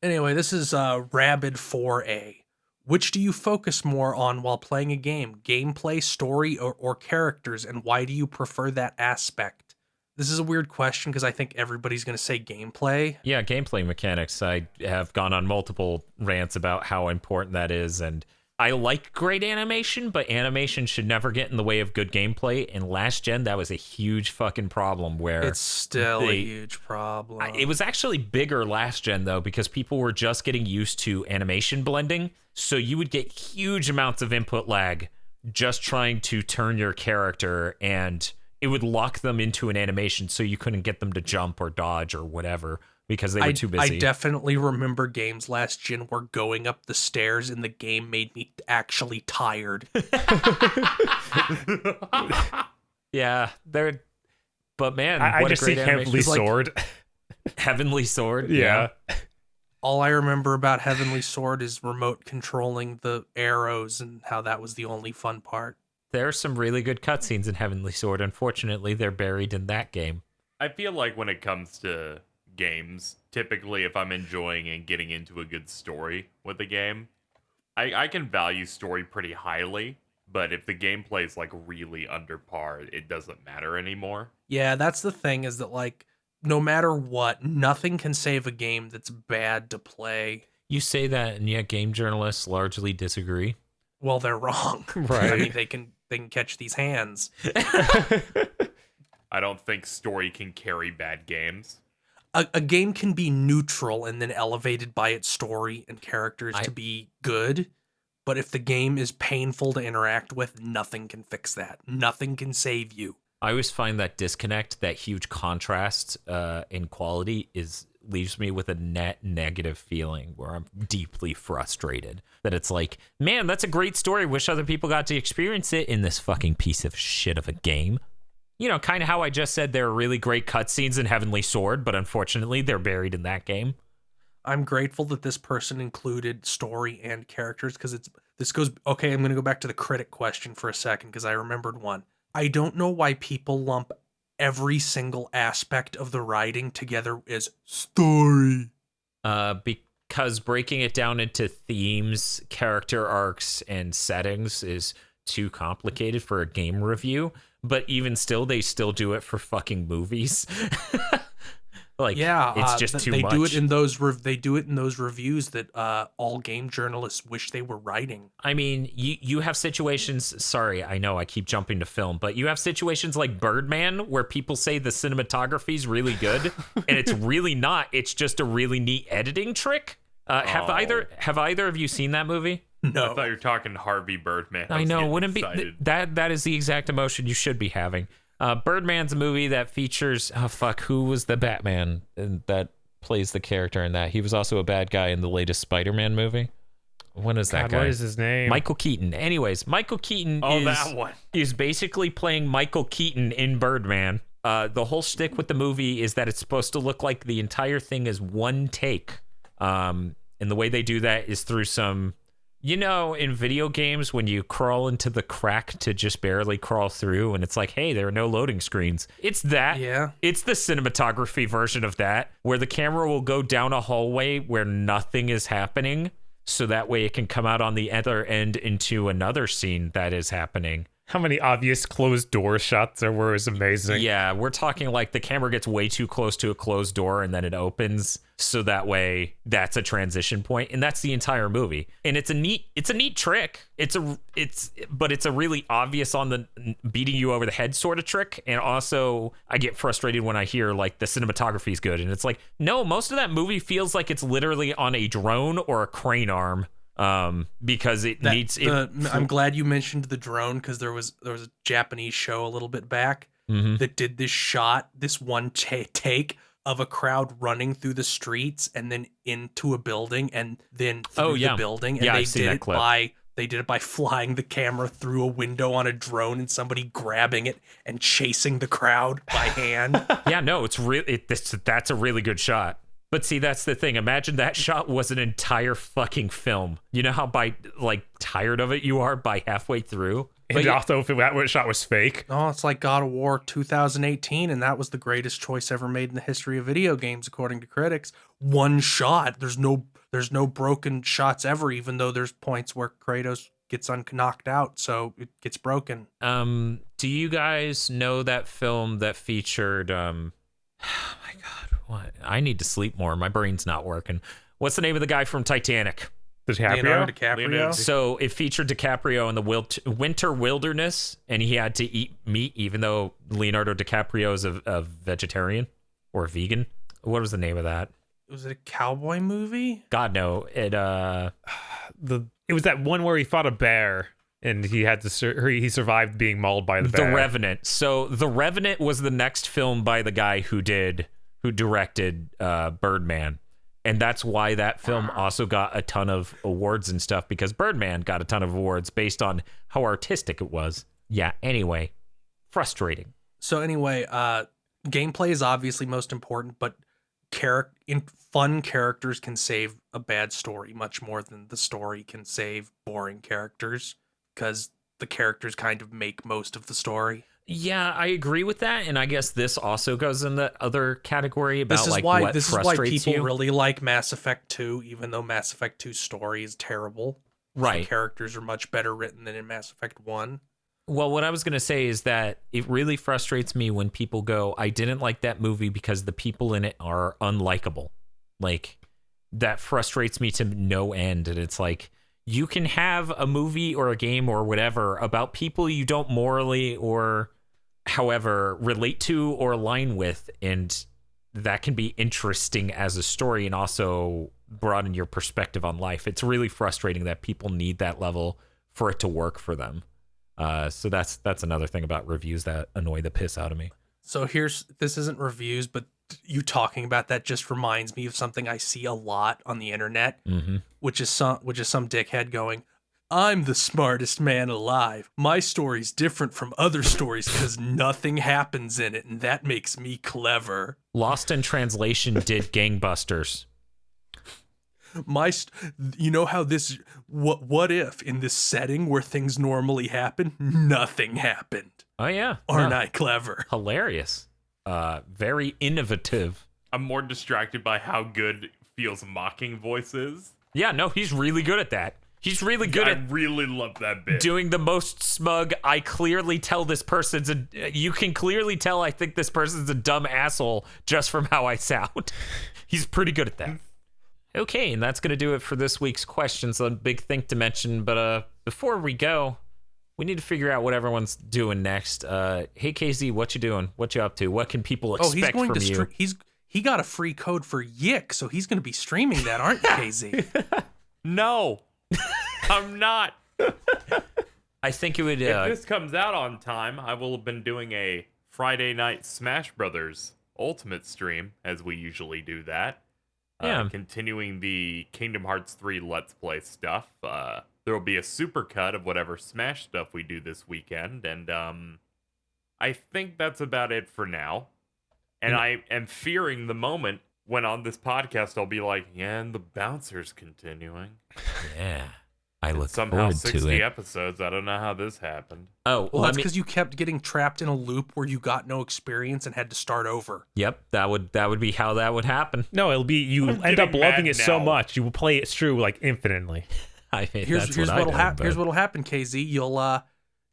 Anyway, this is Rabid 4A. Which do you focus more on while playing a game? Gameplay, story, or characters, and why do you prefer that aspect? This is a weird question because I think everybody's going to say gameplay. Yeah, gameplay mechanics. I have gone on multiple rants about how important that is, and I like great animation, but animation should never get in the way of good gameplay. And last gen, that was a huge fucking problem where It's still a huge problem. it was actually bigger last gen, though, because people were just getting used to animation blending. So you would get huge amounts of input lag just trying to turn your character, and it would lock them into an animation so you couldn't get them to jump or dodge or whatever because they were too busy. I definitely remember games last gen where going up the stairs in the game made me actually tired. Yeah, they're... But man, I what just a see great Heavenly animation. Sword. Heavenly Sword? Yeah. All I remember about Heavenly Sword is remote controlling the arrows and how that was the only fun part. There are some really good cutscenes in Heavenly Sword. Unfortunately, they're buried in that game. I feel like when it comes to games, typically if I'm enjoying and getting into a good story with a game, I can value story pretty highly, but if the gameplay is like really under par, it doesn't matter anymore. Yeah, that's the thing, is that like no matter what, nothing can save a game that's bad to play. You say that, and yet game journalists largely disagree. Well, they're wrong. Right. I mean, they can catch these hands. I don't think story can carry bad games. A game can be neutral and then elevated by its story and characters to be good, but if the game is painful to interact with, nothing can fix that. Nothing can save you. I always find that disconnect, that huge contrast in quality, leaves me with a net negative feeling where I'm deeply frustrated. That it's like, man, that's a great story. Wish other people got to experience it in this fucking piece of shit of a game. You know, kind of how I just said there are really great cutscenes in Heavenly Sword, but unfortunately they're buried in that game. I'm grateful that this person included story and characters because this goes... Okay, I'm going to go back to the critic question for a second because I remembered one. I don't know why people lump every single aspect of the writing together as story. Because breaking it down into themes, character arcs, and settings is too complicated for a game review. But even still, they still do it for fucking movies. Like, yeah, it's just too much. They do it in those reviews that all game journalists wish they were writing. I mean, you have situations. Sorry, I know I keep jumping to film, but you have situations like Birdman where people say the cinematography is really good, and it's really not. It's just a really neat editing trick. Have either of you seen that movie? No. I thought you were talking Harvey Birdman. I know. Wouldn't be that is the exact emotion you should be having. Birdman's a movie that features who was the Batman that plays the character in that? He was also a bad guy in the latest Spider-Man movie. When is that guy? What is his name? Michael Keaton. Anyways, Michael Keaton is basically playing Michael Keaton in Birdman. The whole shtick with the movie is that it's supposed to look like the entire thing is one take. And the way they do that is through some... You know, in video games, when you crawl into the crack to just barely crawl through, and it's like, hey, there are no loading screens. It's that. Yeah. It's the cinematography version of that, where the camera will go down a hallway where nothing is happening, so that way it can come out on the other end into another scene that is happening. How many obvious closed door shots there were is amazing. Yeah, we're talking like the camera gets way too close to a closed door and then it opens, so that way that's a transition point, and that's the entire movie. And it's a neat trick. It's a really obvious on the beating you over the head sort of trick. And also I get frustrated when I hear like the cinematography is good, and it's like, no, most of that movie feels like it's literally on a drone or a crane arm. Because I'm glad you mentioned the drone, because there was a Japanese show a little bit back that did this one take of a crowd running through the streets and then into a building and then through the building, and they did it by flying the camera through a window on a drone and somebody grabbing it and chasing the crowd by hand. Yeah, no, it's that's a really good shot. But see, that's the thing. Imagine that shot was an entire fucking film. You know how tired of it you are by halfway through? And also, if that shot was fake. Oh, it's like God of War 2018, and that was the greatest choice ever made in the history of video games, according to critics. One shot. There's no broken shots ever, even though there's points where Kratos gets knocked out, so it gets broken. Do you guys know that film that featured oh my god, what? I need to sleep more. My brain's not working. What's the name of the guy from Titanic? Leonardo DiCaprio. Leonardo. So it featured DiCaprio in the winter wilderness, and he had to eat meat, even though Leonardo DiCaprio is a vegetarian or vegan. What was the name of that? Was it a cowboy movie? God, no. It was that one where he fought a bear and he had to he survived being mauled by the bear. The Revenant. So The Revenant was the next film by the guy who directed Birdman. And that's why that film also got a ton of awards and stuff, because Birdman got a ton of awards based on how artistic it was. Yeah, anyway, frustrating. So anyway, gameplay is obviously most important, but fun characters can save a bad story much more than the story can save boring characters, because the characters kind of make most of the story. Yeah, I agree with that, and I guess this also goes in the other category about this is like why, what this frustrates is why people you. really like Mass Effect 2, even though Mass Effect 2's story is terrible. Right. The characters are much better written than in Mass Effect 1. Well, what I was going to say is that it really frustrates me when people go, I didn't like that movie because the people in it are unlikable. Like, that frustrates me to no end, and it's like, you can have a movie or a game or whatever about people you don't morally or however relate to or align with, and that can be interesting as a story and also broaden your perspective on life. It's really frustrating that people need that level for it to work for them. So that's another thing about reviews that annoy the piss out of me. So this isn't reviews, but you talking about that just reminds me of something I see a lot on the internet, which is some dickhead going, I'm the smartest man alive. My story's different from other stories because nothing happens in it, and that makes me clever. Lost in Translation did gangbusters. You know how this, what if in this setting where things normally happen, nothing happened? Oh yeah. Aren't I clever? Hilarious. Very innovative. I'm more distracted by how good Feel's mocking voice is. Yeah, no, he's really good at that. He's really good I at really love that bit. doing the most smug. I clearly tell this person's you can clearly tell I think this person's a dumb asshole just from how I sound. He's pretty good at that. Okay, and that's going to do it for this week's questions. A big thing to mention, but before we go, we need to figure out what everyone's doing next. Hey, KZ, what you doing? What you up to? What can people expect from you? He got a free code for Yick, so he's going to be streaming that, aren't you, KZ? No, I'm not. I think it would... if this comes out on time, I will have been doing a Friday night Smash Brothers Ultimate stream, as we usually do that. Yeah. Continuing the Kingdom Hearts 3 Let's Play stuff. There will be a supercut of whatever Smash stuff we do this weekend, and I think that's about it for now. And I am fearing the moment when on this podcast I'll be like, yeah, and the bouncer's continuing. Yeah. I look somehow forward 60 to it. episodes. I don't know how this happened. Oh, well, that's because you kept getting trapped in a loop where you got no experience and had to start over. Yep, that would be how that would happen. No, it'll be you I'm end up getting loving mad it so now. much you will play it through like infinitely. I mean, Here's that's what I what'll do, happen. but- Here's what'll happen, KZ.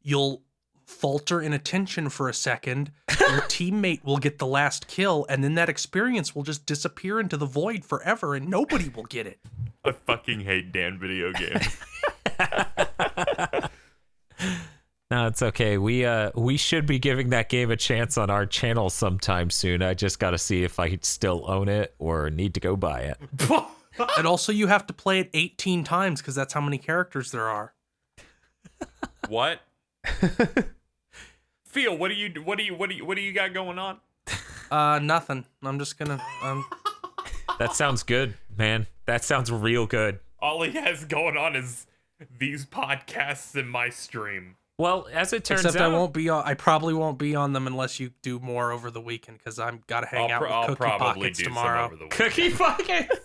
You'll falter in attention for a second. Your teammate will get the last kill, and then that experience will just disappear into the void forever, and nobody will get it. I fucking hate Dan video games. No, it's okay. We should be giving that game a chance on our channel sometime soon. I just got to see if I still own it or need to go buy it. And also, you have to play it 18 times because that's how many characters there are. What? Feel, what do you got going on? Nothing. I'm just gonna. That sounds good, man. That sounds real good. All he has going on is these podcasts and my stream. Well, as it turns Except out, I probably won't be on them unless you do more over the weekend because I'm gotta hang out I'll with Cookie probably Pockets do tomorrow. some over the Cookie Pockets.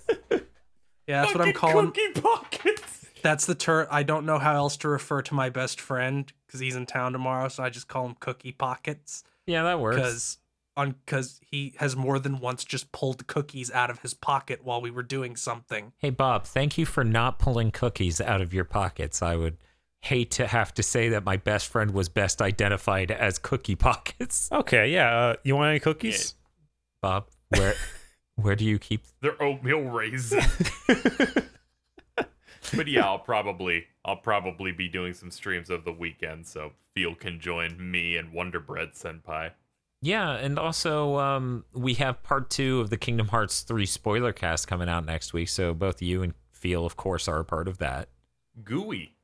Yeah, that's what I'm calling. Cookie Pockets. That's the I don't know how else to refer to my best friend because he's in town tomorrow, so I just call him Cookie Pockets. Yeah, that works. Because he has more than once just pulled cookies out of his pocket while we were doing something. Hey, Bob, thank you for not pulling cookies out of your pockets. I would hate to have to say that my best friend was best identified as Cookie Pockets. Okay, yeah. You want any cookies? Bob, where do you keep? They're oatmeal raisins. But yeah, I'll probably be doing some streams over the weekend, so Phil can join me and Wonder Bread Senpai. Yeah, and also we have part 2 of the Kingdom Hearts 3 spoiler cast coming out next week, so both you and Phil, of course, are a part of that. Gooey.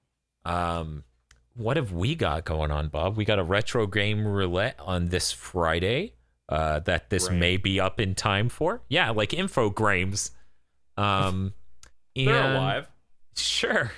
What have we got going on, Bob? We got a retro game roulette on this Friday that this may be up in time for. Yeah, like Infogrames. They're alive. Sure.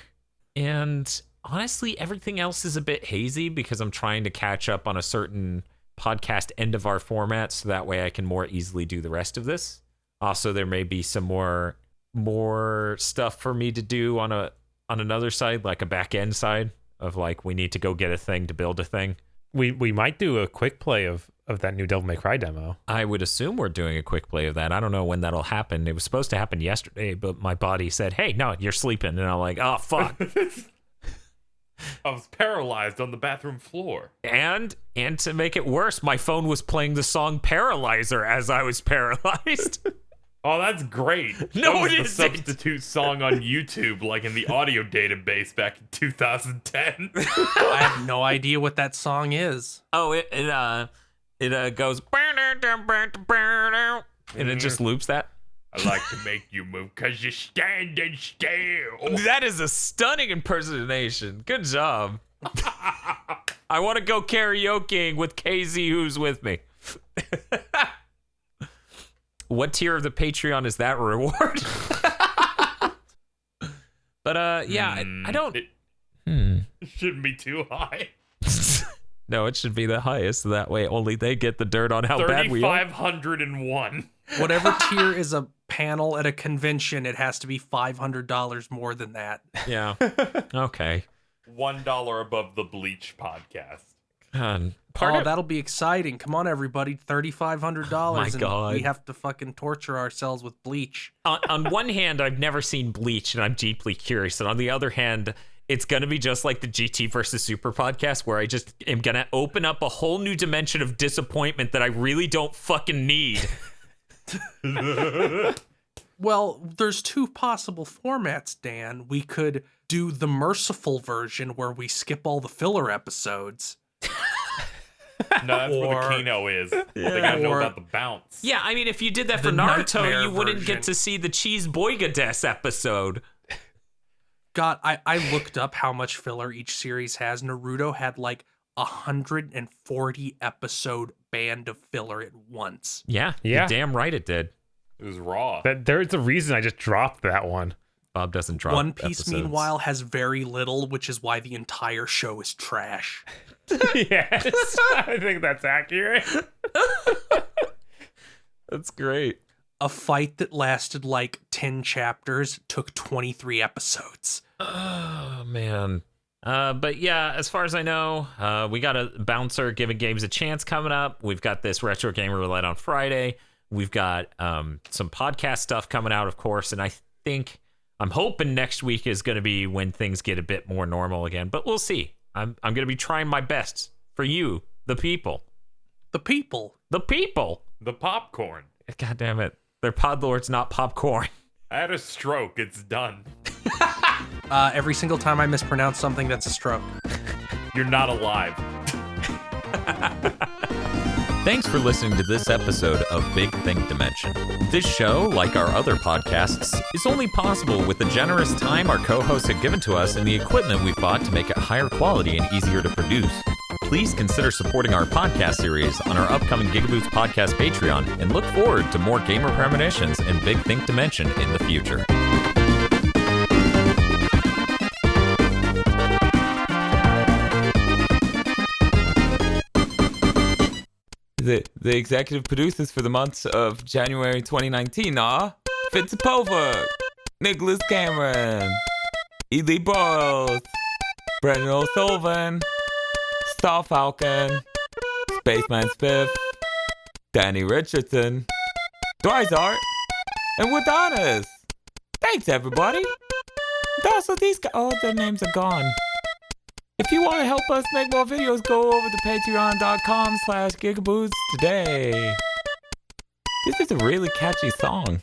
And honestly, everything else is a bit hazy because I'm trying to catch up on a certain podcast end of our format so that way I can more easily do the rest of this. Also, there may be some more stuff for me to do on another side, like a back end side of like we need to go get a thing to build a thing. We might do a quick play of that new Devil May Cry demo. I would assume we're doing a quick play of that. I don't know when that'll happen. It was supposed to happen yesterday, but my body said, "Hey, no, you're sleeping," and I'm like, "Oh fuck." I was paralyzed on the bathroom floor. And to make it worse, my phone was playing the song Paralyzer as I was paralyzed. Oh, that's great. No, that was it the isn't. substitute song on YouTube, like in the audio database back in 2010. I have no idea what that song is. Oh, it goes and it just loops that. I like to make you move because you're standing still. That is a stunning impersonation. Good job. I want to go karaokeing with KZ, who's with me. What tier of the Patreon is that reward? But yeah, I don't. It shouldn't be too high. No, it should be the highest. So that way, only they get the dirt on how bad we are. 3,501. Whatever tier is a panel at a convention, it has to be $500 more than that. Yeah. Okay. $1 above the Bleach podcast. That'll be exciting. Come on, everybody. $3,500. My God. We have to fucking torture ourselves with Bleach. On one hand, I've never seen Bleach, and I'm deeply curious. And on the other hand, it's going to be just like the GT versus Super podcast, where I just am going to open up a whole new dimension of disappointment that I really don't fucking need. Well, there's 2 possible formats, Dan. We could do the merciful version where we skip all the filler episodes. No, that's where the Kino is. They gotta know about the bounce. Yeah, I mean, if you did that for The Naruto, nightmare you wouldn't version. get to see the Cheese Boyga episode. God, I looked up how much filler each series has. Naruto had like 140 episode band of filler at once. Yeah, Yeah. You're damn right it did. It was raw. There's a reason I just dropped that one. Bob doesn't drop One Piece, episodes. meanwhile, has very little, which is why the entire show is trash. Yes, I think that's accurate. That's great. A fight that lasted like 10 chapters took 23 episodes. Oh, man. But yeah, as far as I know, we got a bouncer giving games a chance coming up. We've got this retro game roulette on Friday. We've got some podcast stuff coming out, of course. And I'm hoping next week is going to be when things get a bit more normal again. But we'll see. I'm going to be trying my best for you, the people. The people. The people. The popcorn. God damn it. They're podlords, not popcorn. I had a stroke. It's done. Every single time I mispronounce something, that's a stroke. You're not alive. Thanks for listening to this episode of Big Think Dimension. This show, like our other podcasts, is only possible with the generous time our co-hosts have given to us and the equipment we've bought to make it higher quality and easier to produce. Please consider supporting our podcast series on our upcoming GigaBoots podcast Patreon and look forward to more gamer premonitions and Big Think Dimension in the future. The executive producers for the months of January 2019 are Fitz Povok, Nicholas Cameron, Ely Boyles, Brendan O'Sullivan, Star Falcon, Spaceman Spiff, Danny Richardson, Dwyzart, and Wadonis. Thanks, everybody. And also, these guys, all their names are gone. If you want to help us make more videos, go over to patreon.com/GigaBoots today. This is a really catchy song.